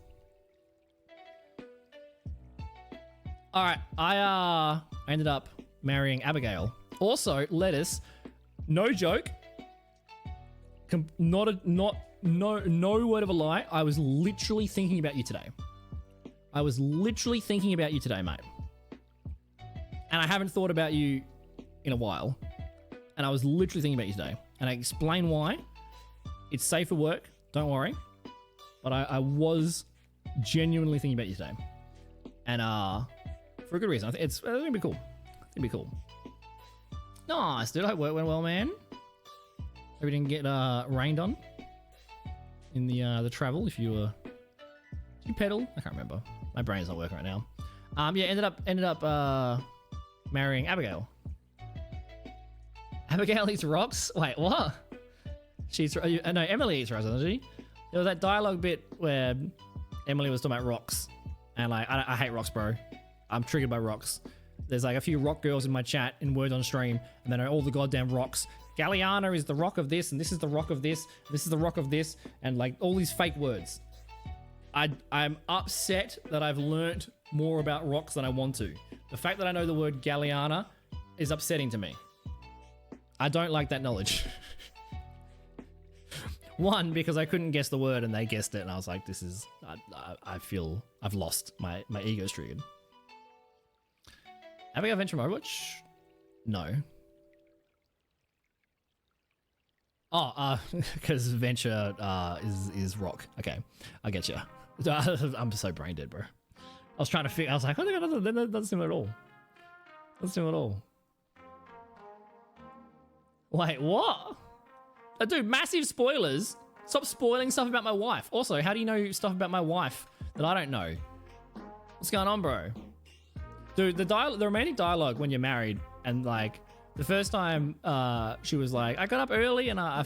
All right, I ended up marrying Abigail. Also, lettuce, no joke, no word of a lie. I was literally thinking about you today. Mate. And I haven't thought about you in a while. And I was literally thinking about you today. And I explain why. It's safe for work, don't worry. But I was genuinely thinking about you today. And for a good reason. I think it's gonna be cool. Nice, dude. I hope work went well, man. Hope you didn't get rained on in the travel. If you pedal, I can't remember. My brain's not working right now. Yeah, ended up marrying Abigail. Abigail eats rocks. Wait, what? No, Emily eats rocks, doesn't she? There was that dialogue bit where Emily was talking about rocks, and like I hate rocks, bro. I'm triggered by rocks. There's like a few rock girls in my chat in Words on Stream, and then all the goddamn rocks. Galliana is the rock of this, and this is the rock of this, this is the rock of this, and like all these fake words. I'm upset that I've learnt more about rocks than I want to. The fact that I know the word Galliana is upsetting to me. I don't like that knowledge. One, because I couldn't guess the word and they guessed it, and I was like, I feel I've lost my ego's triggered. Abigail Venture Overwatch? No. Oh, because Venture is rock. Okay, I get you. I'm so brain dead, bro. I was trying to figure. I was like, oh, that doesn't seem at all. Wait, what? Dude, massive spoilers. Stop spoiling stuff about my wife. Also, how do you know stuff about my wife that I don't know? What's going on, bro? Dude, the romantic dialogue when you're married, and like the first time she was like, I got up early and I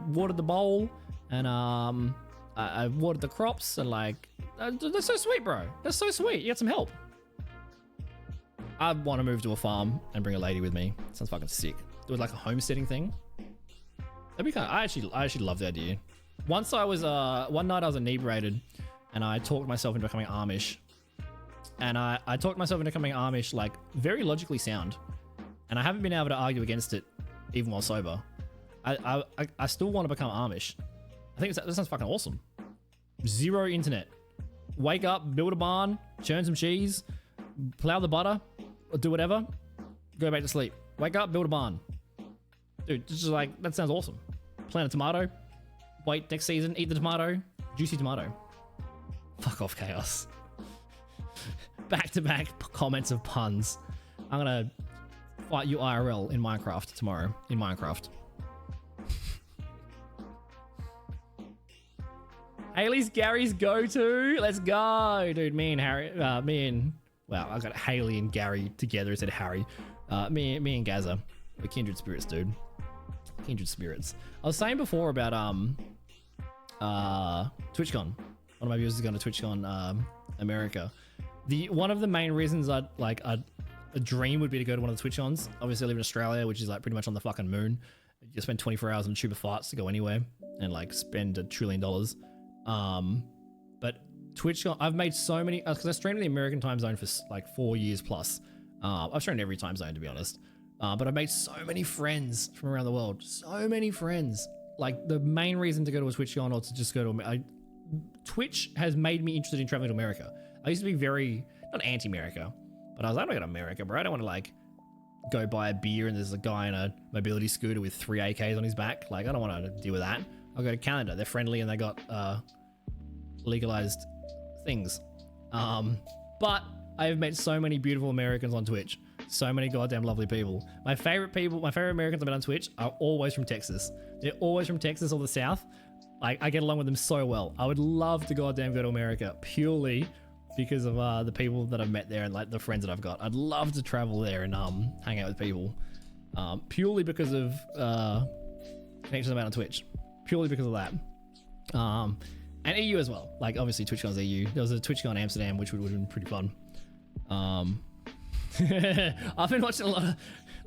watered the bowl, and I watered the crops, and like that's so sweet, bro. That's so sweet. You got some help. I want to move to a farm and bring a lady with me. Sounds fucking sick. Do it like a homesteading thing. That'd be kind of, I actually love the idea. Once I was one night I was inebriated, and I talked myself into becoming Amish. And I talked myself into becoming Amish, like very logically sound, and I haven't been able to argue against it even while sober. I still want to become Amish. I think that sounds fucking awesome. Zero internet. Wake up, build a barn, churn some cheese, plow the butter, or do whatever. Go back to sleep. Wake up, build a barn. Dude, just like, that sounds awesome. Plant a tomato. Wait next season, eat the tomato. Juicy tomato. Fuck off, Chaos. Back-to-back comments of puns. I'm gonna fight you IRL in Minecraft tomorrow. In Minecraft. Haley's Gary's go-to. Let's go, dude. Me and wow, I got Haley and Gary together instead of Harry. Me and Gaza, we're kindred spirits, dude. Kindred spirits. I was saying before about TwitchCon. One of my viewers is going to TwitchCon America. One of the main reasons a dream would be to go to one of the TwitchCons. Obviously, I live in Australia, which is like pretty much on the fucking moon. You spend 24 hours on a tube of farts to go anywhere and like spend $1 trillion. But TwitchCon, I've made so many, because I streamed in the American time zone for like 4 years plus. I've streamed every time zone, to be honest. But I've made so many friends from around the world. So many friends. Like the main reason to go to a TwitchCon or to just go to Twitch has made me interested in traveling to America. I used to be very, not anti-America, but I was like, I don't go to America, bro. I don't want to like go buy a beer and there's a guy in a mobility scooter with 3 AKs on his back. Like, I don't want to deal with that. I'll go to Canada. They're friendly and they got legalized things. But I have met so many beautiful Americans on Twitch. So many goddamn lovely people. My favorite Americans I've met on Twitch are always from Texas. They're always from Texas or the South. I get along with them so well. I would love to goddamn go to America purely because of the people that I've met there and like the friends that I've got. I'd love to travel there and hang out with people, purely because of connections I've made on Twitch, purely because of that. And EU as well. Like obviously TwitchCon's EU. There was a TwitchCon Amsterdam, which would have been pretty fun. I've been watching a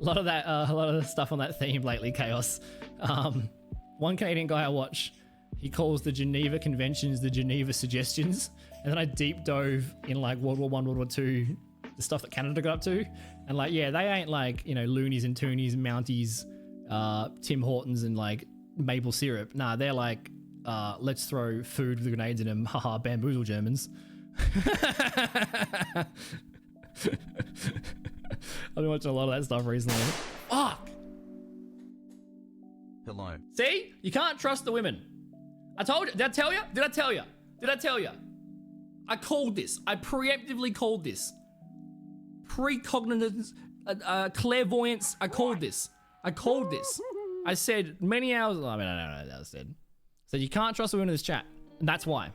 lot of the stuff on that theme lately. Chaos. One Canadian guy I watch, he calls the Geneva Conventions the Geneva Suggestions, and then I deep dove in like World War One, World War Two, the stuff that Canada got up to, and like yeah, they ain't like loonies and toonies, Mounties, Tim Hortons, and like maple syrup. Nah, they're like let's throw food with grenades in them. Haha, bamboozle Germans. I've been watching a lot of that stuff recently. Fuck! Hello. See? You can't trust the women. I told you. Did I tell you? Did I tell you? Did I tell you? I called this. I preemptively called this. Precognitive clairvoyance. I called this. I said many hours. I mean, I don't know. I said you can't trust the women in this chat. And that's why.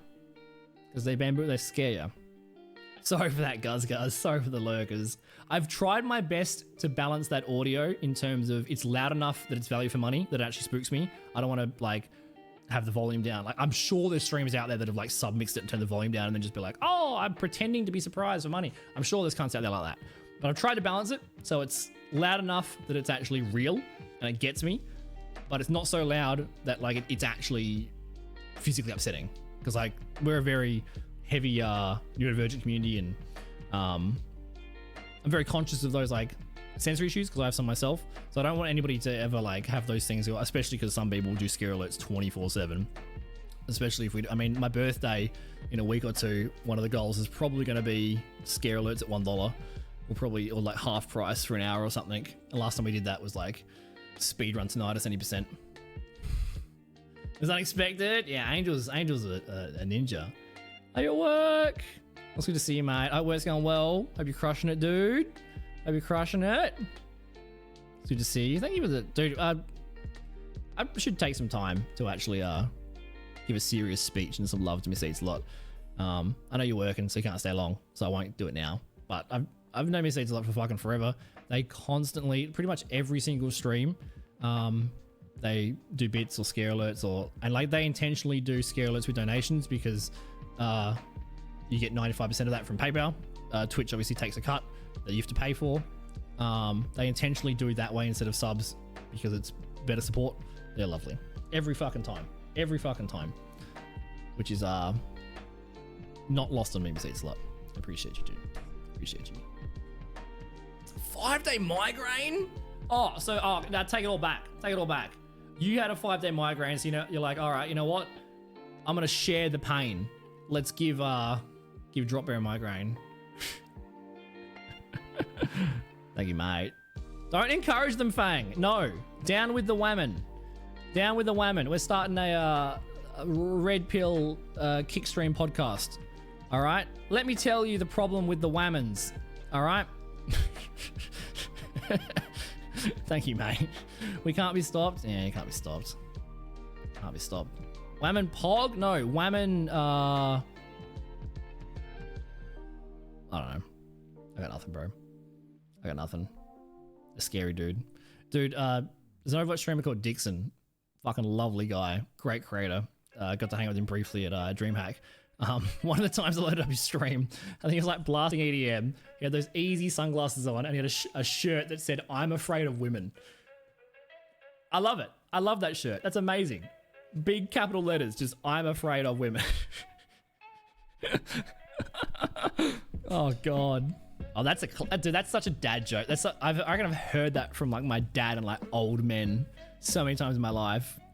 Because they scare you. Sorry for that, guys. Sorry for the lurkers. I've tried my best to balance that audio in terms of it's loud enough that it's value for money, that it actually spooks me. I don't want to like have the volume down. Like I'm sure there's streamers out there that have like submixed it and turned the volume down and then just be like, oh, I'm pretending to be surprised for money. I'm sure there's cunts out there like that. But I've tried to balance it so it's loud enough that it's actually real and it gets me, but it's not so loud that like it's actually physically upsetting. Because like we're a very heavy neurodivergent community, and I'm very conscious of those like sensory issues because I have some myself, so I don't want anybody to ever like have those things, especially because some people do scare alerts 24/7, especially if I mean my birthday in a week or two, one of the goals is probably going to be scare alerts at $1, or like half price for an hour or something. And last time we did that was like speedrun tinnitus 70%. Was unexpected. Yeah, Angel's a ninja. How your work? It's good to see you, mate. Hope work's going well. Hope you're crushing it, dude. Hope you're crushing it. It's good to see you. Thank you for the dude. I should take some time to actually give a serious speech and some love to Miss Eats a lot. I know you're working, so you can't stay long, so I won't do it now. But I've known Miss Eats a lot for fucking forever. They constantly, pretty much every single stream, they do bits or scare alerts, and like they intentionally do scare alerts with donations because you get 95% of that from PayPal. Twitch obviously takes a cut that you have to pay for. They intentionally do it that way instead of subs because it's better support. They're lovely. Every fucking time. Which is not lost on me, Mercedes Slut. Appreciate you, dude. Appreciate you. 5-day migraine? Now take it all back. You had a 5-day migraine, so you're like, all right, you know what? I'm gonna share the pain. Let's give Dropbear a migraine. Thank you, mate. Don't encourage them, Fang. No. Down with the women. We're starting a red pill kickstream podcast. All right? Let me tell you the problem with the women's. All right? Thank you, mate. We can't be stopped. Yeah, you can't be stopped. Whammon Pog? No, Whammon, I don't know. I got nothing, bro. A scary dude. Dude, there's an Overwatch streamer called Dixon. Fucking lovely guy. Great creator. Got to hang out with him briefly at DreamHack. One of the times I loaded up his stream, I think he was like blasting EDM. He had those easy sunglasses on and he had a shirt that said, "I'm afraid of women." I love it. I love that shirt. That's amazing. Big capital letters, just "I'm afraid of women." Oh god. Oh, dude, that's such a dad joke. I reckon I've heard that from like my dad and like old men so many times in my life. I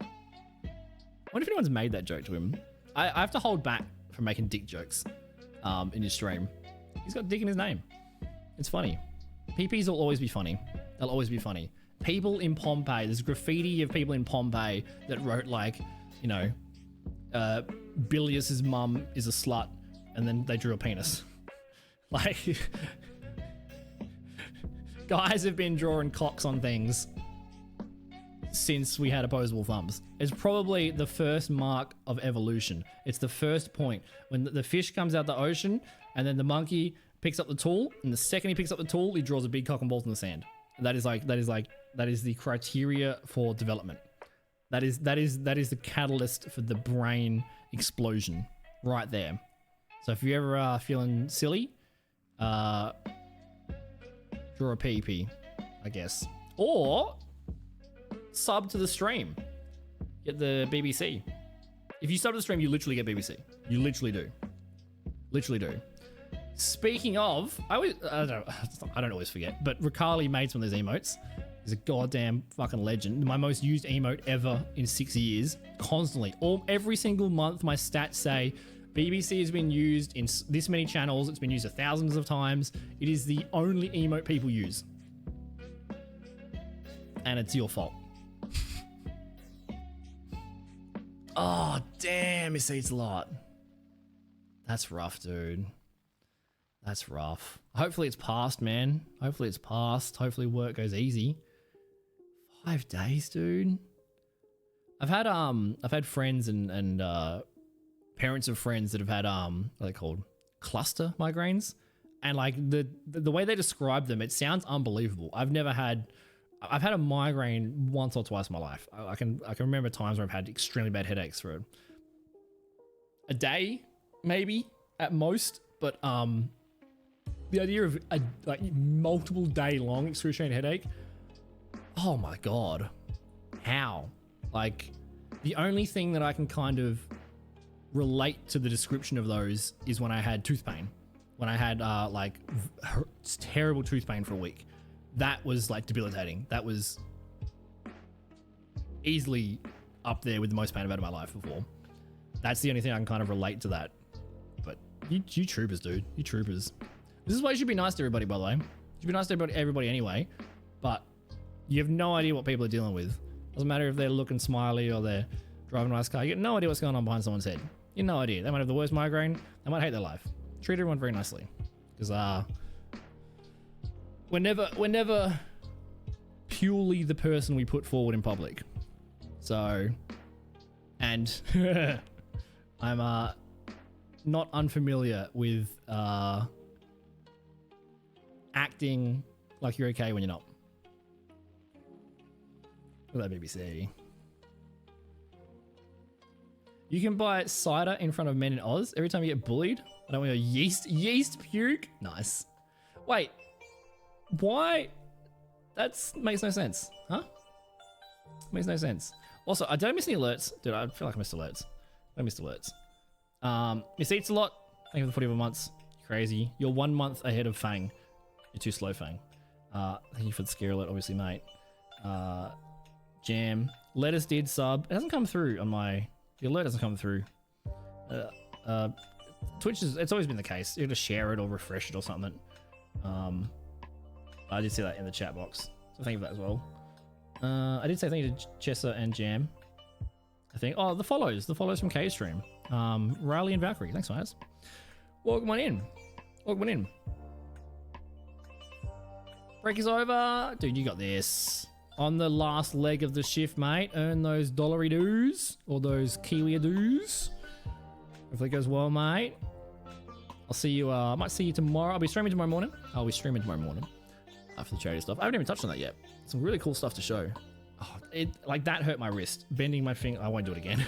wonder if anyone's made that joke to him. I have to hold back from making dick jokes in his stream. He's got dick in his name. It's funny. PPs will always be funny. They'll always be funny. People in Pompeii, there's graffiti of people in Pompeii that wrote like, Bilius's mum is a slut, and then they drew a penis. Like, guys have been drawing cocks on things since we had opposable thumbs. It's probably the first mark of evolution. It's the first point when the fish comes out the ocean, and then the monkey picks up the tool, and the second he picks up the tool, he draws a big cock and balls in the sand. That is the criteria for development. That is the catalyst for the brain explosion right there. So if you ever are feeling silly, draw a PEP, I guess, or sub to the stream. Get the BBC. If you sub to the stream, you literally get BBC. You literally do. Literally do. Speaking of, I don't always forget, but Ricali made some of those emotes. He's a goddamn fucking legend. My most used emote ever in 6 years. Constantly. Every single month, my stats say BBC has been used in this many channels. It's been used thousands of times. It is the only emote people use. And it's your fault. Oh, damn, it eats a lot. That's rough, dude. That's rough. Hopefully it's passed, man. Hopefully it's passed. Hopefully work goes easy. 5 days, dude. I've had friends and parents of friends that have had what are they called? Cluster migraines. And like the way they describe them, it sounds unbelievable. I've had a migraine once or twice in my life. I can remember times where I've had extremely bad headaches for a day, maybe at most. But the idea of a multiple day long excruciating headache. Oh my god, how? Like the only thing that I can kind of relate to the description of those is when I had tooth pain. When I had terrible tooth pain for a week. That was like debilitating. That was easily up there with the most pain I've had in my life before. That's the only thing I can kind of relate to that. But you troopers, dude. You troopers. This is why you should be nice to everybody, by the way. You should be nice to everybody anyway. But you have no idea what people are dealing with. Doesn't matter if they're looking smiley or they're driving a nice car. You get no idea what's going on behind someone's head. You have no idea. They might have the worst migraine. They might hate their life. Treat everyone very nicely. Because we're never purely the person we put forward in public. So, and I'm not unfamiliar with acting like you're okay when you're not. Look at that BBC. You can buy cider in front of men in Oz every time you get bullied. I don't want your yeast puke. Nice. Wait, why? That makes no sense, huh? Makes no sense. Also, I don't miss any alerts, dude. I feel like I missed alerts. I missed alerts. Miss Eats a lot. Thank you for the 41 months. You're crazy. You're 1 month ahead of Fang. You're too slow, Fang. Thank you for the scare alert, obviously, mate. Jam. Lettuce did sub. It hasn't come through on my. The alert hasn't come through. Twitch it's always been the case. You have to share it or refresh it or something. I did see that in the chat box, so thank you for that as well. I did say thank you to Chessa and Jam. I think. Oh, the follows from K-Stream. Riley and Valkyrie. Thanks, guys. Welcome on in. Welcome on in. Break is over, dude. You got this. On the last leg of the shift, mate. Earn those dollary doos or those Kiwi doos. Hopefully it goes well, mate. I'll see you. I might see you tomorrow. I'll be streaming tomorrow morning. I'll be streaming tomorrow morning after the charity stuff. I haven't even touched on that yet. Some really cool stuff to show. Oh, like that hurt my wrist. Bending my finger. I won't do it again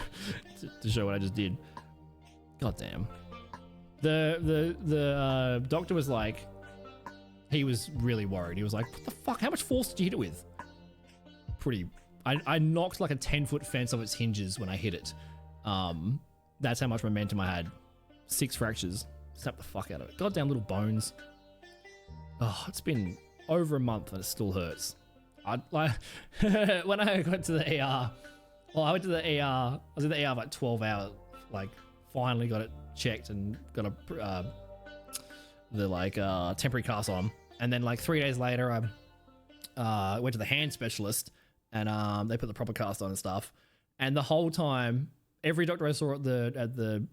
to show what I just did. God damn. The doctor was like, he was really worried. He was like, what the fuck? How much force did you hit it with? I knocked like a 10-foot fence off its hinges when I hit it. That's how much momentum I had. 6 fractures. Snapped the fuck out of it. Goddamn little bones. Oh, it's been over a month and it still hurts. When I went to the ER, I went to the ER. I was in the ER for like 12 hours. Like, finally got it checked and got the temporary cast on. And then like 3 days later, I went to the hand specialist and they put the proper cast on and stuff. And the whole time, every doctor I saw at the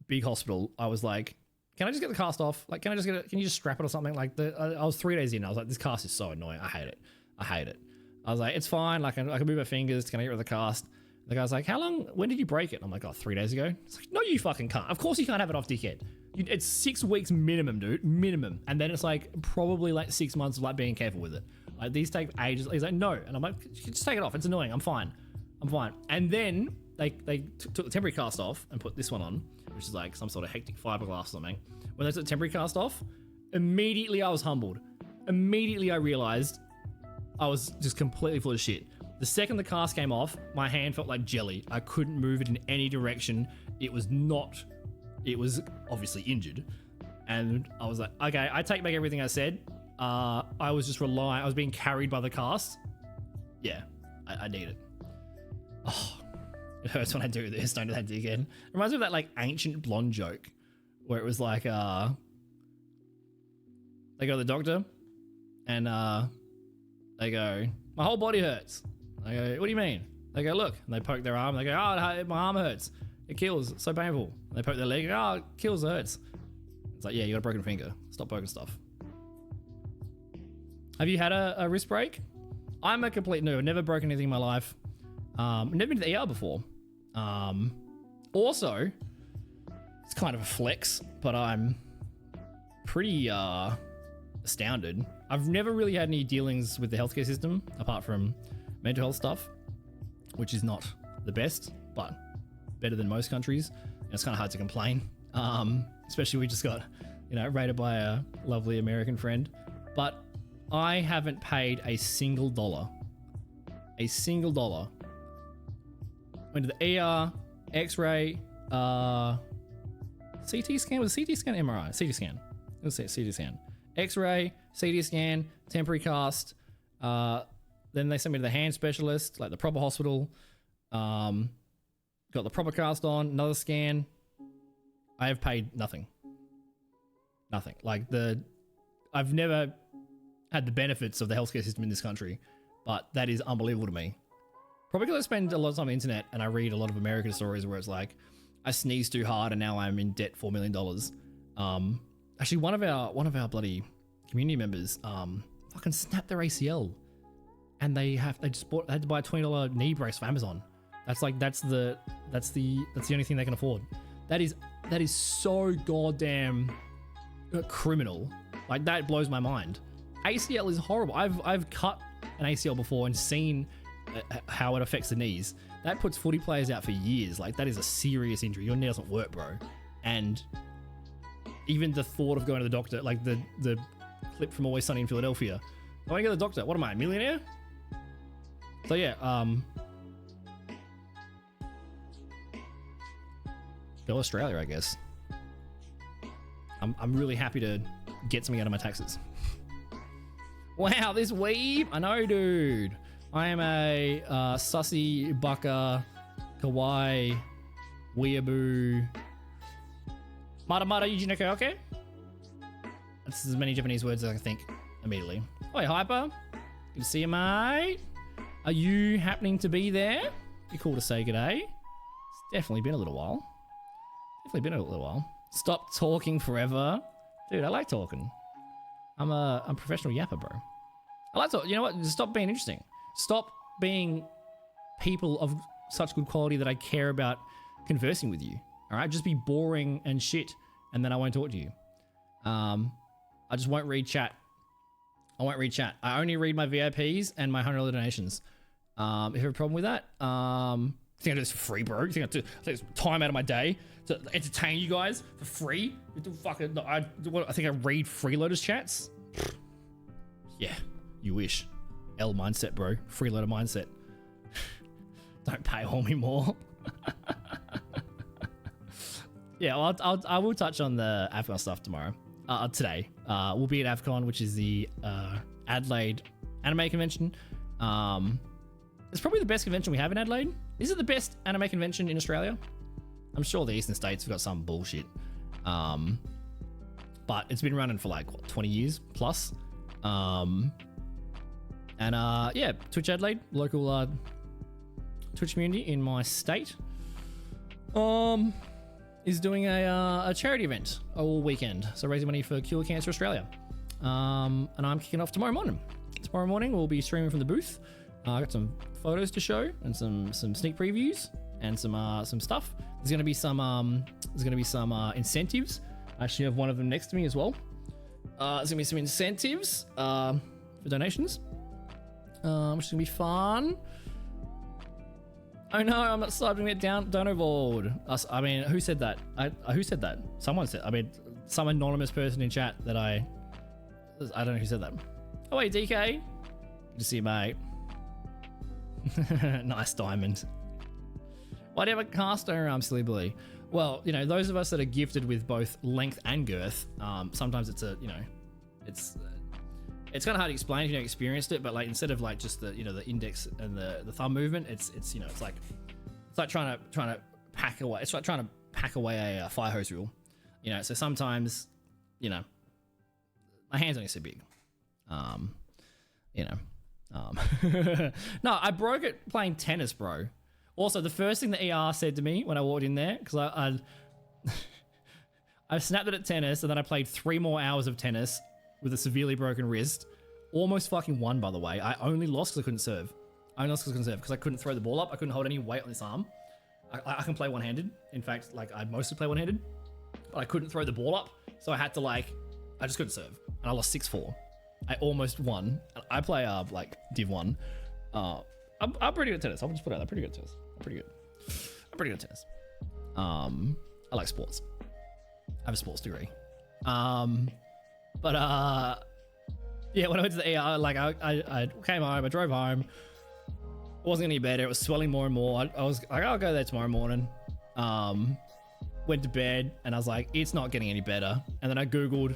big hospital, I was like, can I just get the cast off? Like, can you just strap it or something? Like, I was 3 days in. I was like, this cast is so annoying. I hate it. I was like, it's fine. Like, I can move my fingers. Can I get rid of the cast? The guy's like, when did you break it? I'm like, 3 days ago. It's like, no, you fucking can't. Of course you can't have it off, dickhead. It's 6 weeks minimum, dude. Minimum. And then it's like probably like 6 months of like being careful with it. Like these take ages. He's like, no. And I'm like, just take it off. It's annoying. I'm fine. And then they took the temporary cast off and put this one on, which is like some sort of hectic fiberglass or something. When they took the temporary cast off, immediately I was humbled. Immediately I realized I was just completely full of shit. The second the cast came off, my hand felt like jelly. I couldn't move it in any direction. It was obviously injured. And I was like, okay, I take back everything I said. I was just I was being carried by the cast. Yeah, I need it. Oh, it hurts when I do this. Don't do that again. It reminds me of that like ancient blonde joke where it was like, they go to the doctor and they go, my whole body hurts. I go, what do you mean? They go, look. And they poke their arm. They go, oh, my arm hurts. It kills. It's so painful. And they poke their leg. Oh, it kills. It hurts. It's like, yeah, you got a broken finger. Stop poking stuff. Have you had a wrist break? I'm a complete noob. I've never broken anything in my life. I've never been to the ER before. Also, it's kind of a flex, but I'm pretty astounded. I've never really had any dealings with the healthcare system apart from mental health stuff, which is not the best, but better than most countries. And it's kind of hard to complain, especially we just got, rated by a lovely American friend. But I haven't paid a single dollar. A single dollar. Went to the ER, X-ray, CT scan. Was it CT scan, MRI? CT scan. Let's say CT scan. X-ray, CT scan, temporary cast. Then they sent me to the hand specialist, like the proper hospital. Got the proper cast on, another scan. I have paid nothing. Nothing. Like I've never had the benefits of the healthcare system in this country, but that is unbelievable to me. Probably because I spend a lot of time on the internet and I read a lot of American stories where it's like, I sneezed too hard and now I'm in debt $4 million. Actually, one of our bloody community members fucking snapped their ACL, and they had to buy a $20 knee brace for Amazon. That's the only thing they can afford. That is so goddamn criminal. Like, that blows my mind. ACL is horrible. I've cut an ACL before and seen how it affects the knees. That puts footy players out for years. Like, that is a serious injury. Your knee doesn't work, bro. And even the thought of going to the doctor, like the clip from Always Sunny in Philadelphia. I want to go to the doctor. What am I, a millionaire? So yeah, go Australia, I guess. I'm really happy to get something out of my taxes. Wow, this weeb. I know, dude. I am a sussy, baka, kawaii, weeaboo. Mara Yujinoko, okay? That's as many Japanese words as I can think immediately. Oi, Hyper. Good to see you, mate. Are you happening to be there? Be cool to say g'day. It's definitely been a little while. Stop talking forever. Dude, I like talking. I'm a professional yapper, bro. I like talking. You know what? Just stop being interesting. Stop being people of such good quality that I care about conversing with you. All right? Just be boring and shit, and then I won't talk to you. I just won't read chat. I only read my VIPs and my $100 donations. If you have a problem with that, think I do this for free, bro? You think I take time out of my day to entertain you guys for free? I think I read freeloaders chats. Yeah, you wish. L mindset, bro. Freeloader mindset. Don't pay me more. Yeah, well, I will touch on the AFCON stuff tomorrow. Today. We'll be at AFCON, which is the Adelaide Anime Convention. It's probably the best convention we have in Adelaide. Is it the best anime convention in Australia? I'm sure the Eastern States have got some bullshit. But it's been running for like, 20 years plus. Yeah, Twitch Adelaide, local Twitch community in my state, is doing a charity event all weekend. So raising money for Cure Cancer Australia. And I'm kicking off tomorrow morning. Tomorrow morning we'll be streaming from the booth. I got some photos to show and some sneak previews and some stuff. There's gonna be some incentives. I actually have one of them next to me as well. There's gonna be some incentives for donations, which is gonna be fun. Oh no, I'm not sliding it down. Don't avoid us. I mean, who said that? Who said that? Someone said. I mean, some anonymous person in chat that I don't know who said that. Oh wait, DK. Good to see you, mate. Nice diamond. Why do you have a cast iron arm, silly bully? Well, you know, those of us that are gifted with both length and girth, sometimes it's it's kind of hard to explain if you don't experienced it, but like instead of like just the the index and the thumb movement, it's like trying to pack away. It's like trying to pack away a fire hose reel, you know. So sometimes, you know, my hands only so big, No, I broke it playing tennis, bro. Also, the first thing the ER said to me when I walked in there, because I snapped it at tennis, and then I played 3 more hours of tennis with a severely broken wrist. Almost fucking won, by the way. I only lost because I couldn't serve. Because I couldn't throw the ball up. I couldn't hold any weight on this arm. I can play one-handed. In fact, like I mostly play one-handed, but I couldn't throw the ball up, so I had to I just couldn't serve, and I lost 6-4. I almost won. I play like Div 1. I'm pretty good at tennis. I'll just put it out there. Pretty good at tennis. I'm pretty good at tennis. I like sports. I have a sports degree. Yeah, when I went to the ER, like I came home, I drove home. It wasn't any better. It was swelling more and more. I was like, I'll go there tomorrow morning. Went to bed and I was like, it's not getting any better. And then I googled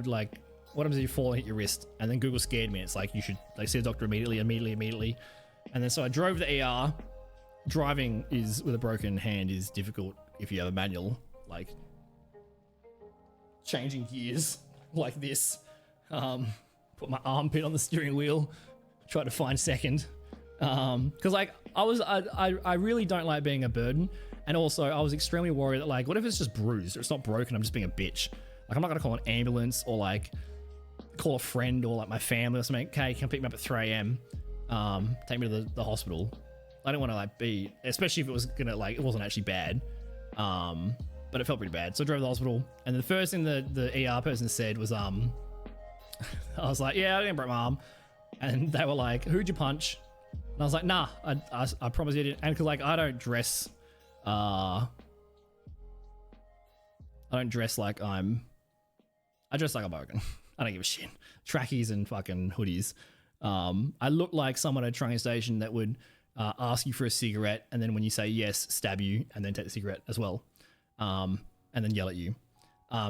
like, what happens if you fall and hit your wrist? And then Google scared me. It's like, you should see a doctor immediately. And then so I drove to the ER. Driving with a broken hand is difficult if you have a manual, like changing gears like this. Put my armpit on the steering wheel, try to find second. Because like I really don't like being a burden. And also I was extremely worried that like, what if it's just bruised or it's not broken? I'm just being a bitch. Like I'm not gonna call an ambulance or like call a friend or like my family or something. Okay, can pick me up at 3 a.m. Take me to the hospital. I didn't want to like be, especially if it was gonna like, it wasn't actually bad. But it felt pretty bad. So I drove to the hospital, and the first thing the ER person said was, I was like, yeah, I didn't break my arm. And they were like, who'd you punch? And I was like, nah, I promise you didn't. And cause like, I don't dress like I dress like I'm broken. I don't give a shit. Trackies and fucking hoodies. I look like someone at a train station that would ask you for a cigarette, and then when you say yes, stab you, and then take the cigarette as well, and then yell at you.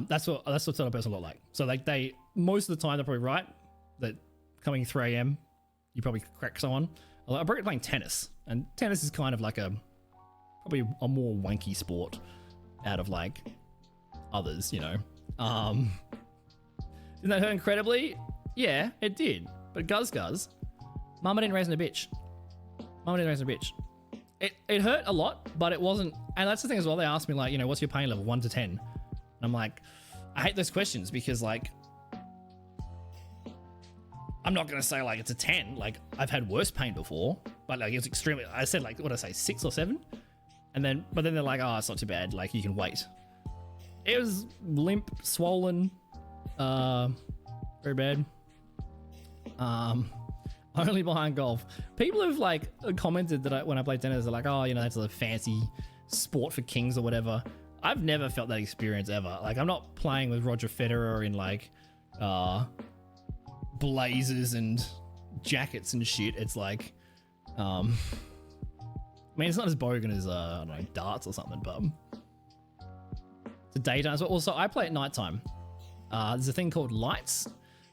That's what sort of person I look like. So like they, most of the time they're probably right that coming 3 a.m. you probably crack someone. I broke it playing tennis, and tennis is kind of like probably a more wanky sport out of like others, you know. Didn't that hurt incredibly? Yeah, it did. But Guz, Mama didn't raise a bitch. It hurt a lot, but it wasn't. And that's the thing as well. They asked me like, you know, what's your pain level, 1 to 10? And I'm like, I hate those questions because like, I'm not gonna say like it's a 10. Like I've had worse pain before, but like it's extremely. I said like, what did I say, 6 or 7? And then, but then they're like, oh, it's not too bad. Like you can wait. It was limp, swollen, very bad. Only behind golf. People have like commented that when I play tennis, they're like, oh, you know, that's a fancy sport for kings or whatever. I've never felt that experience ever. Like I'm not playing with Roger Federer in like blazers and jackets and shit. It's like, I mean, it's not as bogan as I don't know, darts or something, but it's a daytime. So also, I play at nighttime. There's a thing called lights.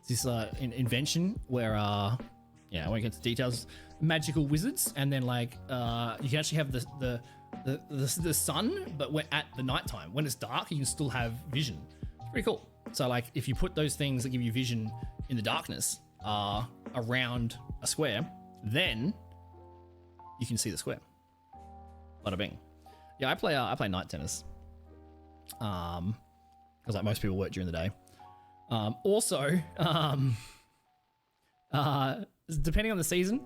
It's this invention where yeah, I won't get into details. Magical wizards, and then like you can actually have the sun, but we're at the nighttime. When it's dark, you can still have vision. It's pretty cool. So like, if you put those things that give you vision in the darkness around a square, then you can see the square. Bada bing. Yeah, I play night tennis. Because like most people work during the day. Also, depending on the season,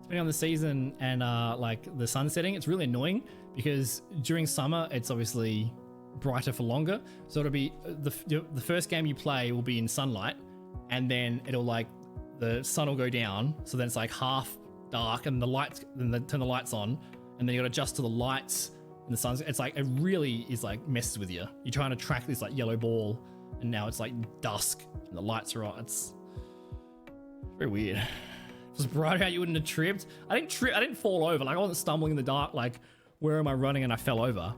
depending on the season and like the sun setting, it's really annoying because during summer it's obviously brighter for longer. So it'll be the first game you play will be in sunlight, and then it'll like the sun will go down, so then it's like half dark, and the lights, then they turn the lights on, and then you got to adjust to the lights and the sun's. It's like it really is like messes with you. You're trying to track this like yellow ball, and now it's like dusk and the lights are on. It's very weird. If it was bright out, you wouldn't have tripped. I didn't fall over. Like I wasn't stumbling in the dark. Like where am I running? And I fell over.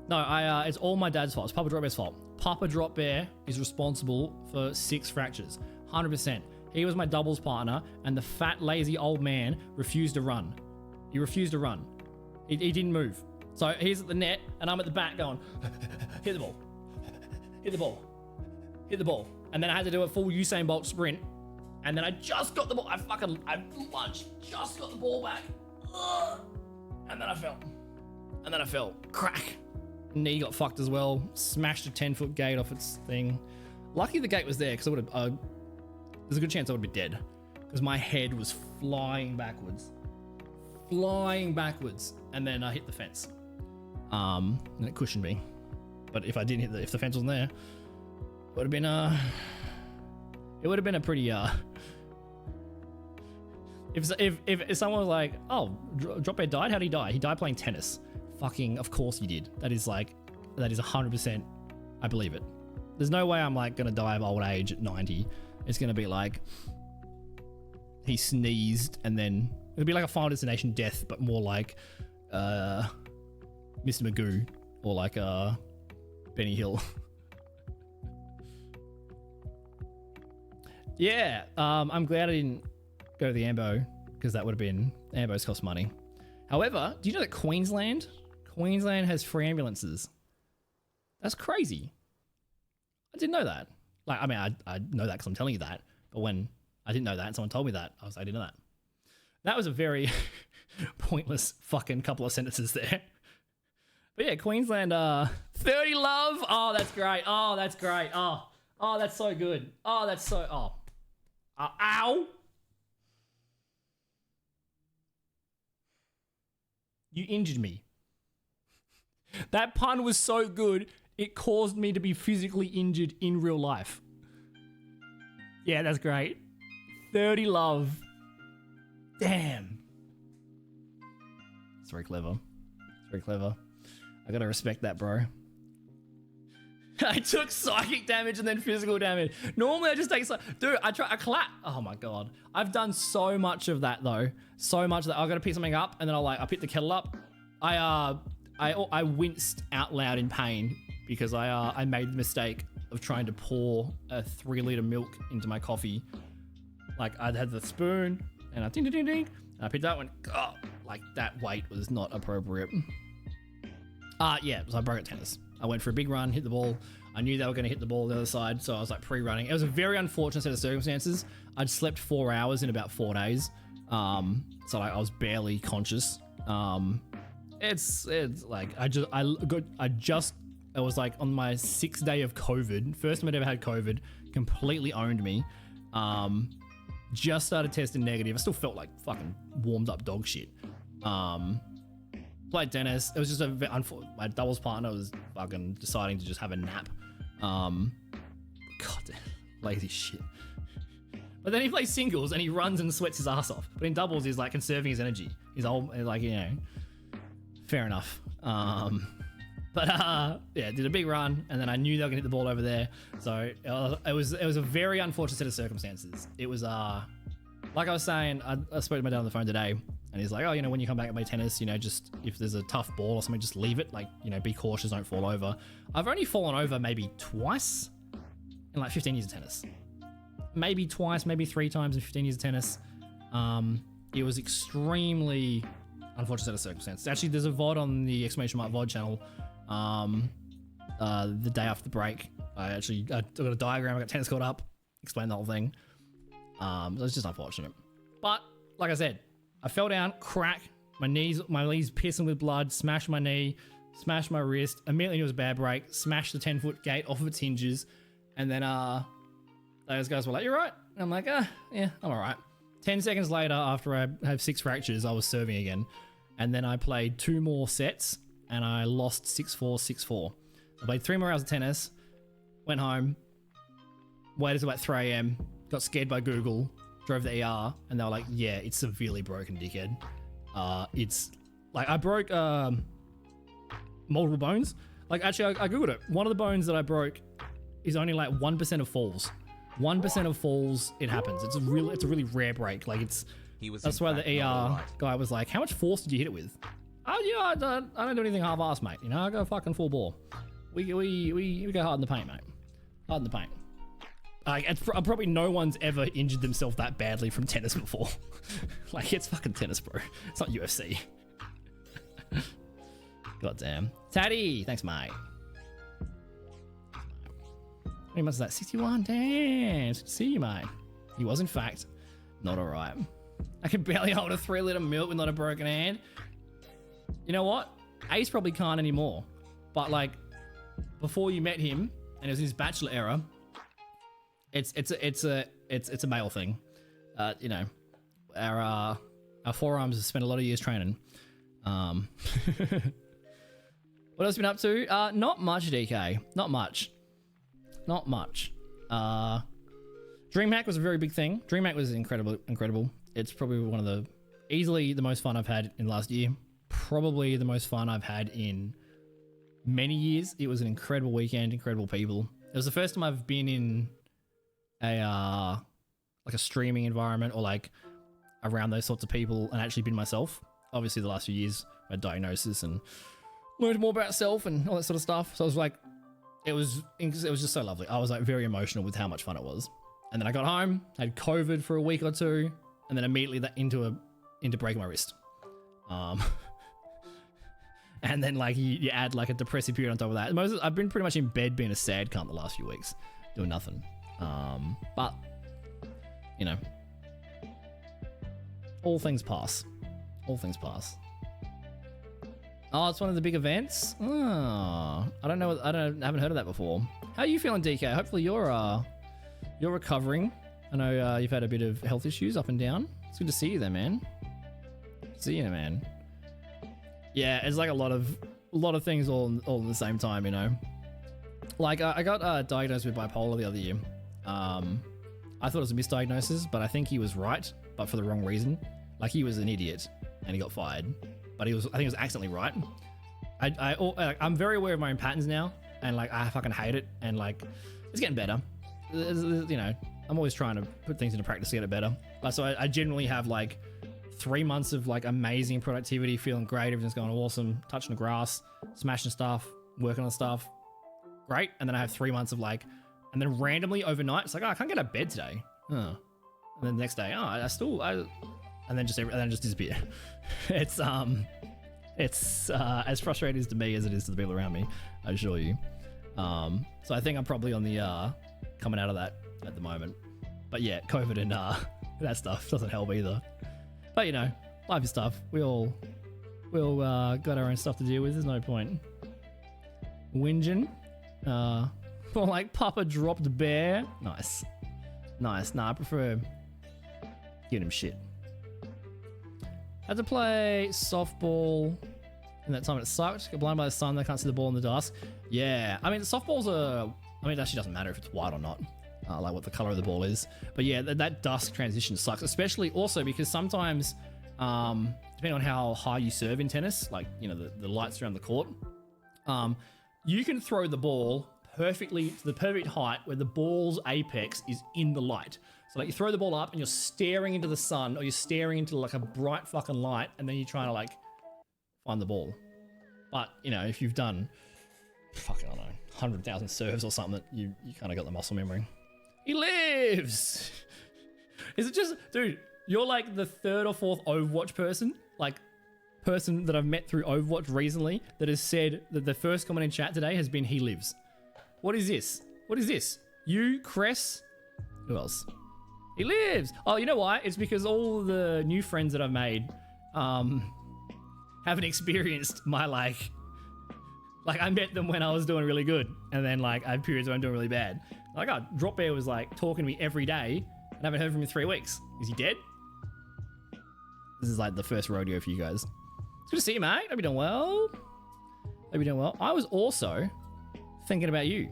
No, it's all my dad's fault. It's Papa Drop Bear's fault. Papa Drop Bear is responsible for 6 fractures, 100%. He was my doubles partner, and the fat, lazy old man refused to run. He refused to run. He didn't move. So he's at the net, and I'm at the back going, hit the ball, hit the ball, hit the ball. And then I had to do a full Usain Bolt sprint, and then I just got the ball. I lunged, just got the ball back. Ugh. And then I fell. Crack. Knee got fucked as well. Smashed a 10-foot gate off its thing. Lucky the gate was there, because I would have... there's a good chance I would be dead because my head was flying backwards, and then I hit the fence. And it cushioned me. But if I didn't hit if the fence wasn't there, it would have been a pretty if someone was like, oh, Drop Bear died, how did he die? He died playing tennis. Fucking, of course he did. That is 100%. I believe it. There's no way I'm like gonna die of old age at 90. It's gonna be like he sneezed, and then it'll be like a Final Destination death, but more like Mr. Magoo or like Benny Hill. Yeah, I'm glad I didn't go to the Ambo, because that would have been, Ambos cost money. However, do you know that Queensland has free ambulances? That's crazy. I didn't know that. Like, I mean, I know that because I'm telling you that. But when I didn't know that and someone told me that, I didn't know that. That was a very pointless fucking couple of sentences there. But yeah, Queensland, 30 love. Oh, that's great. Oh, that's great. Oh, that's so good. Oh, that's so, ow. You injured me. That pun was so good, it caused me to be physically injured in real life. Yeah, that's great. 30 love. Damn. It's very clever. It's very clever. I gotta respect that, bro. I took psychic damage and then physical damage. Normally I just take... Dude, I clap. Oh my God. I've done so much of that though. So much that I gotta pick something up, and then I pick the kettle up. I winced out loud in pain because I made the mistake of trying to pour a 3-liter milk into my coffee. Like I'd had the spoon and I ding ding ding ding, and I picked that one. Oh, like that weight was not appropriate. Yeah, so I broke at tennis. I went for a big run, hit the ball. I knew they were going to hit the ball the other side, so I was like pre-running. It was a very unfortunate set of circumstances. I'd slept 4 hours in about 4 days, so like I was barely conscious. It's like I was like on my 6th day of COVID. First time I'd ever had COVID. Completely owned me. Just started testing negative. I still felt like fucking warmed up dog shit. Played tennis. It was just my doubles partner was fucking deciding to just have a nap. God damn, lazy shit. But then he plays singles and he runs and sweats his ass off. But in doubles, he's like conserving his energy. He's old, like, you know, fair enough. Yeah, did a big run, and then I knew they were gonna hit the ball over there. So it was a very unfortunate set of circumstances. It was like I was saying, I spoke to my dad on the phone today, and he's like, oh, you know, when you come back and play tennis, you know, just if there's a tough ball or something, just leave it. Like, you know, be cautious, don't fall over. I've only fallen over maybe twice in like 15 years of tennis. Maybe twice, maybe 3 times in 15 years of tennis. It was extremely unfortunate set of circumstances. Actually, there's a VOD on the !VOD channel. The day after the break, I got a diagram. I got tennis court up, explained the whole thing. It was just unfortunate. But like I said, I fell down, crack, my knees pissing with blood, smashed my knee, smashed my wrist. Immediately knew it was a bad break. Smashed the 10-foot gate off of its hinges, and then those guys were like, "You're right," and I'm like, "Yeah, I'm all right." 10 seconds later, after I have 6 fractures, I was serving again. And then I played 2 more sets and I lost 6-4, 6-4. I played 3 more hours of tennis, went home, waited till about 3 a.m, got scared by Google, drove the ER, and they were like, yeah, it's severely broken, dickhead. It's like I broke multiple bones. Like actually, I Googled it. One of the bones that I broke is only like 1% of falls. 1% of falls, it happens. It's a really rare break. Like that's why the ER guy was like, how much force did you hit it with? Oh yeah, I don't do anything half-assed, mate. You know, I go fucking full bore. We go hard in the paint, mate. Hard in the paint. Like, probably no one's ever injured themselves that badly from tennis before. Like, it's fucking tennis, bro. It's not UFC. God damn. Taddy, thanks, mate. How many months is that? 61? Damn. Good to see you, mate. He was, in fact, not alright. I can barely hold a 3-liter milk with not a broken hand. You know what? Ace probably can't anymore. But, like, before you met him, and it was in his bachelor era, it's a male thing. You know, our forearms have spent a lot of years training. What else have you been up to? Not much, DK. Not much. DreamHack was a very big thing. DreamHack was incredible. It's probably one of easily the most fun I've had in the last year. Probably the most fun I've had in many years. It was an incredible weekend, incredible people. It was the first time I've been in a streaming environment or like around those sorts of people and actually been myself. Obviously the last few years I had diagnosis and learned more about self and all that sort of stuff. So I was like, it was just so lovely. I was like very emotional with how much fun it was. And then I got home, had COVID for a week or two, and then immediately into breaking my wrist. And then like you add like a depressive period on top of that. I've been pretty much in bed being a sad cunt the last few weeks, doing nothing. But you know, all things pass. All things pass. Oh, it's one of the big events. Oh, I don't know. I haven't heard of that before. How are you feeling, DK? Hopefully you're recovering. I know you've had a bit of health issues up and down. It's good to see you there, man. See you, man. Yeah, it's like a lot of things all at the same time, you know. Like I got diagnosed with bipolar the other year. I thought it was a misdiagnosis, but I think he was right, but for the wrong reason. Like he was an idiot and he got fired, but I think he was accidentally right. I'm very aware of my own patterns now, and like I fucking hate it, and like it's getting better. You know, I'm always trying to put things into practice to get it better. But so I generally have like 3 months of like amazing productivity, feeling great, everything's going awesome, touching the grass, smashing stuff, working on stuff, great. And then I have 3 months of like, and then randomly overnight, it's like, oh, I can't get out of bed today. Oh. And then the next day, and then just disappear. It's as frustrating to me as it is to the people around me, I assure you. So I think I'm probably on the coming out of that at the moment. But yeah, COVID and that stuff doesn't help either. But you know, life is tough. We all got our own stuff to deal with. There's no point whinging. More like Papa dropped bear. Nice. Nah, I prefer giving him shit. Had to play softball in that time and it sucked. Got blinded by the sun. They can't see the ball in the dusk. Yeah, I mean, softballs are... I mean, it actually doesn't matter if it's white or not. Like what the color of the ball is. But yeah, that dusk transition sucks. Especially also because sometimes, depending on how high you serve in tennis, like, you know, the lights around the court, you can throw the ball perfectly to the perfect height where the ball's apex is in the light. So like you throw the ball up and you're staring into the sun, or you're staring into like a bright fucking light, and then you're trying to like find the ball. But you know, if you've done fucking, I don't know, 100,000 serves or something, you kind of got the muscle memory. He lives. Is it just, dude? You're like the 3rd or 4th Overwatch person that I've met through Overwatch recently that has said that the first comment in chat today has been "he lives." What is this? What is this? You, Cress, who else? He lives. Oh, you know why? It's because all the new friends that I've made haven't experienced my like I met them when I was doing really good, and then like I have periods where I'm doing really bad. Like, Drop Bear was like talking to me every day, and I haven't heard from him in 3 weeks. Is he dead? This is like the first rodeo for you guys. It's good to see you, mate. Hope you're doing well. Hope you're doing well. I was also thinking about you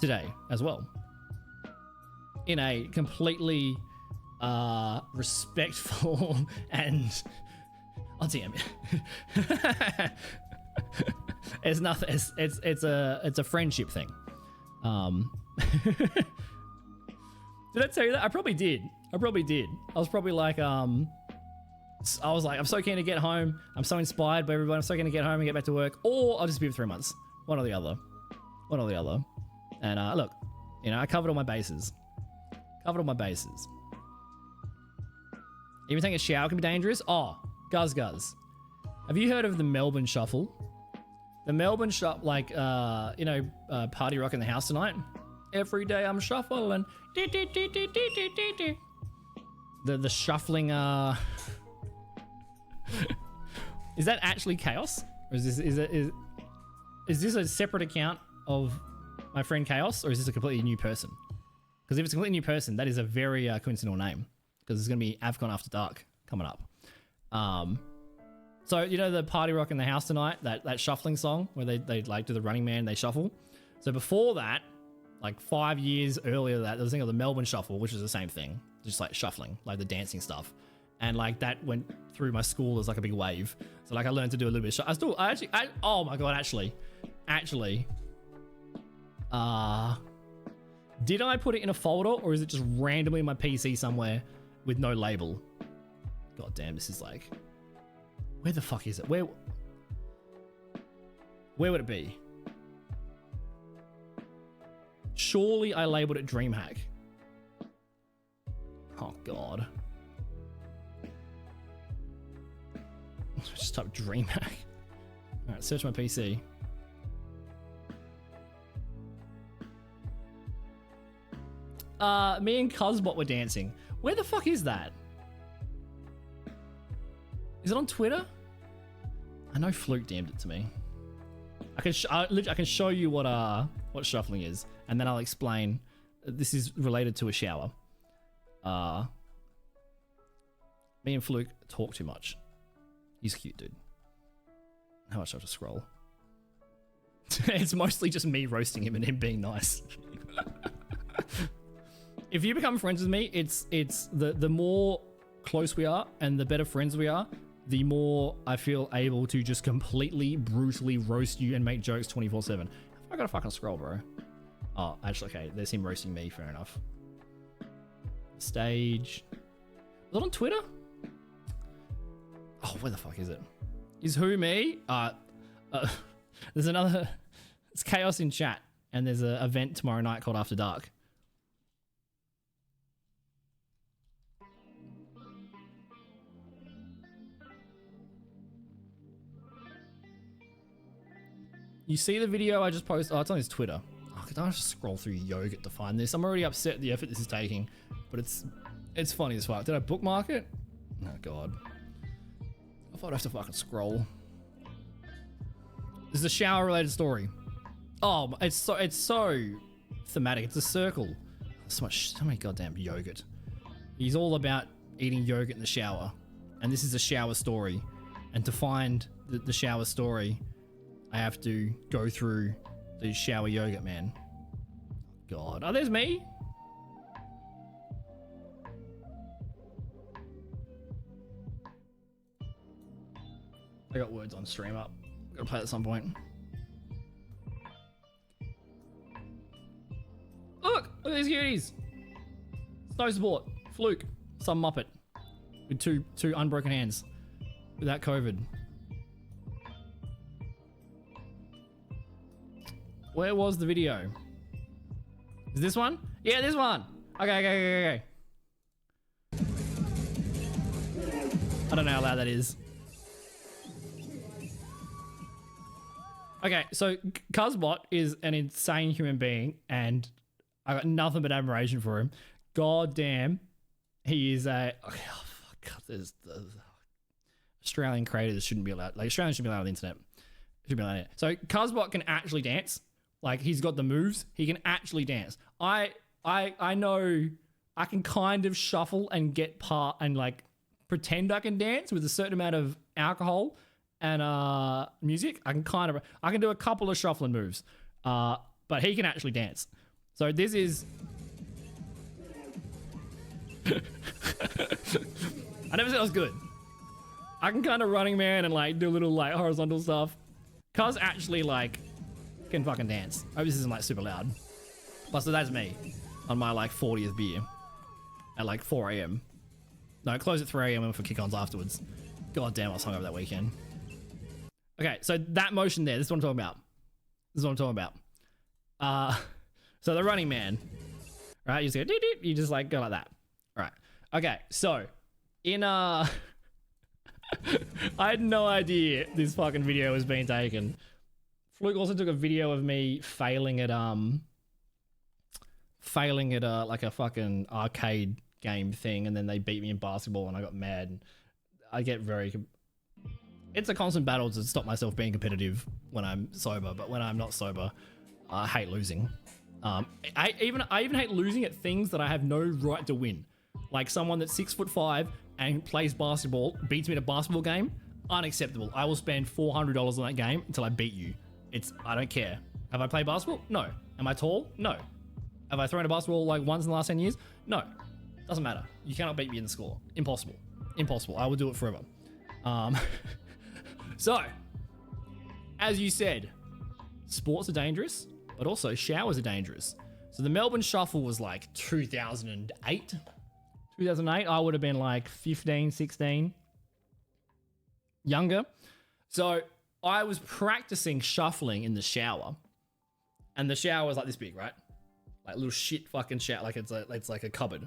today as well. In a completely respectful and oh damn it. It's nothing. It's a friendship thing. Did I tell you that? I probably did. I was probably like, I was like, I'm so keen to get home. I'm so inspired by everybody. I'm so keen to get home and get back to work. Or I'll just be for 3 months. One or the other. And look, you know, I covered all my bases. Even taking a shower can be dangerous. Oh, Guz. Have you heard of the Melbourne Shuffle? The Melbourne Shuffle, like, Party Rock in the House tonight. Every day I'm shuffling. The shuffling, is that actually Chaos? Or is this a separate account of my friend Chaos? Or is this a completely new person? Because if it's a completely new person, that is a very coincidental name. Because there's going to be Avcon After Dark coming up. So, you know the Party Rock in the House tonight? That shuffling song where they like do the Running Man, they shuffle. So before that, like 5 years earlier than that, there was a thing called the Melbourne Shuffle, which is the same thing. Just like shuffling, like the dancing stuff. And like that went through my school as like a big wave. So like I learned to do a little bit of oh my God, actually. Did I put it in a folder or is it just randomly in my PC somewhere with no label? God damn, this is like, where the fuck is it? Where would it be? Surely I labeled it DreamHack. Oh God. Just type DreamHack. All right, search my PC. Me and Cuzbot were dancing. Where the fuck is that? Is it on Twitter? I know Fluke damned it to me. I can show you what shuffling is, and then I'll explain. This is related to a shower. Me and Fluke talk too much. He's cute, dude. How much do I have to scroll? It's mostly just me roasting him and him being nice. If you become friends with me, it's the more close we are and the better friends we are, the more I feel able to just completely brutally roast you and make jokes 24/7. I gotta fucking scroll, bro. Oh, actually, okay. There's him roasting me. Fair enough. Stage. Is it on Twitter? Oh, where the fuck is it? Is who me? There's another. It's Chaos in chat, and there's an event tomorrow night called After Dark. You see the video I just posted? Oh, it's on his Twitter. Oh, I don't have to scroll through Yogurt to find this. I'm already upset at the effort this is taking, but it's funny as fuck. Did I bookmark it? Oh God. I thought I'd have to fucking scroll. This is a shower related story. Oh, it's so thematic. It's a circle. So many goddamn yogurt. He's all about eating yogurt in the shower, and this is a shower story. And to find the shower story, I have to go through the shower yogurt man. God. Oh, there's me. I got words on stream up. Gotta play it at some point. Look at these cuties. Snow Sport, Fluke, some Muppet with two unbroken hands without COVID. Where was the video? Is this one? Yeah, this one. Okay. I don't know how loud that is. Okay, so Cuzbot is an insane human being, and I got nothing but admiration for him. God damn, he is a. Oh, fuck, God, there's Australian creators shouldn't be allowed. Like Australians shouldn't be allowed on the internet. Should be allowed. So Cuzbot can actually dance. Like he's got the moves. He can actually dance. I know I can kind of shuffle and get part and like pretend I can dance with a certain amount of alcohol and music. I can do a couple of shuffling moves, but he can actually dance. So this is. I never said I was good. I can kind of Running Man and like do little like horizontal stuff. Cuz actually like can fucking dance. I hope this isn't like super loud. But so that's me on my like 40th beer at like 4 a.m. No, close at 3 a.m. and for kick-ons afterwards. God damn, I was hungover that weekend. Okay, so that motion there, this is what I'm talking about. This is what I'm talking about. So the Running Man, right? You just go, dee dee, you just like go like that. All right. Okay, so in I had no idea this fucking video was being taken. Fluke also took a video of me failing at like a fucking arcade game thing, and then they beat me in basketball and I got mad. And I get very it's a constant battle to stop myself being competitive when I'm sober, but when I'm not sober, I hate losing. I even hate losing at things that I have no right to win. Like someone that's 6'5" and plays basketball beats me in a basketball game. Unacceptable. I will spend $400 on that game until I beat you. I don't care. Have I played basketball? No. Am I tall? No. Have I thrown a basketball like once in the last 10 years? No. Doesn't matter. You cannot beat me in the score. Impossible. Impossible. I will do it forever. So, as you said, sports are dangerous, but also showers are dangerous. So the Melbourne Shuffle was like 2008. 2008, I would have been like 15, 16. Younger. So I was practicing shuffling in the shower. And the shower was like this big, right? Like little shit fucking shower. Like it's like a cupboard.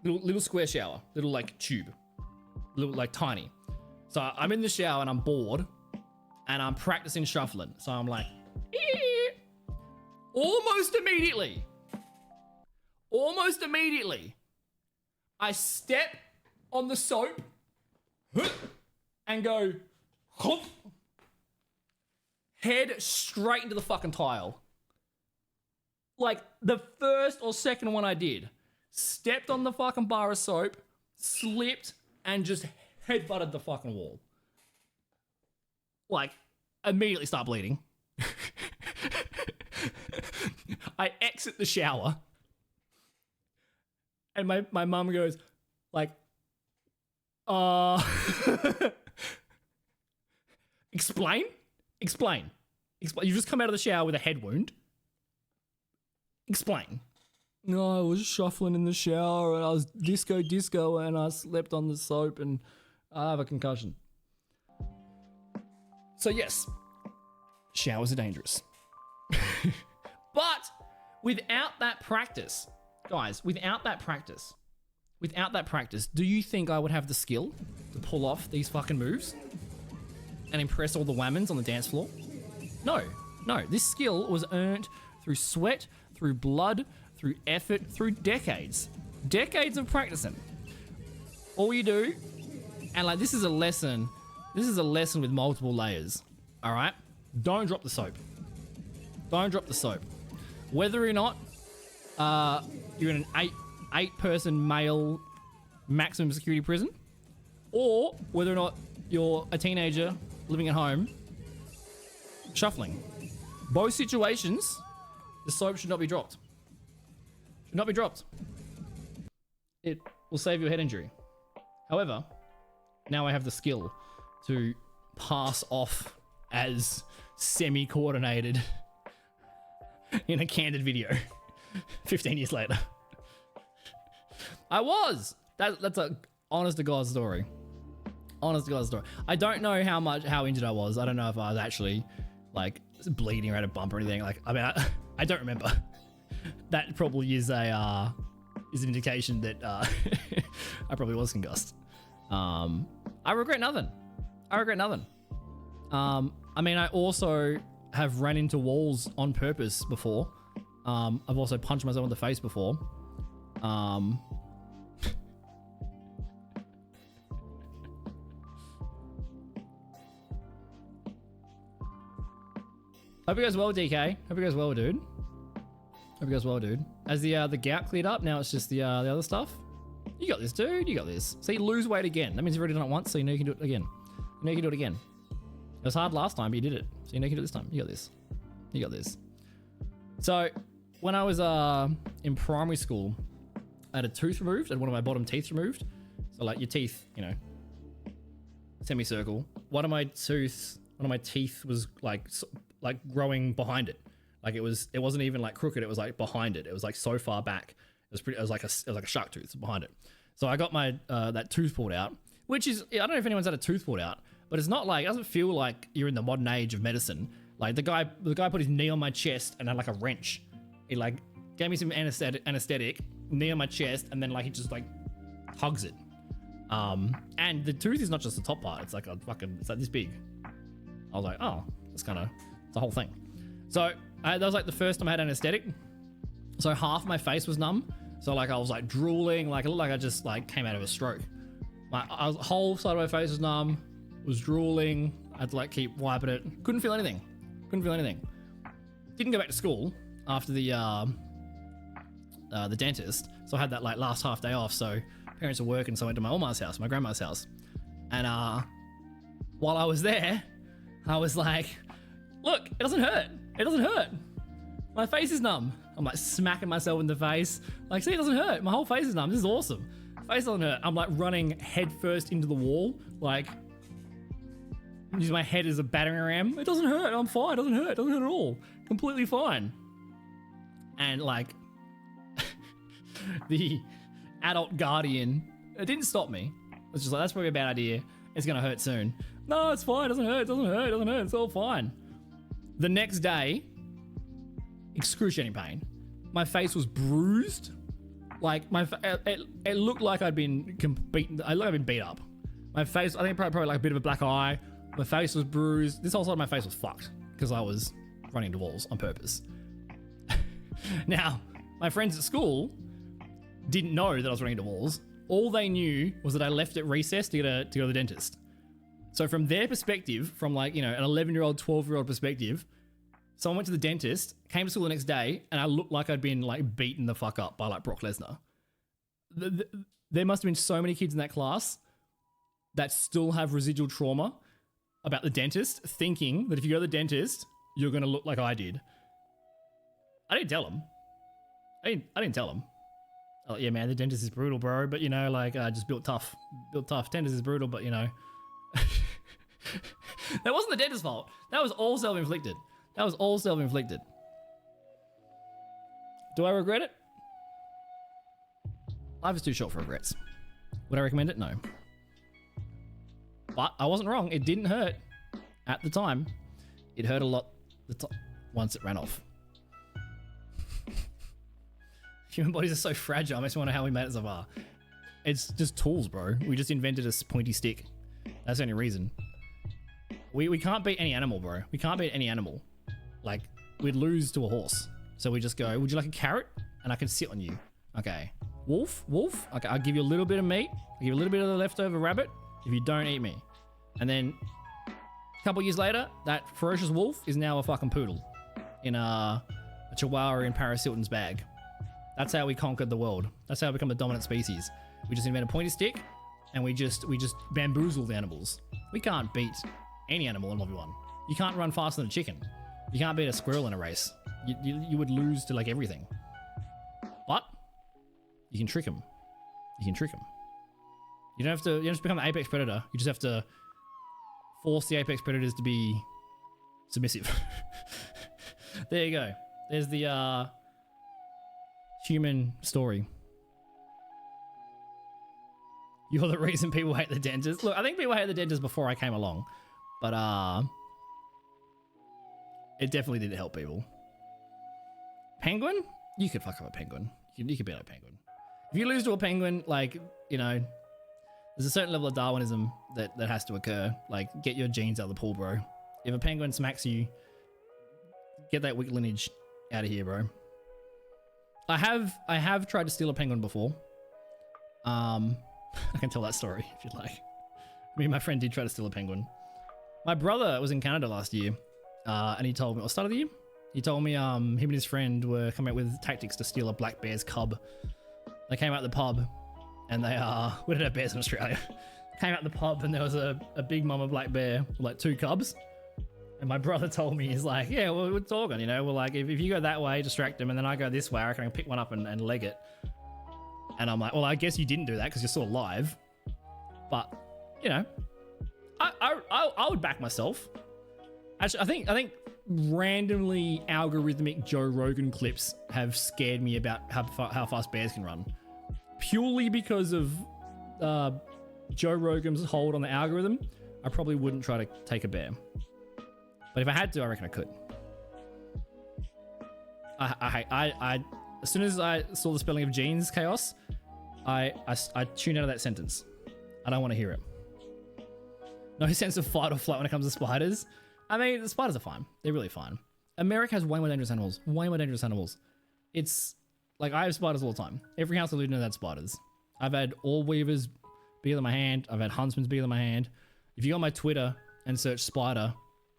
Little square shower. Little like tube. Little like tiny. So I'm in the shower and I'm bored. And I'm practicing shuffling. So I'm like, almost immediately, I step on the soap and go head straight into the fucking tile. Like the first or second one I did, stepped on the fucking bar of soap, slipped, and just headbutted the fucking wall. Like, immediately start bleeding. I exit the shower. And my mum goes, like, Explain. You've just come out of the shower with a head wound. Explain. No, I was shuffling in the shower and I was disco and I slept on the soap and I have a concussion. So yes, showers are dangerous. But without that practice, guys, without that practice, do you think I would have the skill to pull off these fucking moves and impress all the whammons on the dance floor? No. This skill was earned through sweat, through blood, through effort, through decades of practicing. All you do, and like this is a lesson with multiple layers. All right, don't drop the soap. Whether or not you're in an eight-person male maximum security prison, or whether or not you're a teenager living at home shuffling, both situations, the soap should not be dropped. It will save you a head injury. However, now I have the skill to pass off as semi-coordinated in a candid video 15 years later. I was. That's a honest to God story. I don't know how injured I was. I don't know if I was actually like bleeding or had a bump or anything. Like, I mean, I don't remember. That probably is an indication that I probably was concussed. I regret nothing. I mean, I also have ran into walls on purpose before. I've also punched myself in the face before. Hope it goes well, DK. Hope it goes well, dude. Has the gout cleared up? Now it's just the other stuff. You got this, dude. You got this. See, lose weight again. That means you've already done it once, so you know you can do it again. You know you can do it again. It was hard last time, but you did it. So you know you can do it this time. You got this. You got this. So when I was in primary school, I had a tooth removed. I had one of my bottom teeth removed. So like your teeth, you know, semicircle. One of my teeth was like growing behind it. Like it wasn't even like crooked. It was like behind it. It was like so far back. It was like a shark tooth behind it. So I got my that tooth pulled out, which is, I don't know if anyone's had a tooth pulled out, but it's not like, it doesn't feel like you're in the modern age of medicine. Like the guy put his knee on my chest and had like a wrench. He like gave me some anesthetic, knee on my chest, and then like he just like hugs it. And the tooth is not just the top part. It's like it's like this big. I was like, oh, it's a whole thing. So that was like the first time I had anesthetic. So half my face was numb. So like I was like drooling, like it looked like I just like came out of a stroke. Whole side of my face was numb, was drooling. I had to like keep wiping it. Couldn't feel anything. Didn't go back to school after the dentist. So I had that like last half day off. So parents were working, so I went to my grandma's house. And while I was there, I was like, look, it doesn't hurt. My face is numb. I'm like smacking myself in the face. Like, see, it doesn't hurt. My whole face is numb. This is awesome. Face doesn't hurt. I'm like running head first into the wall, like using my head as a battering ram. It doesn't hurt. I'm fine. It doesn't hurt. It doesn't hurt at all. Completely fine. And like the adult guardian, it didn't stop me. It's just like, that's probably a bad idea. It's gonna hurt soon. No, it's fine. It doesn't hurt. It doesn't hurt. It doesn't hurt. It's all fine. The next day, excruciating pain. My face was bruised. Like it looked like I'd been beaten. I looked like I'd been beat up. My face, I think probably like a bit of a black eye. My face was bruised. This whole side of my face was fucked because I was running into walls on purpose. Now, my friends at school didn't know that I was running into walls. All they knew was that I left at recess to go to the dentist. So from their perspective, from like, you know, an 11-year-old, 12-year-old perspective, someone went to the dentist, came to school the next day, and I looked like I'd been like beaten the fuck up by like Brock Lesnar. There must have been so many kids in that class that still have residual trauma about the dentist, thinking that if you go to the dentist, you're going to look like I did. I didn't tell them. I didn't tell them. Oh, yeah, man, the dentist is brutal, bro. But, you know, like, just built tough. Dentist is brutal, but, you know. That wasn't the dentist's fault. That was all self-inflicted. Do I regret it? Life is too short for regrets. Would I recommend it? No. But I wasn't wrong. It didn't hurt at the time. It hurt a lot once it ran off. Human bodies are so fragile. I just wonder how we made it so far. It's just tools, bro. We just invented a pointy stick. That's the only reason. We can't beat any animal, bro. We can't beat any animal. Like, we'd lose to a horse. So we just go, would you like a carrot? And I can sit on you. Okay. Wolf? Okay, I'll give you a little bit of meat. I'll give you a little bit of the leftover rabbit if you don't eat me. And then a couple years later, that ferocious wolf is now a fucking poodle in a chihuahua in Paris Hilton's bag. That's how we conquered the world. That's how we become the dominant species. We just invent a pointy stick and we just bamboozle the animals. We can't beat any animal in 1v1. You can't run faster than a chicken. You can't beat a squirrel in a race. You would lose to like everything. But you can trick them. You don't have to become the apex predator. You just have to force the apex predators to be submissive. There you go. There's the human story. You're the reason people hate the dentist. Look, I think people hated the dentist before I came along, but it definitely didn't help people. Penguin? You could fuck up a penguin. You could be like a penguin. If you lose to a penguin, like, you know, there's a certain level of Darwinism that has to occur. Like, get your genes out of the pool, bro. If a penguin smacks you, get that weak lineage out of here, bro. I have tried to steal a penguin before. I can tell that story if you'd like. Me and my friend did try to steal a penguin. My brother was in Canada last year, and he told me, or start of the year, he told me him and his friend were coming out with tactics to steal a black bear's cub. They came out the pub, and they we didn't have bears in Australia. Came out the pub and there was a big mama black bear with like 2 cubs. And my brother told me, he's like, yeah, well, we're talking, you know, we're like, if you go that way, distract them, and then I go this way, I reckon I can pick one up and leg it. And I'm like, well, I guess you didn't do that because you're sort of live. But, you know, I would back myself. Actually, I think randomly algorithmic Joe Rogan clips have scared me about how fast bears can run. Purely because of Joe Rogan's hold on the algorithm, I probably wouldn't try to take a bear. But if I had to, I reckon I could. I as soon as I saw the spelling of jeans chaos, I tuned out of that sentence. I don't want to hear it. No sense of fight or flight when it comes to spiders. I mean, the spiders are fine. They're really fine. America has way more dangerous animals. Way more dangerous animals. It's like, I have spiders all the time. Every house I lived in had spiders. I've had all weavers bigger than my hand. I've had huntsmen's bigger than my hand. If you go on my Twitter and search spider,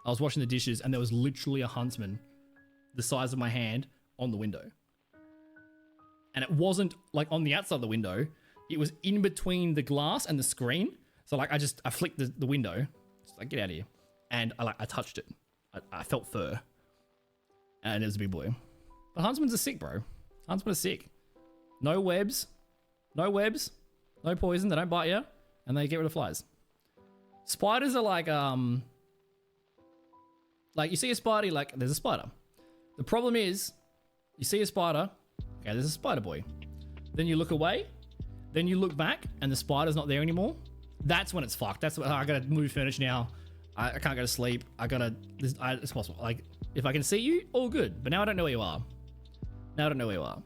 I was washing the dishes and there was literally a huntsman the size of my hand on the window. And it wasn't like on the outside of the window. It was in between the glass and the screen. So like I flicked the window. Just like, get out of here. And I touched it. I felt fur. And it was a big boy. But huntsmen are sick, bro. Huntsmen are sick. No webs. No webs. No poison. They don't bite you. And they get rid of flies. Spiders are like you see a spider, like, there's a spider. The problem is, you see a spider, okay, there's a spider boy. Then you look away, then you look back, and the spider's not there anymore. That's when it's fucked. That's when I gotta move furniture now. I can't go to sleep. It's possible. Like, if I can see you, all good. But now I don't know where you are. Now I don't know where you are.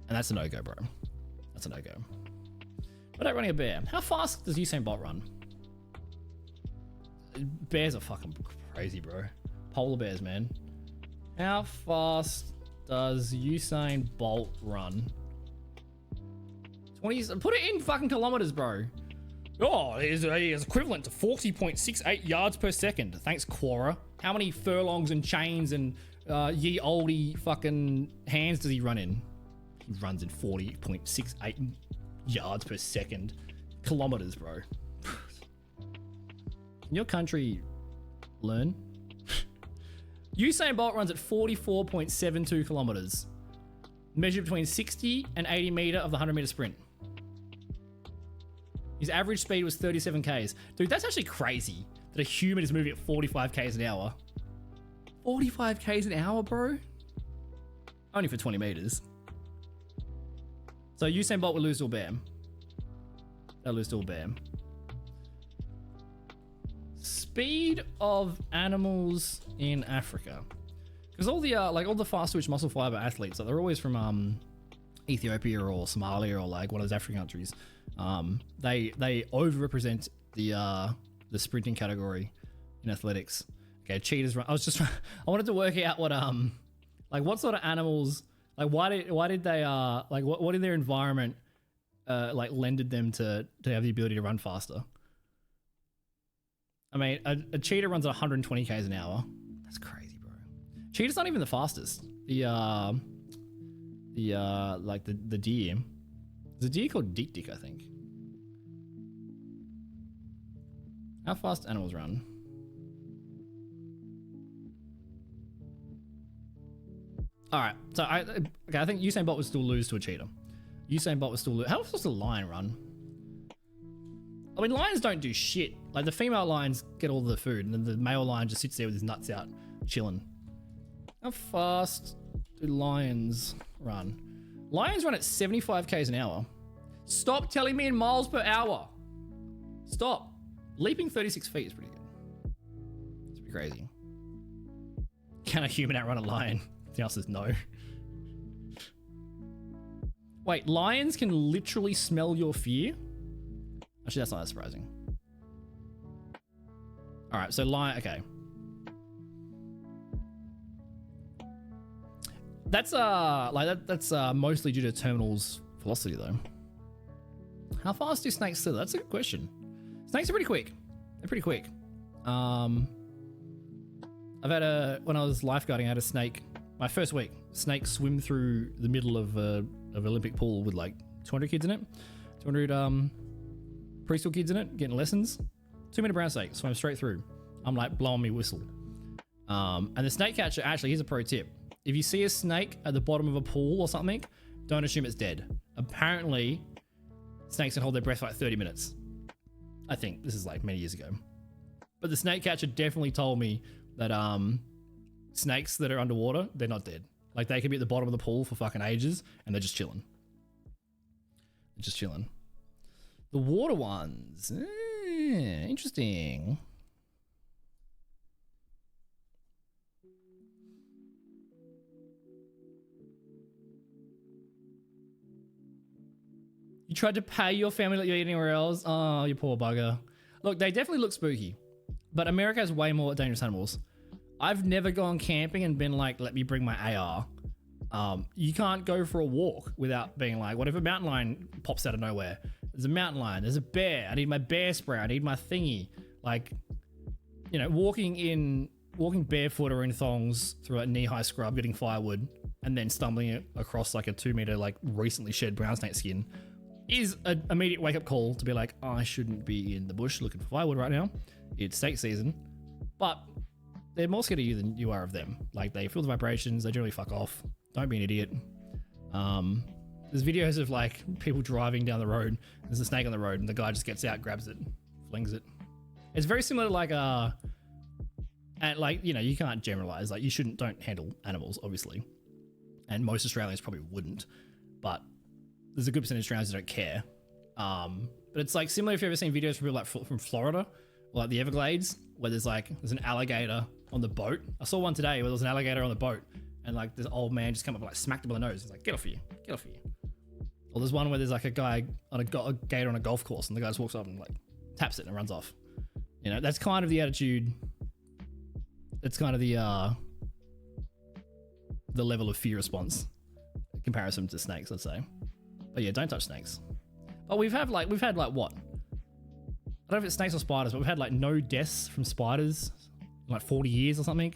And that's a no-go, bro. That's a no-go. What about running a bear? How fast does Usain Bolt run? Bears are fucking crazy, bro. Polar bears, man. How fast does Usain Bolt run? 20. Put it in fucking kilometers, bro. Oh, it is equivalent to 40.68 yards per second. Thanks, Quora. How many furlongs and chains and ye olde fucking hands does he run in? He runs in 40.68 yards per second. Kilometers, bro. In your country, learn. Usain Bolt runs at 44.72 kilometers. Measured between 60 and 80 meter of the 100 meter sprint. His average speed was 37 Ks. Dude, that's actually crazy that a human is moving at 45 Ks an hour. 45 Ks an hour, bro? Only for 20 meters. So Usain Bolt will lose to a bear. They'll lose to a bear. Speed of animals in Africa. Because all the all the fast twitch muscle fiber athletes, like, they're always from Ethiopia or Somalia or like one of those African countries. They overrepresent the sprinting category in athletics. Okay, cheetahs run. I wanted to work out what like what sort of animals, like why did they like what in their environment like lended them to have the ability to run faster. I mean, a cheetah runs at 120 Ks an hour. That's crazy, bro. Cheetah's not even the fastest. The deer. There's a deer called Dik, I think. How fast animals run? All right, so I think Usain Bolt would still lose to a cheetah. Usain Bolt would still lose. How fast does a lion run? I mean, lions don't do shit. Like, the female lions get all the food, and then the male lion just sits there with his nuts out, chilling. How fast do lions run? Lions run at 75 Ks an hour. Stop telling me in miles per hour. Stop. Leaping 36 feet is pretty good. It's pretty crazy. Can a human outrun a lion? The answer is no. Wait, lions can literally smell your fear? Actually, that's not that surprising. All right, so lion, okay. That's that's mostly due to terminal's velocity though. How fast do snakes slither? That's a good question. Snakes are pretty quick. They're pretty quick. I've had when I was lifeguarding, I had a snake. My first week, snake swim through the middle of an Olympic pool with like 200 kids in it. 200 preschool kids in it getting lessons. 2 meter brown snake swam straight through. I'm like blowing me whistle. And the snake catcher, actually, here's a pro tip. If you see a snake at the bottom of a pool or something, don't assume it's dead. Apparently, snakes can hold their breath for like 30 minutes. I think this is like many years ago. But the snake catcher definitely told me that snakes that are underwater, they're not dead. Like they could be at the bottom of the pool for fucking ages and they're just chilling. They're just chilling. The water ones. Interesting. You tried to pay your family to let you eat anywhere else? Oh, you poor bugger. Look, they definitely look spooky. But America has way more dangerous animals. I've never gone camping and been like, let me bring my AR. You can't go for a walk without being like, what if a mountain lion pops out of nowhere? There's a mountain lion, there's a bear. I need my bear spray, I need my thingy. Like, you know, walking barefoot or in thongs through a knee-high scrub, getting firewood, and then stumbling across like a 2 meter, like recently shed brown snake skin is an immediate wake-up call to be like, oh, I shouldn't be in the bush looking for firewood right now. It's snake season. But they're more scared of you than you are of them. Like, they feel the vibrations, they generally fuck off. Don't be an idiot. There's videos of like people driving down the road. There's a snake on the road and the guy just gets out, grabs it, flings it. It's very similar to like and like, you know, you can't generalize. Like, don't handle animals, obviously. And most Australians probably wouldn't. But there's a good percentage of Australians that don't care. But it's like similar if you've ever seen videos from people like from Florida, or like the Everglades, where there's an alligator on the boat. I saw one today where there was an alligator on the boat, and like this old man just come up and like smacked him on the nose. He's like, get off of you, get off of you. Or there's one where there's like a guy on a gator on a golf course, and the guy just walks up and like taps it and runs off. You know, that's kind of the attitude. That's kind of the level of fear response in comparison to snakes, let's say. But yeah, don't touch snakes. But we've had like what? I don't know if it's snakes or spiders, but we've had like no deaths from spiders in like 40 years or something.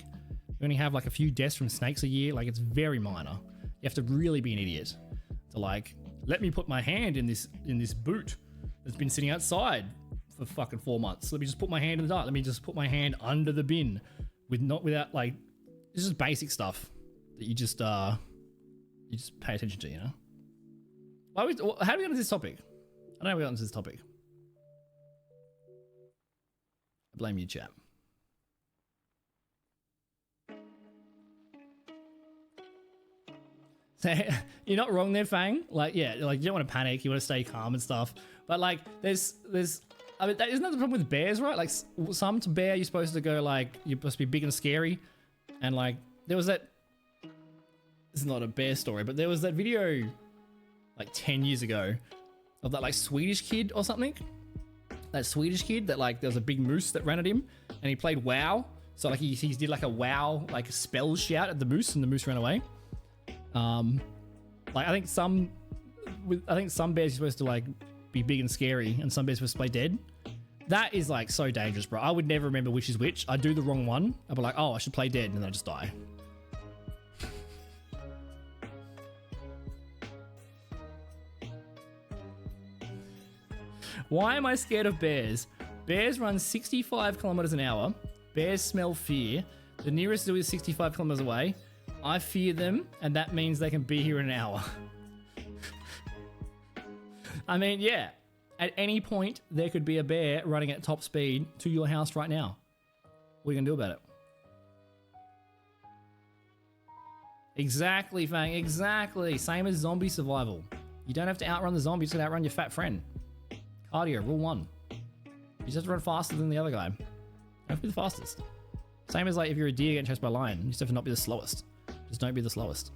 We only have like a few deaths from snakes a year. Like, it's very minor. You have to really be an idiot to like, let me put my hand in this boot that's been sitting outside for fucking 4 months. Let me just put my hand in the dark. Let me just put my hand under the bin without like, it's just basic stuff that you just pay attention to, you know? How do we get into this topic? I don't know how we got into this topic. I blame you, chat. So, you're not wrong there, Fang. Like, yeah, like you don't want to panic. You want to stay calm and stuff. But like, there's. I mean, isn't that the problem with bears, right? Like, some bear you're supposed to go like, you're supposed to be big and scary, and like there was that. This is not a bear story, but there was that video like 10 years ago of that like Swedish kid or something. That Swedish kid that like there was a big moose that ran at him, and he played WoW. So like he did like a WoW like a spell shout at the moose, and the moose ran away. Like I think some bears are supposed to like be big and scary, and some bears are supposed to play dead. That is like so dangerous, bro. I would never remember which is which. I do the wrong one. I'd be like, oh, I should play dead, and then I just die. Why am I scared of bears? Bears run 65 kilometers an hour. Bears smell fear. The nearest zoo is 65 kilometers away. I fear them, and that means they can be here in an hour. I mean, yeah. At any point, there could be a bear running at top speed to your house right now. What are you going to do about it? Exactly, Fang. Exactly. Same as zombie survival. You don't have to outrun the zombies, you just outrun your fat friend. Cardio, rule 1. You just have to run faster than the other guy. You have to be the fastest. Same as like if you're a deer getting chased by a lion, you just have to not be the slowest. Just don't be the slowest.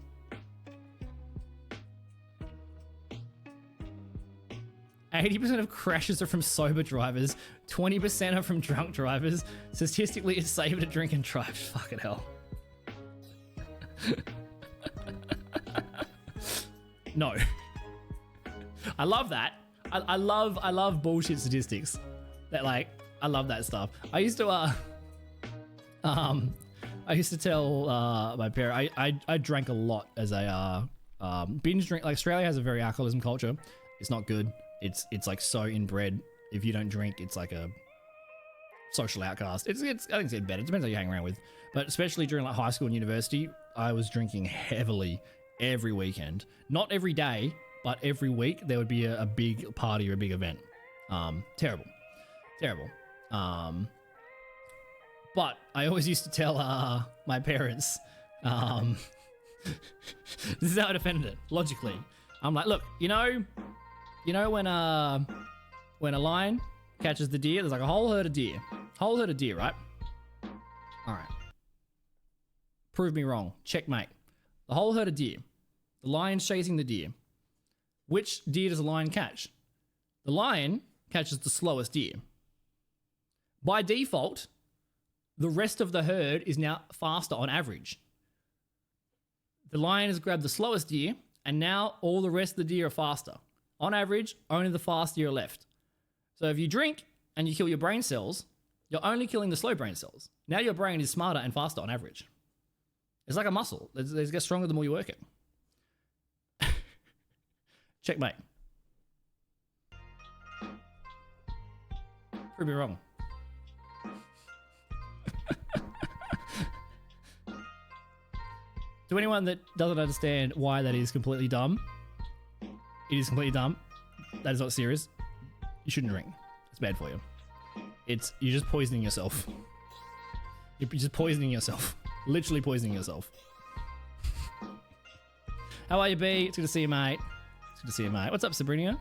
"80% of crashes are from sober drivers. 20% are from drunk drivers. Statistically, it's safer to drink and drive." Fucking hell. No. I love that. I love bullshit statistics. That like, I love that stuff. I used to tell my parents I drank a lot as a binge drink. Like, Australia has a very alcoholism culture. It's not good. It's like so inbred. If you don't drink, it's like a social outcast. It's I think it's getting better. It depends who you hang around with. But especially during like high school and university, I was drinking heavily every weekend. Not every day, but every week there would be a big party or a big event. Terrible. But I always used to tell my parents, this is how I defended it, logically. I'm like, look, you know when a lion catches the deer, there's like a whole herd of deer, right? All right. Prove me wrong. Checkmate. The whole herd of deer. The lion's chasing the deer. Which deer does the lion catch? The lion catches the slowest deer. By default, the rest of the herd is now faster on average. The lion has grabbed the slowest deer, and now all the rest of the deer are faster. On average, only the fast deer are left. So if you drink and you kill your brain cells, you're only killing the slow brain cells. Now your brain is smarter and faster on average. It's like a muscle. It gets stronger the more you work it. Checkmate. Prove me wrong. To anyone that doesn't understand why that is completely dumb, it is completely dumb. That is not serious. You shouldn't drink. It's bad for you. You're just poisoning yourself. You're just poisoning yourself. Literally poisoning yourself. How are you, B? It's good to see you, mate. It's good to see you, mate. What's up, Sabrina?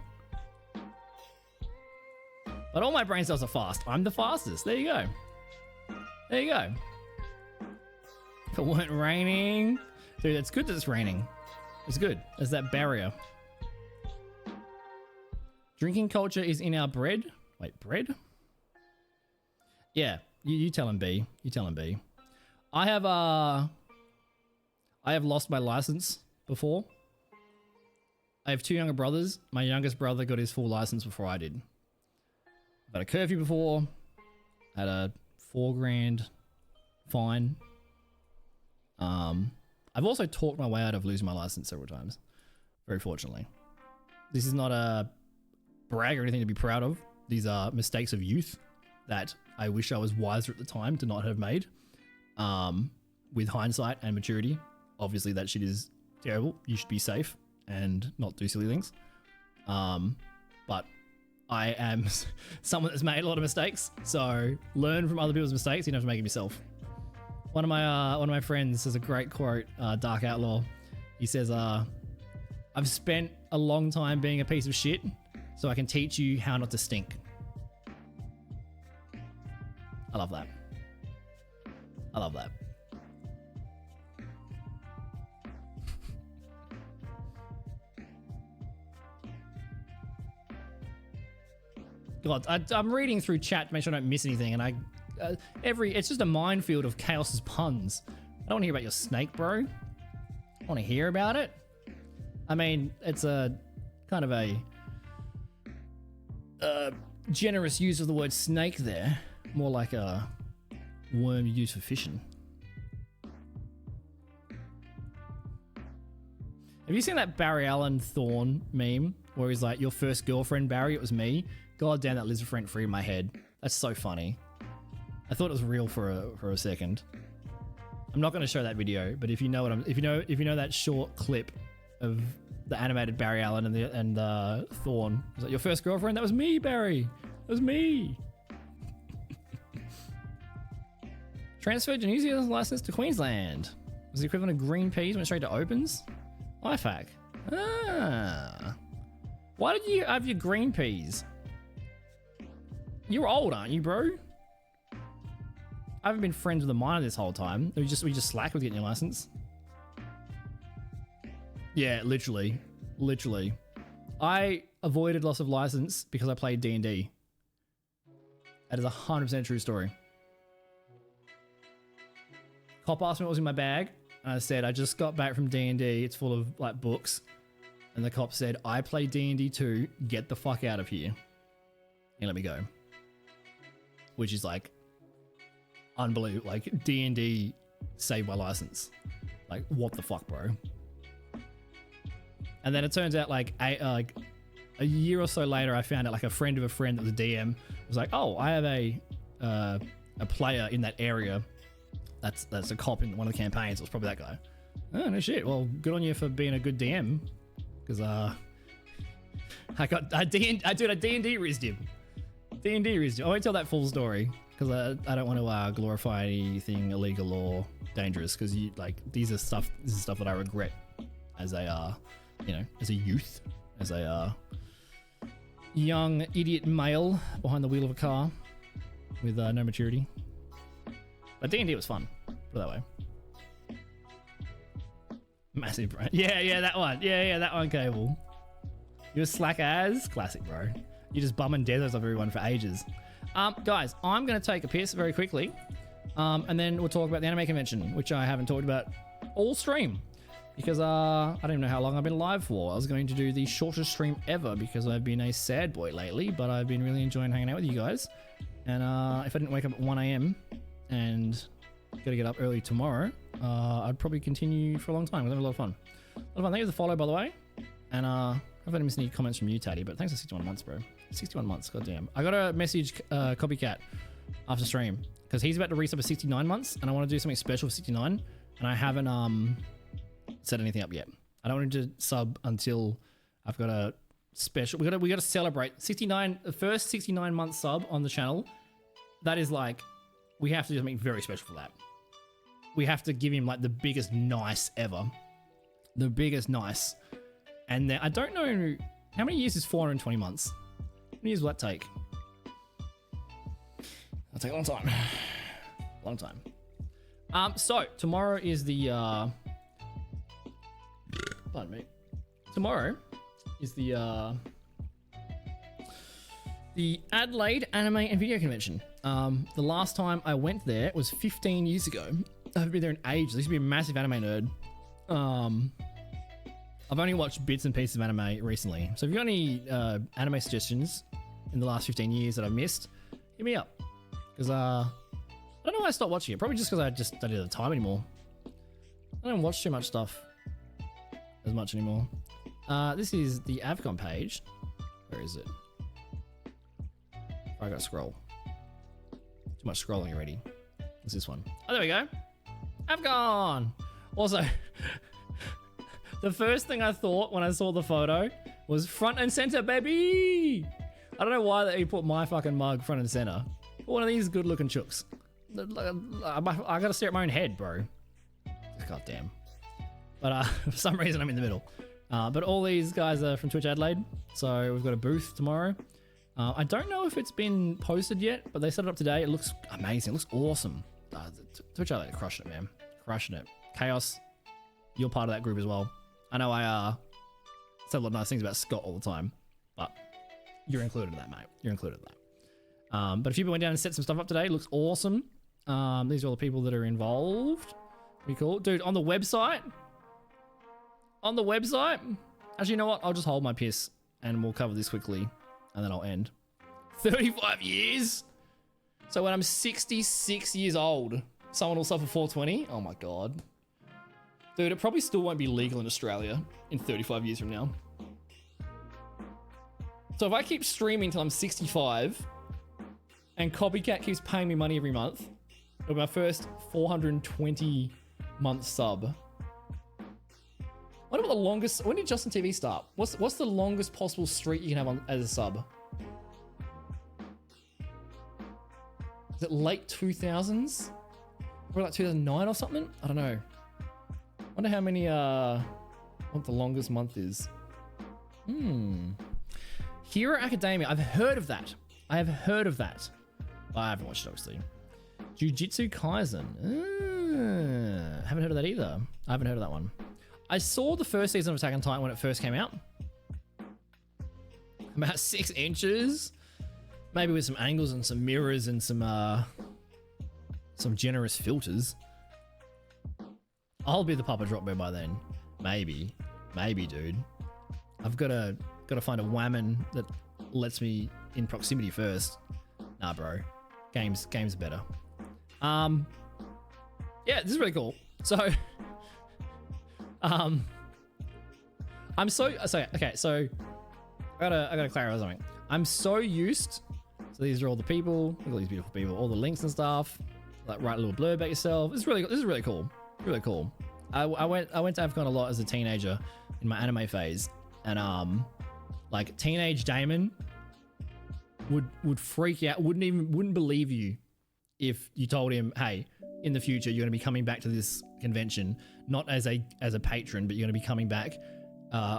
But all my brain cells are fast. I'm the fastest. There you go. There you go. If it weren't raining... Dude, it's good that it's raining. It's good. There's that barrier. Drinking culture is in our bread. Wait, bread? Yeah, you tell him, B. You tell him, B. I have lost my license before. I have 2 younger brothers. My youngest brother got his full license before I did. I've had a curfew before. Had a $4,000 fine. I've also talked my way out of losing my license several times. Very fortunately. This is not a brag or anything to be proud of. These are mistakes of youth that I wish I was wiser at the time to not have made. With hindsight and maturity, obviously that shit is terrible. You should be safe and not do silly things. But I am someone that's made a lot of mistakes, so learn from other people's mistakes. You don't have to make them yourself. One of my friends has a great quote, Dark Outlaw. He says, I've spent a long time being a piece of shit, so I can teach you how not to stink. I love that. I love that. God, I'm reading through chat to make sure I don't miss anything, and it's just a minefield of Chaos's puns. I don't want to hear about your snake, bro. I want to hear about it. I mean, it's a kind of a generous use of the word snake there. More like a worm used for fishing. Have you seen that Barry Allen Thorne meme where he's like, your first girlfriend, Barry, it was me? God damn, that lives rent free in my head. That's so funny. I thought it was real for a second. I'm not going to show that video, but if you know what if you know that short clip of the animated Barry Allen and Thorne, it's like, your first girlfriend? That was me, Barry. That was me. Transferred to New Zealand's license to Queensland. Was the equivalent of green peas, went straight to opens? IFAC. Ah. Why did you have your green peas? You're old, aren't you, bro? I haven't been friends with a minor this whole time. We just slack with getting your license. Yeah, literally. Literally. I avoided loss of license because I played D&D. That is 100% true story. Cop asked me what was in my bag, and I said, I just got back from D&D. It's full of, like, books. And the cop said, I play D&D too. Get the fuck out of here. And let me go. Which is, like, unbelievable. Like, D&D saved my license. Like, what the fuck, bro? And then it turns out, like a year or so later, I found out like a friend of a friend that was a DM was like, "Oh, I have a player in that area. That's a cop in one of the campaigns. It was probably that guy." Oh no shit. Well, good on you for being a good DM, because I D&D rizzed him. D&D rizzed him. I won't tell that full story because I don't want to glorify anything illegal or dangerous, because this is stuff that I regret as a as a youth, as a young idiot male behind the wheel of a car with no maturity. But D&D was fun, put it that way. Massive, bro. Yeah, that one. Yeah, that one, Cable. You're slack as classic, bro. You're just bumming deserts of everyone for ages. Guys, I'm going to take a piss very quickly, and then we'll talk about the anime convention, which I haven't talked about all stream, because I don't even know how long I've been live for. I was going to do the shortest stream ever because I've been a sad boy lately, but I've been really enjoying hanging out with you guys. And if I didn't wake up at 1 a.m. and gotta get up early tomorrow, I'd probably continue for a long time. We're having a lot of fun. Thank you for the follow, by the way. And I haven't missed any comments from you, Taddy, but thanks for 61 months, bro. 61 months, goddamn. I got a message Copycat after stream because he's about to resub for 69 months, and I want to do something special for 69, and I haven't set anything up yet. I don't want him to sub until I've got a special. We got to celebrate 69, the first 69 month sub on the channel. That is like, we have to do something very special for that. We have to give him like the biggest nice ever. The biggest nice. And then I don't know, how many years is 420 months? How many years will that take? That'll take a long time. Long time. So tomorrow is the pardon me. Tomorrow is the Adelaide Anime and Video Convention. The last time I went there was 15 years ago. I've been there in ages. I used to be a massive anime nerd. I've only watched bits and pieces of anime recently. So if you've got any anime suggestions in the last 15 years that I've missed, hit me up. Because I don't know why I stopped watching it. Probably just because I don't have the time anymore. I don't watch too much stuff as much anymore. This is the Avcon page. Where is it? I gotta scroll. Too much scrolling already. What's this one? Oh, there we go. Avcon! Also, the first thing I thought when I saw the photo was front and center, baby! I don't know why they put my fucking mug front and center. But one of these good looking chooks. I gotta stare at my own head, bro. God damn. But for some reason I'm in the middle. But all these guys are from Twitch Adelaide. So we've got a booth tomorrow. I don't know if it's been posted yet, but they set it up today. It looks amazing. It looks awesome. Twitch Adelaide crushing it, man. Crushing it. Chaos, you're part of that group as well. I know I said a lot of nice things about Scott all the time, but you're included in that, mate. You're included in that. But if you went down and set some stuff up today, it looks awesome. These are all the people that are involved. Pretty cool. Dude, on the website, actually, you know what? I'll just hold my piss and we'll cover this quickly and then I'll end. 35 years? So when I'm 66 years old, someone will suffer 420? Oh my God. Dude, it probably still won't be legal in Australia in 35 years from now. So if I keep streaming till I'm 65 and Copycat keeps paying me money every month, it'll be my first 420 month sub. What about the longest? When did Justin TV start? What's the longest possible streak you can have on as a sub? Is it late 2000s? Or like 2009 or something? I don't know. Wonder how many what the longest month is. Hero Academia. I've heard of that. I haven't watched it, obviously. Jujutsu Kaisen. Haven't heard of that either. I haven't heard of that one. I saw the first season of Attack on Titan when it first came out. About 6 inches. Maybe with some angles and some mirrors and some generous filters. I'll be the Papa Drop Bear by then. Maybe, dude. I've got to find a whammon that lets me in proximity first. Nah, bro. Games are better. Yeah, this is really cool. So, I gotta clarify something. I'm so used. So these are all the people. Look at all these beautiful people. All the links and stuff. Like write a little blurb about yourself. This is really cool. Really cool. I went to AFCON a lot as a teenager in my anime phase, and like teenage Damon would freak out. Wouldn't believe you if you told him, hey, in the future you're going to be coming back to this convention not as a patron, but you're going to be coming back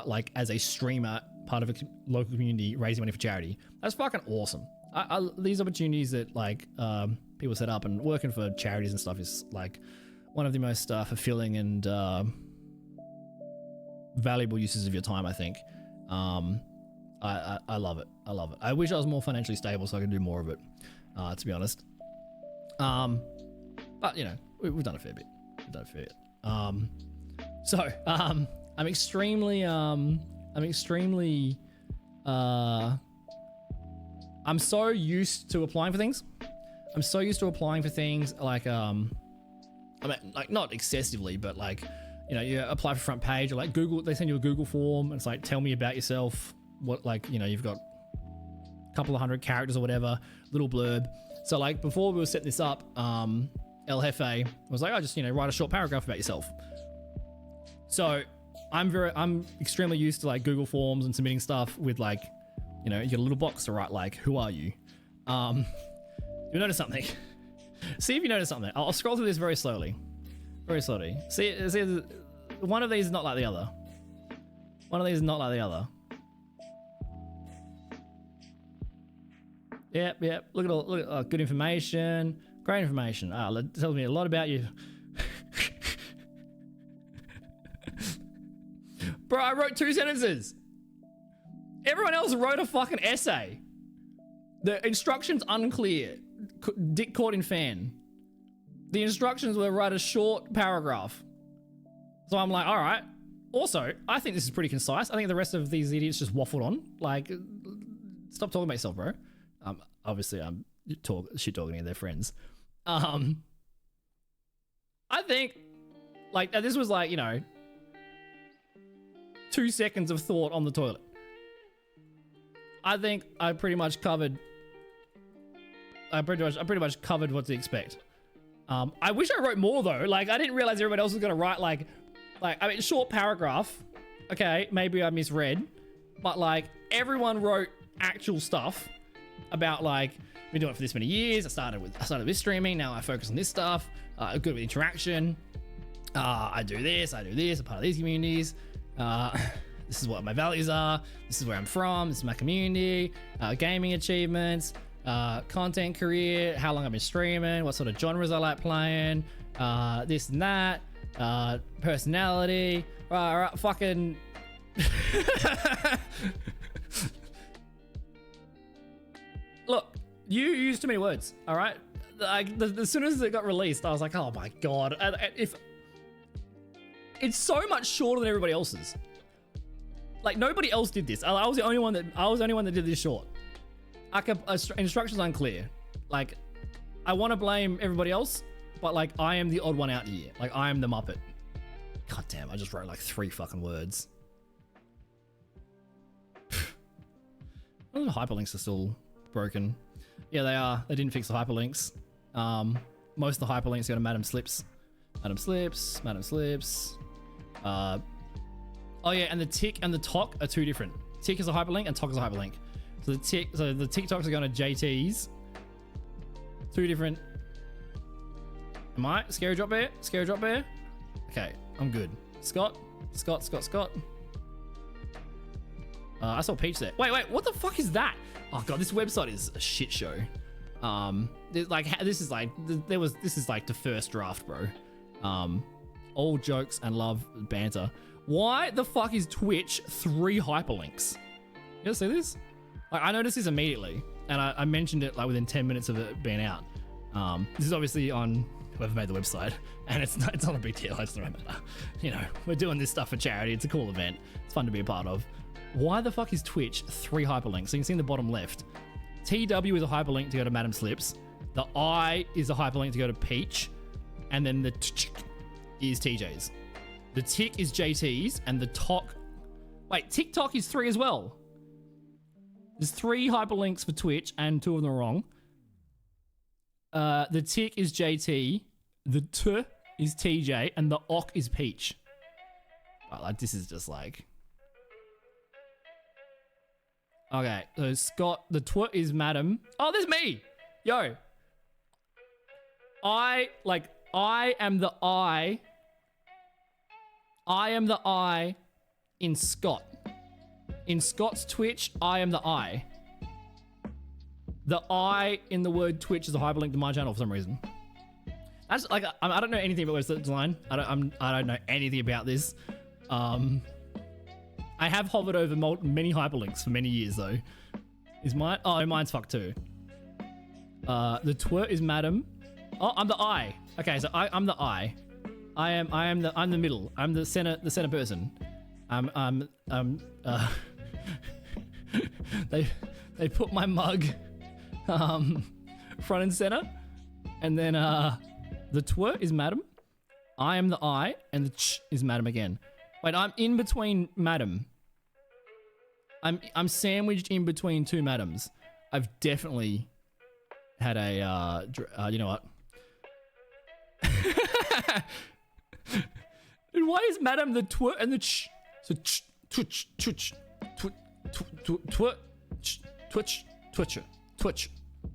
like as a streamer, part of a local community, raising money for charity. That's fucking awesome. These opportunities that like people set up, and working for charities and stuff is like one of the most fulfilling and valuable uses of your time, I think. I love it. I love it. I wish I was more financially stable so I could do more of it, to be honest. But you know, we've done a fair bit. I'm so used to applying for things. Like, I mean, like not excessively, but like, you know, you apply for front page, or like Google, they send you a Google form, and it's like, tell me about yourself. What, like, you know, you've got a couple of hundred characters or whatever, little blurb. So like before we were setting this up, El Jefe was like, oh, just, you know, write a short paragraph about yourself. So I'm extremely used to like Google Forms and submitting stuff with like, you know, you get a little box to write like, who are you? You notice something. See if you notice something. I'll scroll through this very slowly. See, one of these is not like the other. Yep. Look at good information, great information. That tells me a lot about you. Bro, I wrote 2 sentences. Everyone else wrote a fucking essay. The instructions unclear. Dick caught in fan. The instructions were write a short paragraph. So I'm like, all right. Also, I think this is pretty concise. I think the rest of these idiots just waffled on. Like, stop talking about yourself, bro. Obviously, I'm shit talking to their friends. I think, like, this was like, you know, 2 seconds of thought on the toilet. I think I pretty much covered what to expect. I wish I wrote more though. Like, I didn't realize everybody else was gonna write like I mean, short paragraph. Okay, maybe I misread, but like everyone wrote actual stuff about like, been doing it for this many years. I started with streaming. Now I focus on this stuff. Good with interaction. I do this. I'm part of these communities. This is what my values are. This is where I'm from. This is my community. Gaming achievements. Content career. How long I've been streaming. What sort of genres I like playing. This and that. Personality. Fucking. Look, you used too many words. All right. Like as soon as it got released, I was like, oh my god. If it's so much shorter than everybody else's. Like nobody else did this. I was the only one that did this short. Instructions unclear. Like, I want to blame everybody else, but like I am the odd one out here. Like I am the Muppet. God damn! I just wrote like 3 fucking words. The hyperlinks are still broken. Yeah, they are. They didn't fix the hyperlinks. Most of the hyperlinks go to Madam Slips. Oh yeah, and the tick and the talk are 2 different. Tick is a hyperlink and talk is a hyperlink. So the TikToks are going to JTs. 2 different. Am I? Scary drop bear? Okay, I'm good. Scott. I saw Peach there. Wait, what the fuck is that? Oh god, this website is a shit show. This is like the first draft, bro. All jokes and love banter. Why the fuck is Twitch 3 hyperlinks? You guys see this? Like, I noticed this immediately, and I mentioned it like within 10 minutes of it being out. This is obviously on whoever made the website, and it's not a big deal. It doesn't really matter. You know, we're doing this stuff for charity. It's a cool event. It's fun to be a part of. Why the fuck is Twitch 3 hyperlinks? So you can see in the bottom left, TW is a hyperlink to go to Madam Slips. The I is a hyperlink to go to Peach, and then the is TJ's. The tick is JT's, and the talk. Wait, TikTok is 3 as well. There's 3 hyperlinks for Twitch, and 2 of them are wrong. The tick is JT, the t is TJ, and the ok is Peach. Oh, like, this is just like... Okay, so Scott, the twit is Madam. Oh, there's me! Yo! I am the I. I am the I in Scott. In Scott's Twitch, I am the I. The I in the word Twitch is a hyperlink to my channel for some reason. That's like, I don't know anything about website design. I don't know anything about this. I have hovered over many hyperlinks for many years though. Is mine? Oh, mine's fucked too. The twerk is Madam. Oh, I'm the I. Okay, so I'm the I. I'm the middle. I'm the center person. They put my mug front and center, and then the twerk is Madam. I am the I, and the ch is Madam again. Wait, I'm in between Madam. I'm sandwiched in between 2 Madams. I've definitely had a you know what? And why is Madam the twerk and the ch? So ch, twitch, twitch, twitch, twitcher,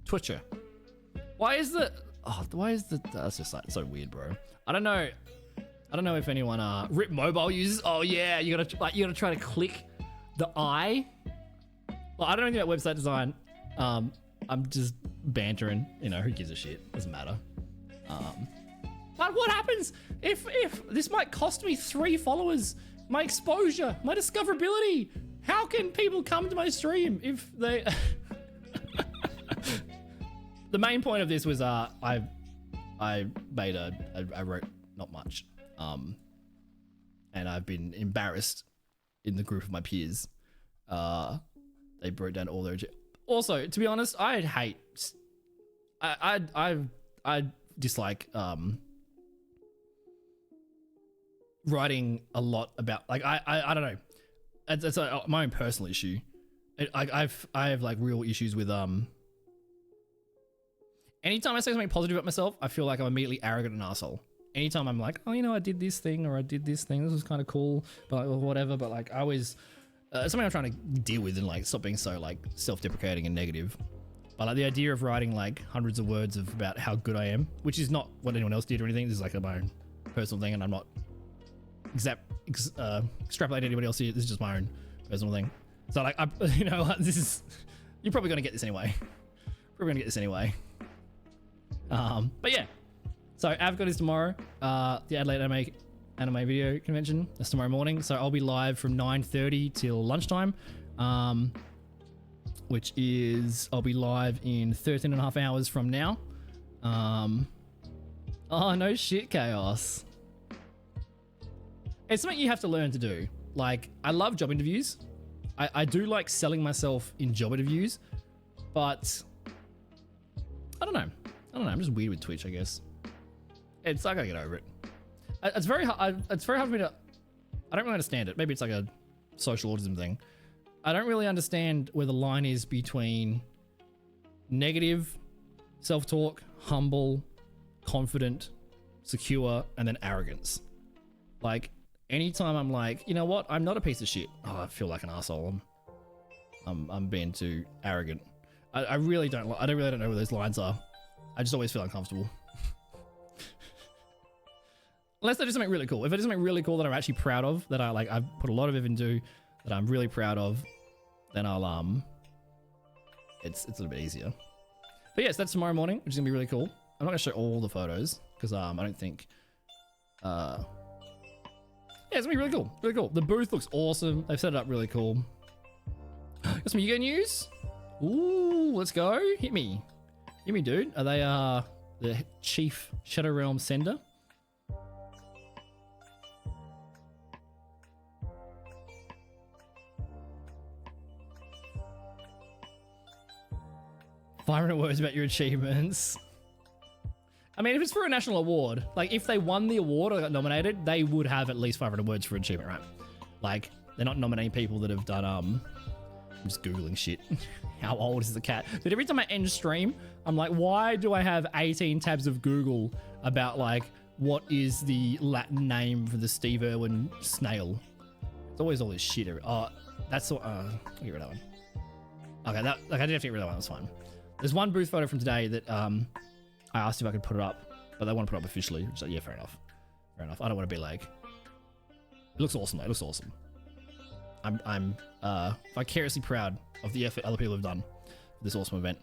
twitcher. Why is the? That's just like so weird, bro. I don't know if anyone Rip Mobile uses. Oh yeah, you gotta try to click the I. Well, I don't know anything about website design. I'm just bantering. You know, who gives a shit? Doesn't matter. But what happens if this might cost me 3 followers, my exposure, my discoverability? How can people come to my stream if they? The main point of this was I wrote not much, and I've been embarrassed in the group of my peers. They broke down all their. Also, to be honest, I dislike writing a lot about, like, I don't know. It's my own personal issue. I have like real issues with anytime I say something positive about myself, I feel like I'm immediately arrogant and asshole. Anytime I'm like, oh, you know, I did this thing or I did this thing, this was kind of cool, but or whatever. But like, I always something I'm trying to deal with and like stop being so like self-deprecating and negative. But like the idea of writing like hundreds of words about how good I am, which is not what anyone else did or anything. This is like my own personal thing, and I'm not extrapolating anybody else here. This is just my own personal thing. So like, you know, this is, you're probably gonna get this anyway. But yeah. So AvCon is tomorrow. The Adelaide Anime Video Convention. That's tomorrow morning. So I'll be live from 9:30 till lunchtime. Which is, I'll be live in 13 and a half hours from now. Oh, no shit, Chaos. It's something you have to learn to do. Like, I love job interviews. I do like selling myself in job interviews, but I don't know. I'm just weird with Twitch, I guess. It's I gotta get over it. It's very hard. It's very hard for me to. I don't really understand it. Maybe it's like a social autism thing. I don't really understand where the line is between negative self-talk, humble, confident, secure, and then arrogance. Like, anytime I'm like, you know what? I'm not a piece of shit. Oh, I feel like an asshole. I'm being too arrogant. I really don't. I really don't know where those lines are. I just always feel uncomfortable. Unless they do something really cool. If I do something really cool that I'm actually proud of, that I've put a lot of effort into, that I'm really proud of, then I'll it's a little bit easier. But yes, that's tomorrow morning, which is gonna be really cool. I'm not gonna show all the photos because I don't think yeah, it's gonna be really cool. Really cool. The booth looks awesome. They've set it up really cool. Got some Yu-Gi-Oh news? Ooh, let's go. Hit me, dude. Are they the Chief Shadow Realm sender? $500 words about your achievements. I mean, if it's for a national award, like if they won the award or got nominated, they would have at least 500 words for achievement, right? Like, they're not nominating people that have done I'm just Googling shit. How old is the cat? But every time I end stream, I'm like, why do I have 18 tabs of Google about like, what is the Latin name for the Steve Irwin snail? It's always all this shit. Oh, that's all. I'll get rid of that one. Okay, I did have to get rid of that one. That's fine. There's one booth photo from today that I asked if I could put it up, but they want to put it up officially. So yeah, fair enough. Fair enough. I don't want to be like. It looks awesome. Though. It looks awesome. I'm vicariously proud of the effort other people have done for this awesome event.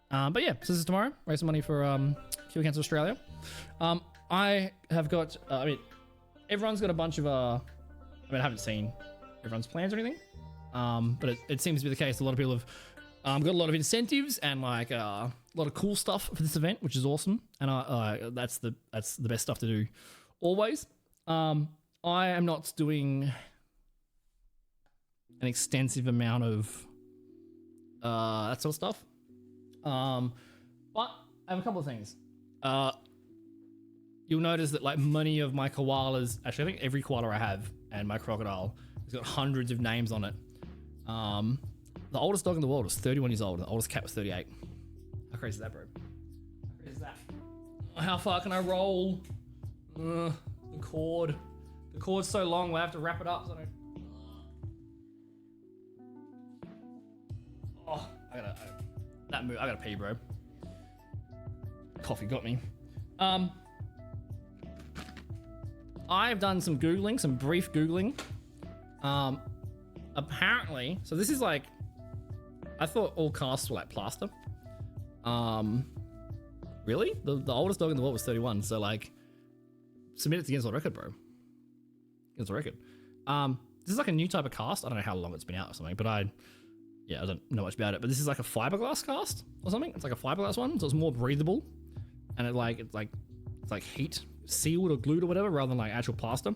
But yeah, so this is tomorrow. Raise some money for Kill Cancer Australia. I have got. I mean, everyone's got a bunch of. I haven't seen everyone's plans or anything. But it seems to be the case. A lot of people have got a lot of incentives and like a lot of cool stuff for this event, which is awesome. And that's the best stuff to do always. I am not doing an extensive amount of that sort of stuff. But I have a couple of things. You'll notice that like many of my koalas, actually I think every koala I have and my crocodile has got hundreds of names on it. The oldest dog in the world was 31 years old. The oldest cat was 38. How crazy is that, bro? How crazy is that? How far can I roll? The cord. The cord's so long, we have to wrap it up. So I don't... Oh, I gotta pee, bro. Coffee got me. I've done some Googling, some brief Googling. Apparently, so this is like, I thought all casts were like plaster. Really? The oldest dog in the world was 31, so like, submit it to Guinness World Record, bro. Guinness World Record. This is like a new type of cast. I don't know how long it's been out or something, but I don't know much about it. But this is like a fiberglass cast or something. It's like a fiberglass one, so it's more breathable, and it's like heat sealed or glued or whatever, rather than like actual plaster.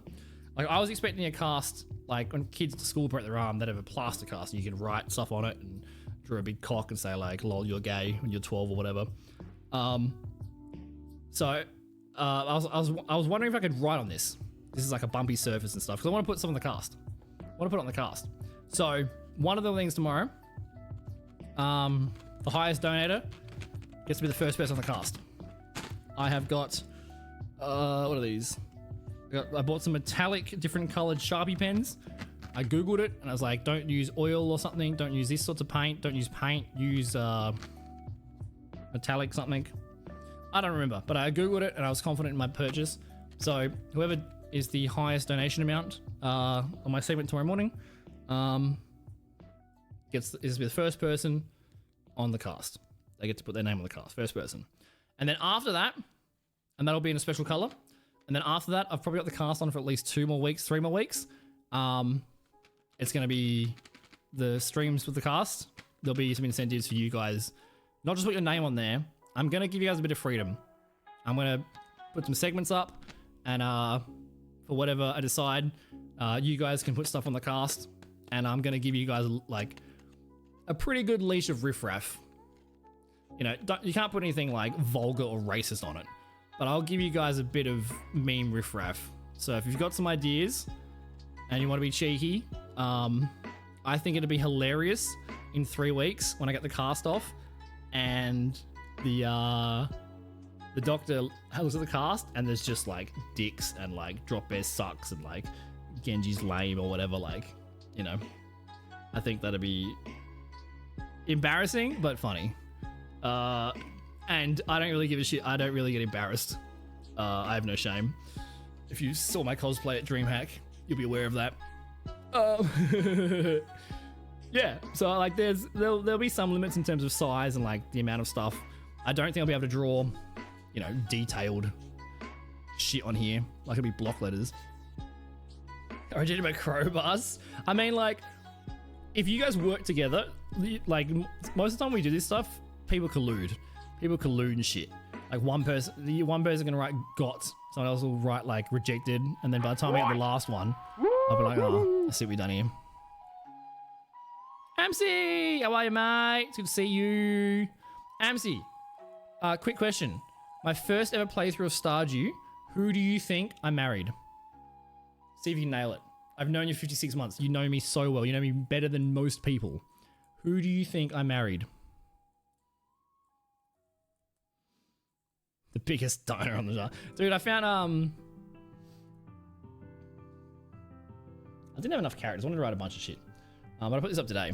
Like I was expecting a cast like when kids to school break their arm, they'd have a plaster cast and you could write stuff on it and draw a big cock and say like, "Lol, you're gay" when you're 12 or whatever. So I was wondering if I could write on this. This is like a bumpy surface and stuff because I want to put some on the cast. I want to put it on the cast. So one of the things tomorrow, the highest donator gets to be the first person on the cast. I have got, what are these? I bought some metallic, different colored Sharpie pens. I Googled it and I was like, don't use oil or something. Don't use this sort of paint. Don't use paint. Use metallic something. I don't remember, but I Googled it and I was confident in my purchase. So whoever is the highest donation amount on my segment tomorrow morning is to be the first person on the cast. They get to put their name on the cast, first person. And then after that, and that'll be in a special color. And then after that, I've probably got the cast on for at least 3 more weeks. It's going to be the streams with the cast. There'll be some incentives for you guys. Not just put your name on there. I'm going to give you guys a bit of freedom. I'm going to put some segments up. And for whatever I decide, you guys can put stuff on the cast. And I'm going to give you guys like a pretty good leash of riffraff. You know, you can't put anything like vulgar or racist on it. But I'll give you guys a bit of meme riffraff. So if you've got some ideas and you want to be cheeky, I think it'd be hilarious in 3 weeks when I get the cast off and the doctor looks at the cast and there's just like dicks and like Drop Bear sucks and like Genji's lame or whatever, like, you know. I think that'd be embarrassing but funny. And I don't really give a shit. I don't really get embarrassed. I have no shame. If you saw my cosplay at DreamHack, you'll be aware of that. Yeah, so like there'll be some limits in terms of size and like the amount of stuff. I don't think I'll be able to draw, you know, detailed shit on here. Like it'll be block letters. Originated by crowbars. I mean, like, if you guys work together, like most of the time we do this stuff, people collude. People collude and shit. Like one person gonna write got, someone else will write like rejected, and then by the time we get the last one, I'll be like, oh, I see what we've done here. Amsy, how are you, mate? It's good to see you. Amsy, quick question. My first ever playthrough of Stardew, who do you think I married? See if you can nail it. I've known you 56 months. You know me so well. You know me better than most people. Who do you think I married? The biggest diner on the jar. Dude, I found, I didn't have enough characters. I wanted to write a bunch of shit. But I put this up today.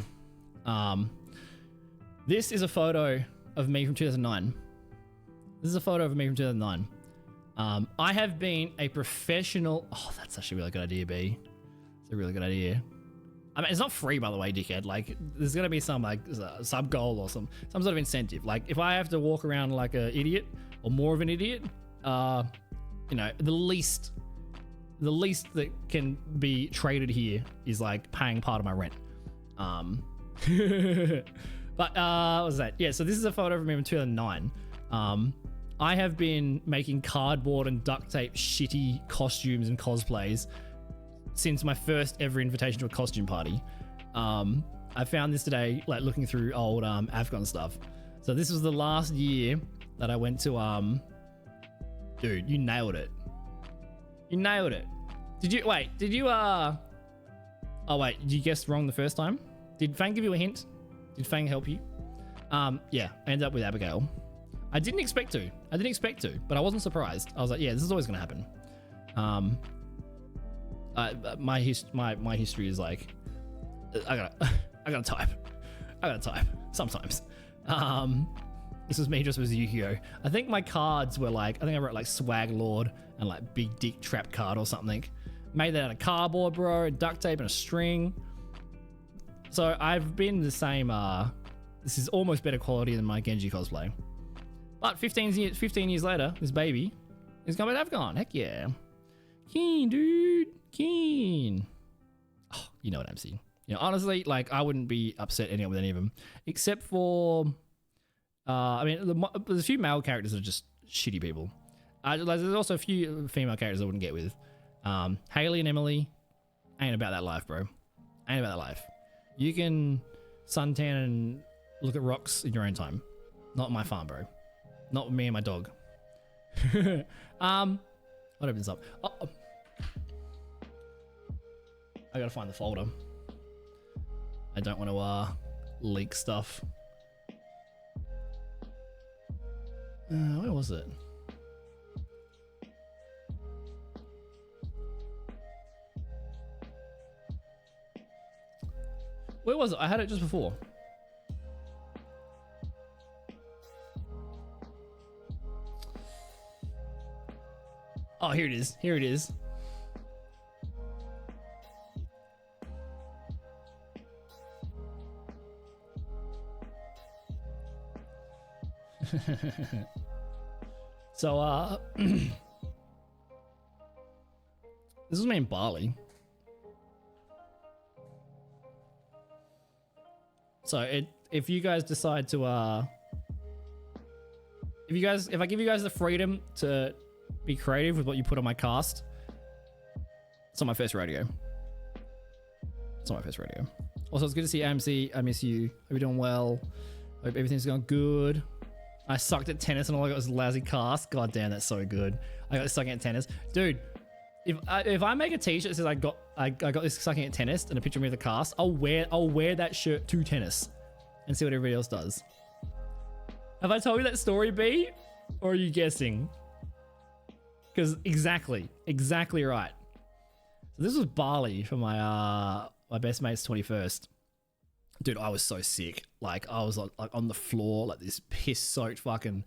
This is a photo of me from 2009. This is a photo of me from 2009. I have been a professional... Oh, that's actually a really good idea, B. It's a really good idea. I mean, it's not free, by the way, dickhead. Like, there's gonna be some, like, sub goal or some sort of incentive. Like, if I have to walk around like an idiot or more of an idiot, you know, the least that can be traded here is like paying part of my rent. But what was that? Yeah, so this is a photo from me in 2009. I have been making cardboard and duct tape shitty costumes and cosplays since my first ever invitation to a costume party. I found this today, like looking through old Afghan stuff. So this was the last year that I went to, dude, you nailed it. You nailed it. Did you oh wait, did you guess wrong the first time? Did Fang give you a hint? Did Fang help you? Yeah, I ended up with Abigail. I didn't expect to, but I wasn't surprised. I was like, yeah, this is always gonna happen. My history is like, I gotta type sometimes. This was me just with Yu-Gi-Oh. I think my cards were like, I think I wrote like Swag Lord and like Big Dick Trap card or something. Made that out of cardboard, bro, duct tape and a string. So I've been the same, this is almost better quality than my Genji cosplay. But 15 years later, this baby is coming to Afghan. Heck yeah. Keen, dude. Keen. Oh, you know what I'm saying. You know, honestly, like, I wouldn't be upset with any of them. Except for, I mean, there's a few male characters that are just shitty people. There's also a few female characters I wouldn't get with. Haley and Emily, ain't about that life, bro. Ain't about that life. You can suntan and look at rocks in your own time. Not my farm, bro. Not me and my dog. What opens up? Oh. I gotta find the folder. I don't want to leak stuff. Where was it? Where was it? I had it just before. Oh, here it is. Here it is. So, this was me in Bali. So if you guys decide to, if I give you guys the freedom to be creative with what you put on my cast, it's on my first rodeo. It's on my first rodeo. Also, it's good to see AMC. I miss you. Hope you're doing well. Hope everything's going good. I sucked at tennis and all I got was a lousy cast. God damn, that's so good. I got sucking at tennis. Dude, if I make a t-shirt that says I got this sucking at tennis and a picture of me with the cast, I'll wear that shirt to tennis and see what everybody else does. Have I told you that story, B? Or are you guessing? Because exactly right. So this was Bali for my my best mate's 21st. Dude, I was so sick. Like, I was like on the floor, like this piss-soaked fucking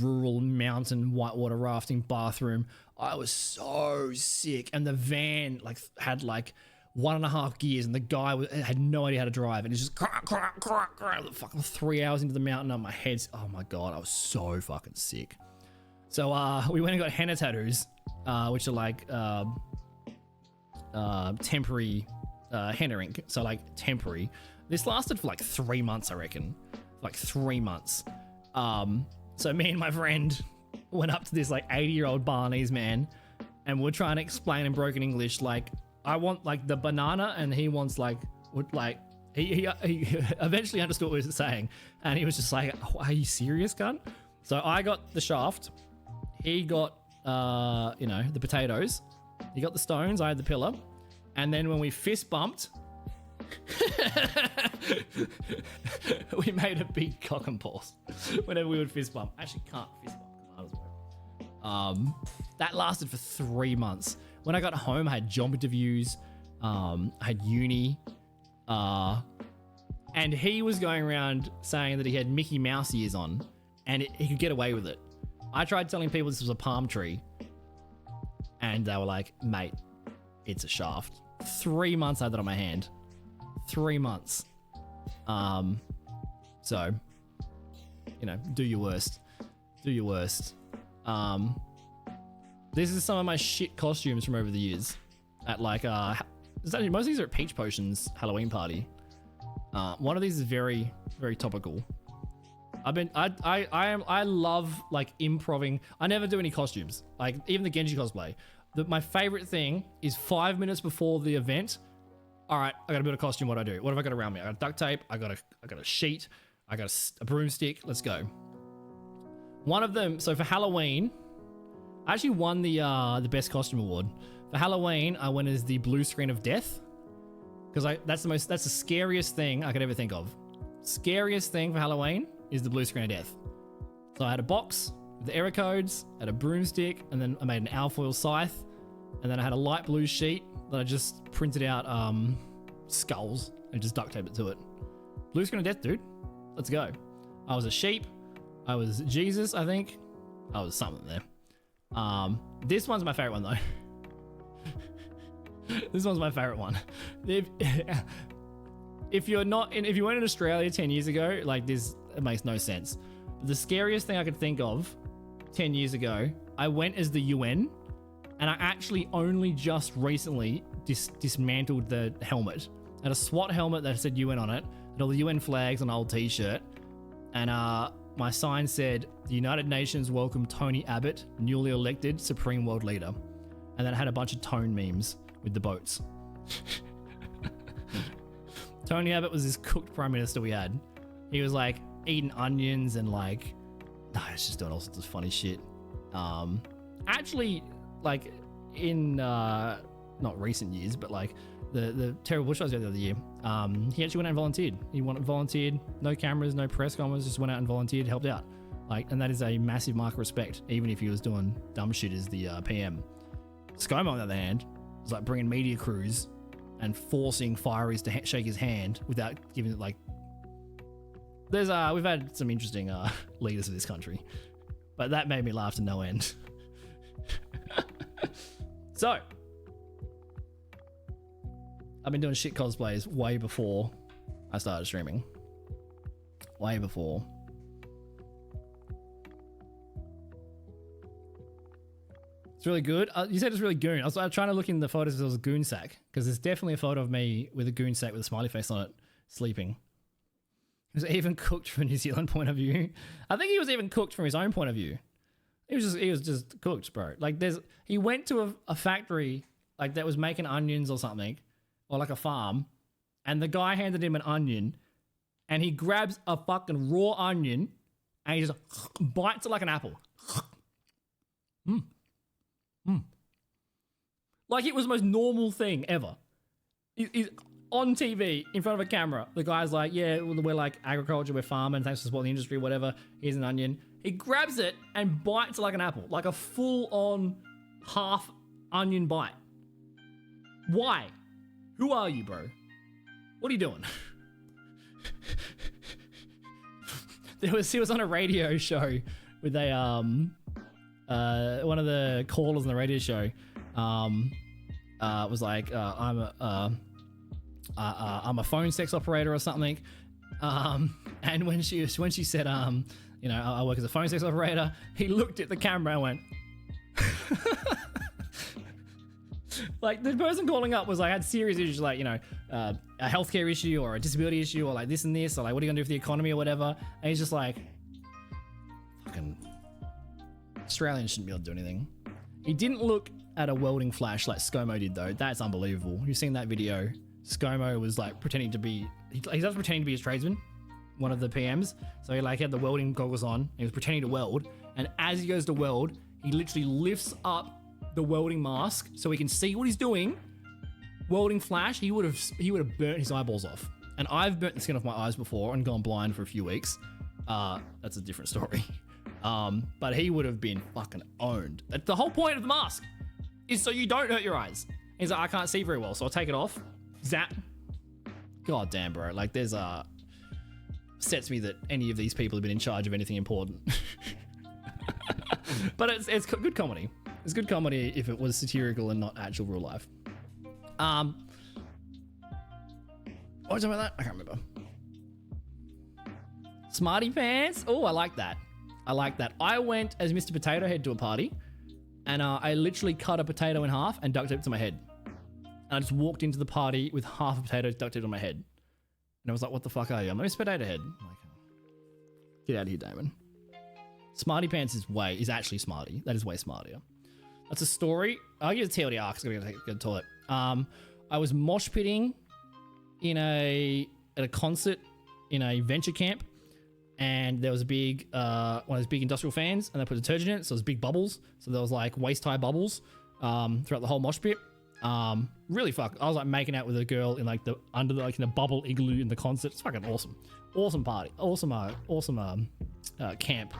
rural mountain whitewater rafting bathroom. I was so sick, and the van like had like 1.5 gears, and the guy had no idea how to drive, and it's just fucking 3 hours into the mountain on my head. Oh my god, I was so fucking sick. So we went and got henna tattoos, which are like temporary henna ink. So like temporary. This lasted for like 3 months, I reckon. Like 3 months. So me and my friend went up to this like 80-year-old Balinese man, and we're trying to explain in broken English, like, I want like the banana, and he wants like he eventually understood what he was saying, and he was just like, oh, are you serious, cunt? So I got the shaft, he got the potatoes, he got the stones, I had the pillar, and then when we fist bumped, We made a big cock and balls whenever we would fist bump. Actually, can't fist bump. That lasted for 3 months. When I got home, I had job interviews. I had uni. And he was going around saying that he had Mickey Mouse ears on, and he could get away with it. I tried telling people this was a palm tree, and they were like, mate, it's a shaft. 3 months I had that on my hand. 3 months. So, you know, do your worst. Do your worst. This is some of my shit costumes from over the years. At like, most of these are at Peach Potion's Halloween party. One of these is very, very topical. I love like improving. I never do any costumes. Like even the Genji cosplay. My favorite thing is 5 minutes before the event. All right, I gotta build a costume. What do I do? What have I got around me? I got duct tape. I got a sheet. I got a broomstick. Let's go. One of them. So for Halloween, I actually won the best costume award. For Halloween, I went as the blue screen of death. Because that's the scariest thing I could ever think of. Scariest thing for Halloween is the blue screen of death. So I had a box with the error codes, I had a broomstick, and then I made an alfoil scythe, and then I had a light blue sheet that I just printed out skulls and just duct taped it to it. Blue screen of death, dude. Let's go. I was a sheep. I was Jesus, I think. I was something there. This one's my favorite one though. This one's my favorite one. If you weren't in Australia 10 years ago, like this, it makes no sense. The scariest thing I could think of 10 years ago, I went as the UN, and I actually only just recently dismantled the helmet. I had a SWAT helmet that said UN on it, had all the UN flags on an old t-shirt, and my sign said, "The United Nations welcome Tony Abbott, newly elected Supreme World Leader." And then I had a bunch of Tone memes with the boats. Tony Abbott was this cooked prime minister we had. He was like eating onions and like, he's just doing all sorts of funny shit. Actually, like in not recent years, but like the terrible bushfires the other year, he actually went out and volunteered. He volunteered, no cameras, no press conferences, just went out and volunteered, helped out. Like, and that is a massive mark of respect, even if he was doing dumb shit as the PM. ScoMo, on the other hand, was like bringing media crews and forcing fireys to shake his hand without giving it like. We've had some interesting leaders of this country, but that made me laugh to no end. So, I've been doing shit cosplays way before I started streaming. Way before. It's really good. You said it's really goon. I was trying to look in the photos if there was a goon sack, because there's definitely a photo of me with a goon sack with a smiley face on it, sleeping. It was even cooked from a New Zealand point of view. I think he was even cooked from his own point of view. He was just cooked, bro. Like he went to a factory like that was making onions or something, or like a farm, and the guy handed him an onion, and he grabs a fucking raw onion, and he just bites it like an apple. Like it was the most normal thing ever. He's on TV in front of a camera. The guy's like, yeah, we're like agriculture, we're farming, thanks for supporting the industry, whatever. Here's an onion. He grabs it and bites it like an apple, like a full-on half onion bite. Why? Who are you, bro? What are you doing? He was on a radio show with a one of the callers on the radio show was like, I'm a phone sex operator or something, and when she said you know, I work as a phone sex operator, he looked at the camera and went like the person calling up was like, had serious issues, like, you know, a healthcare issue or a disability issue or like this and this, or like what are you gonna do for the economy or whatever, and he's just like, fucking Australians shouldn't be able to do anything. He didn't look at a welding flash like ScoMo did though. That's unbelievable. You've seen that video. ScoMo was like pretending to be, he was pretending to be a tradesman, one of the PMs. So he like had the welding goggles on. He was pretending to weld, and as he goes to weld, he literally lifts up the welding mask so he can see what he's doing, welding flash, he would have burnt his eyeballs off. And I've burnt the skin off my eyes before and gone blind for a few weeks. That's a different story. But he would have been fucking owned. The whole point of the mask is so you don't hurt your eyes. He's like, I can't see very well, so I'll take it off. Zap. God damn, bro. Like, there's sets me that any of these people have been in charge of anything important. But it's good comedy. It's good comedy if it was satirical and not actual real life. What was I talking about that? I can't remember. Smarty Pants. Oh, I like that. I went as Mr. Potato Head to a party, and I literally cut a potato in half and duct taped it to my head. And I just walked into the party with half a potato duct taped on my head. And I was like, what the fuck are you? I'm Mr. Potato Head. I'm like, get out of here, Damon. Smarty Pants is actually smarty. That is way smartier. That's a story. I'll give it a TLDR because I'm going to go to the toilet. I was mosh pitting at a concert in a venture camp, and there was a big one of those big industrial fans, and they put detergent in it, so it was big bubbles. So there was like waist high bubbles throughout the whole mosh pit. Really fuck. I was like making out with a girl in like in a bubble igloo in the concert. It's fucking awesome. Awesome party. Awesome camp.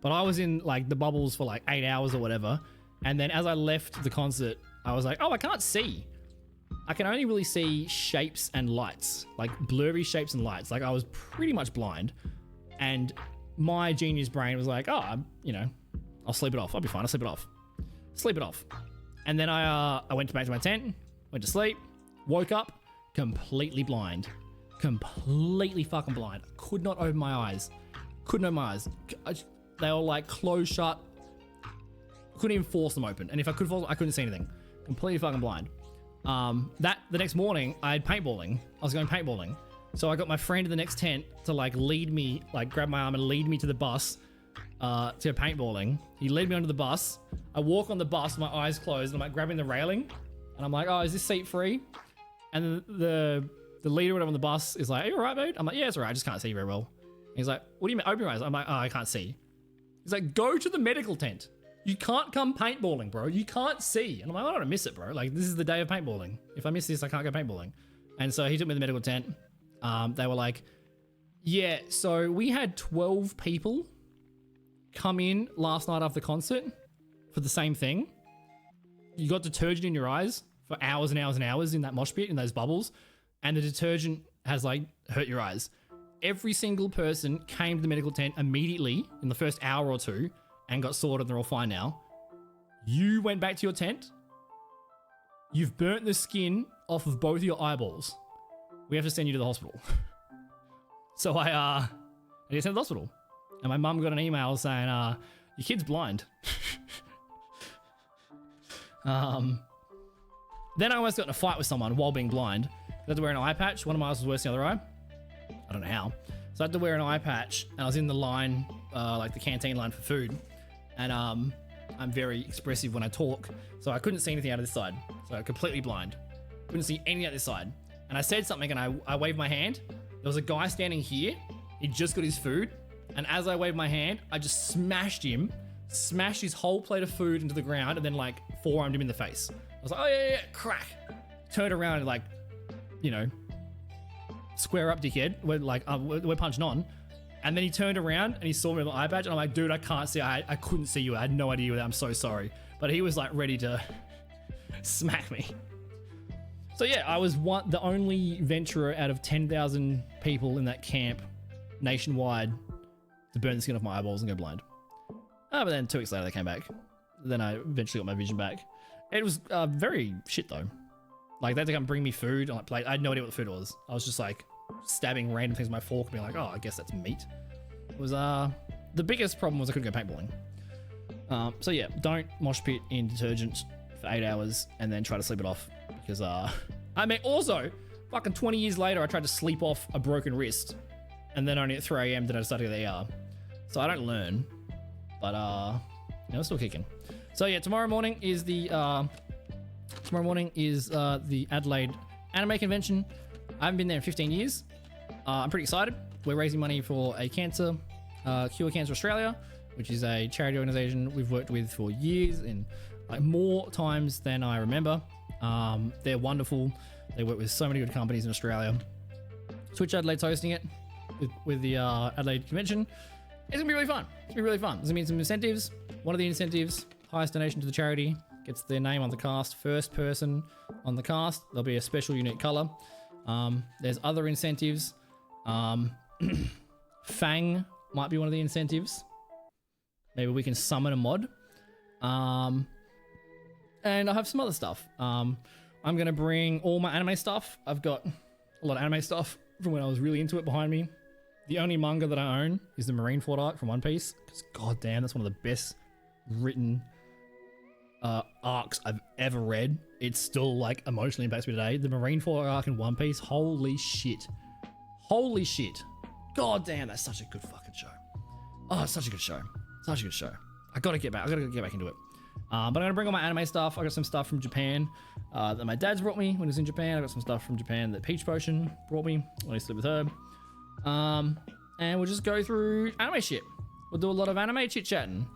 But I was in like the bubbles for like 8 hours or whatever. And then as I left the concert, I was like, oh, I can't see. I can only really see shapes and lights, like blurry shapes and lights. Like I was pretty much blind, and my genius brain was like, oh, I'll sleep it off. I'll be fine. I'll sleep it off. And then I went back to my tent, went to sleep, woke up completely blind, completely fucking blind. Could not open my eyes. They were like closed shut. Couldn't even force them open. And if I could force them, I couldn't see anything. Completely fucking blind. The next morning I had paintballing. I was going paintballing. So I got my friend in the next tent to like lead me, like grab my arm and lead me to the bus to go paintballing. He led me onto the bus. I walk on the bus, my eyes closed, and I'm like grabbing the railing. And I'm like, oh, is this seat free? And the leader whatever on the bus is like, are you alright, mate? I'm like, yeah, it's alright. I just can't see very well. He's like, what do you mean? Open your eyes. I'm like, oh, I can't see. He's like, go to the medical tent. You can't come paintballing, bro. You can't see. And I'm like, I don't want to miss it, bro. Like, this is the day of paintballing. If I miss this, I can't go paintballing. And so he took me to the medical tent. They were like, yeah, so we had 12 people come in last night after the concert for the same thing. You got detergent in your eyes for hours and hours and hours in that mosh pit, in those bubbles. And the detergent has like hurt your eyes. Every single person came to the medical tent immediately in the first hour or two and got sorted, and they're all fine now. You went back to your tent. You've burnt the skin off of both of your eyeballs. We have to send you to the hospital. So I get sent to the hospital. And my mum got an email saying, your kid's blind. Then I almost got in a fight with someone while being blind. I had to wear an eye patch. One of my eyes was worse than the other eye. I don't know how. So I had to wear an eye patch, and I was in the line, like the canteen line for food. And I'm very expressive when I talk, so I couldn't see anything out of this side. So I'm completely blind. Couldn't see anything out this side. And I said something, and I waved my hand. There was a guy standing here. He just got his food. And as I waved my hand, I just smashed his whole plate of food into the ground, and then like forearmed him in the face. I was like, oh yeah, crack. Turned around and like, square up, dickhead. We're punching on. And then he turned around and he saw me with my eye patch, and I'm like, dude, I can't see. I couldn't see you. I had no idea you were there. I'm so sorry. But he was like ready to smack me. So yeah, I was the only venturer out of 10,000 people in that camp nationwide to burn the skin off my eyeballs and go blind. But then 2 weeks later they came back. Then I eventually got my vision back. It was very shit though. Like they had to come bring me food on a plate. I had no idea what the food was. I was just like stabbing random things with my fork and being like, oh, I guess that's meat. It was the biggest problem was I couldn't go paintballing. So yeah, don't mosh pit in detergent for 8 hours and then try to sleep it off, because I mean, also fucking 20 years later I tried to sleep off a broken wrist, and then only at 3 a.m. did I decide to go to the ER. So I don't learn, but it's still kicking. So yeah, tomorrow morning is the Adelaide Anime Convention. I haven't been there in 15 years. I'm pretty excited. We're raising money for a cancer, Cure Cancer Australia, which is a charity organisation we've worked with for years in like more times than I remember. They're wonderful. They work with so many good companies in Australia. Twitch Adelaide's hosting it with the Adelaide Convention. It's gonna be really fun. It's gonna be really fun. There's gonna be some incentives. One of the incentives, highest donation to the charity, gets their name on the cast. First person on the cast, there'll be a special unique color. There's other incentives. Fang might be one of the incentives. Maybe we can summon a mod. And I have some other stuff. I'm gonna bring all my anime stuff. I've got a lot of anime stuff from when I was really into it behind me. The only manga that I own is the Marineford arc from One Piece. Because goddamn, that's one of the best written arcs I've ever read. It's still like emotionally impacts me today. The Marineford arc in One Piece. Holy shit. Holy shit. God damn, that's such a good fucking show. Oh, it's such a good show. Such a good show. I gotta get back into it. But I'm gonna bring all my anime stuff. I got some stuff from Japan that my dad's brought me when he was in Japan. I got some stuff from Japan that Peach Potion brought me when I used to live with her. And we'll just go through anime shit. We'll do a lot of anime chit-chatting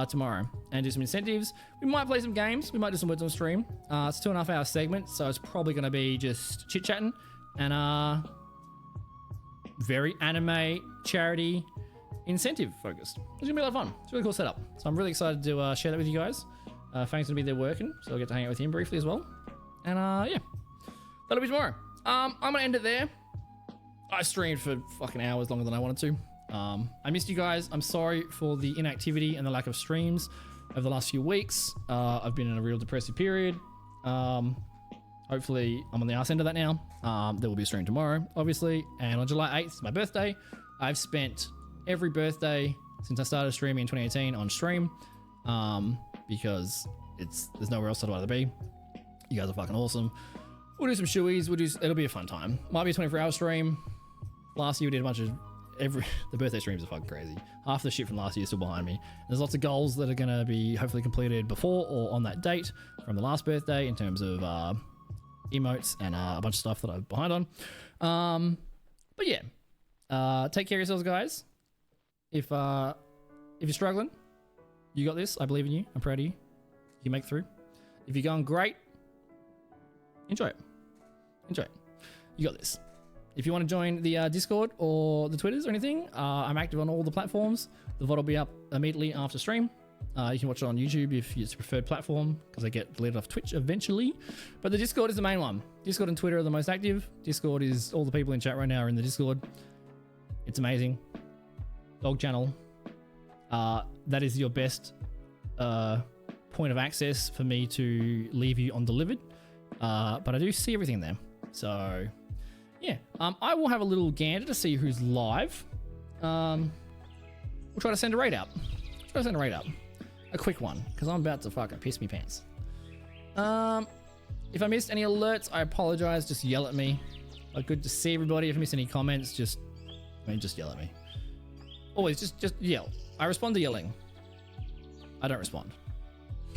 tomorrow and do some incentives. We might play some games. We might do some words on stream. It's a 2.5 hour segment, so it's probably gonna be just chit-chatting and very anime charity incentive focused. It's gonna be a lot of fun. It's a really cool setup. So I'm really excited to share that with you guys. Fang's gonna be there working, so I'll get to hang out with him briefly as well. And yeah, that'll be tomorrow. I'm gonna end it there. I streamed for fucking hours longer than I wanted to. I missed you guys. I'm sorry for the inactivity and the lack of streams over the last few weeks. I've been in a real depressive period. Hopefully I'm on the arse end of that now. There will be a stream tomorrow, obviously. And on July 8th, it's my birthday. I've spent every birthday since I started streaming in 2018 on stream, because there's nowhere else I'd rather be. You guys are fucking awesome. We'll do some shoeies. It'll be a fun time. Might be a 24-hour stream. Last year we did a bunch of the birthday streams are fucking crazy. Half the shit from last year is still behind me. There's lots of goals that are gonna be hopefully completed before or on that date from the last birthday in terms of emotes and a bunch of stuff that I'm behind on. But yeah, take care of yourselves, guys. If you're struggling, you got this. I believe in you. I'm proud of you. You can make it through. If you're going great, enjoy it. Enjoy it. You got this. If you want to join the Discord or the Twitters or anything, I'm active on all the platforms. The VOD will be up immediately after stream. You can watch it on YouTube if it's your preferred platform, because I get deleted off Twitch eventually. But the Discord is the main one. Discord and Twitter are the most active. Discord is all the people in chat right now are in the Discord. It's amazing. Dog channel. That is your best point of access for me to leave you undelivered. But I do see everything there. So yeah, I will have a little gander to see who's live. We'll try to send a raid out. A quick one, because I'm about to fucking piss me pants. If I missed any alerts, I apologize. Just yell at me. Good to see everybody. If I miss any comments, just yell at me. Always, just yell. I respond to yelling. I don't respond.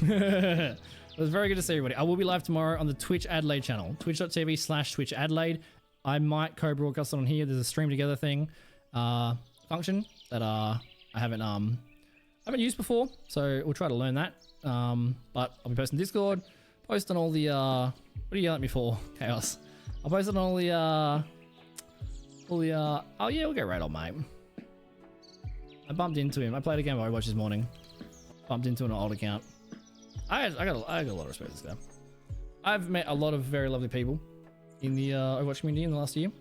It was very good to see everybody. I will be live tomorrow on the Twitch Adelaide channel. Twitch.tv/Twitch Adelaide. I might co-broadcast on here. There's a stream together thing, function that I haven't used before, so we'll try to learn that. But I'll be posting Discord, post on all the what are you yelling at me for? Chaos. I'll post on all the oh yeah, we'll get right on, mate. I bumped into him. I played a game of Overwatch this morning. Bumped into an old account. I got a lot of respect for this guy. I've met a lot of very lovely people in the Overwatch community in the last year.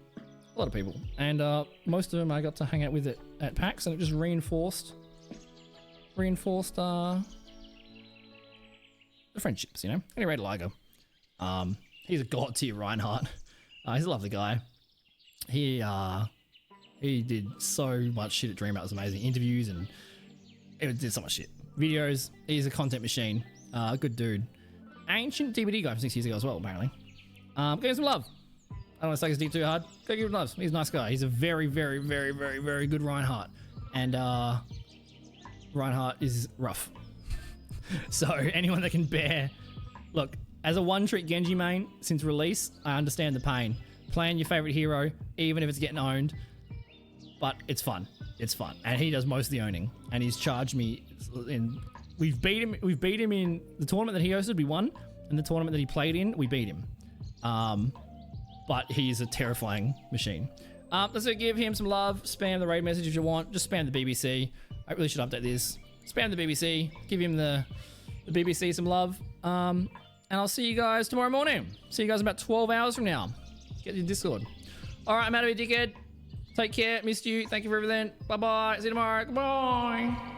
A lot of people, and most of them I got to hang out with at PAX, and it just reinforced the friendships, you know. Anyway, Liger, he's a god tier Reinhardt. He's a lovely guy. He did so much shit at Dreamout. It was amazing. Interviews, and it did so much shit. Videos. He's a content machine. Good dude. Ancient DBD guy from 6 years ago as well, apparently. Give him some love. I don't want to suck his dick too hard. Go give him love. He's a nice guy. He's a very, very, very, very, very good Reinhardt. And Reinhardt is rough. So anyone that can bear... Look, as a one-trick Genji main since release, I understand the pain. Playing your favorite hero, even if it's getting owned. But it's fun. It's fun. And he does most of the owning. And he's charged me in we've beat him. We've beat him in the tournament that he hosted. We won, and the tournament that he played in, we beat him. But he's a terrifying machine. Let's give him some love. Spam the raid message if you want. Just spam the BBC. I really should update this. Spam the BBC. Give him the BBC some love. And I'll see you guys tomorrow morning. See you guys in about 12 hours from now. Get your Discord. All right, I'm out of here, dickhead. Take care. Missed you. Thank you for everything. Bye-bye. See you tomorrow. Goodbye.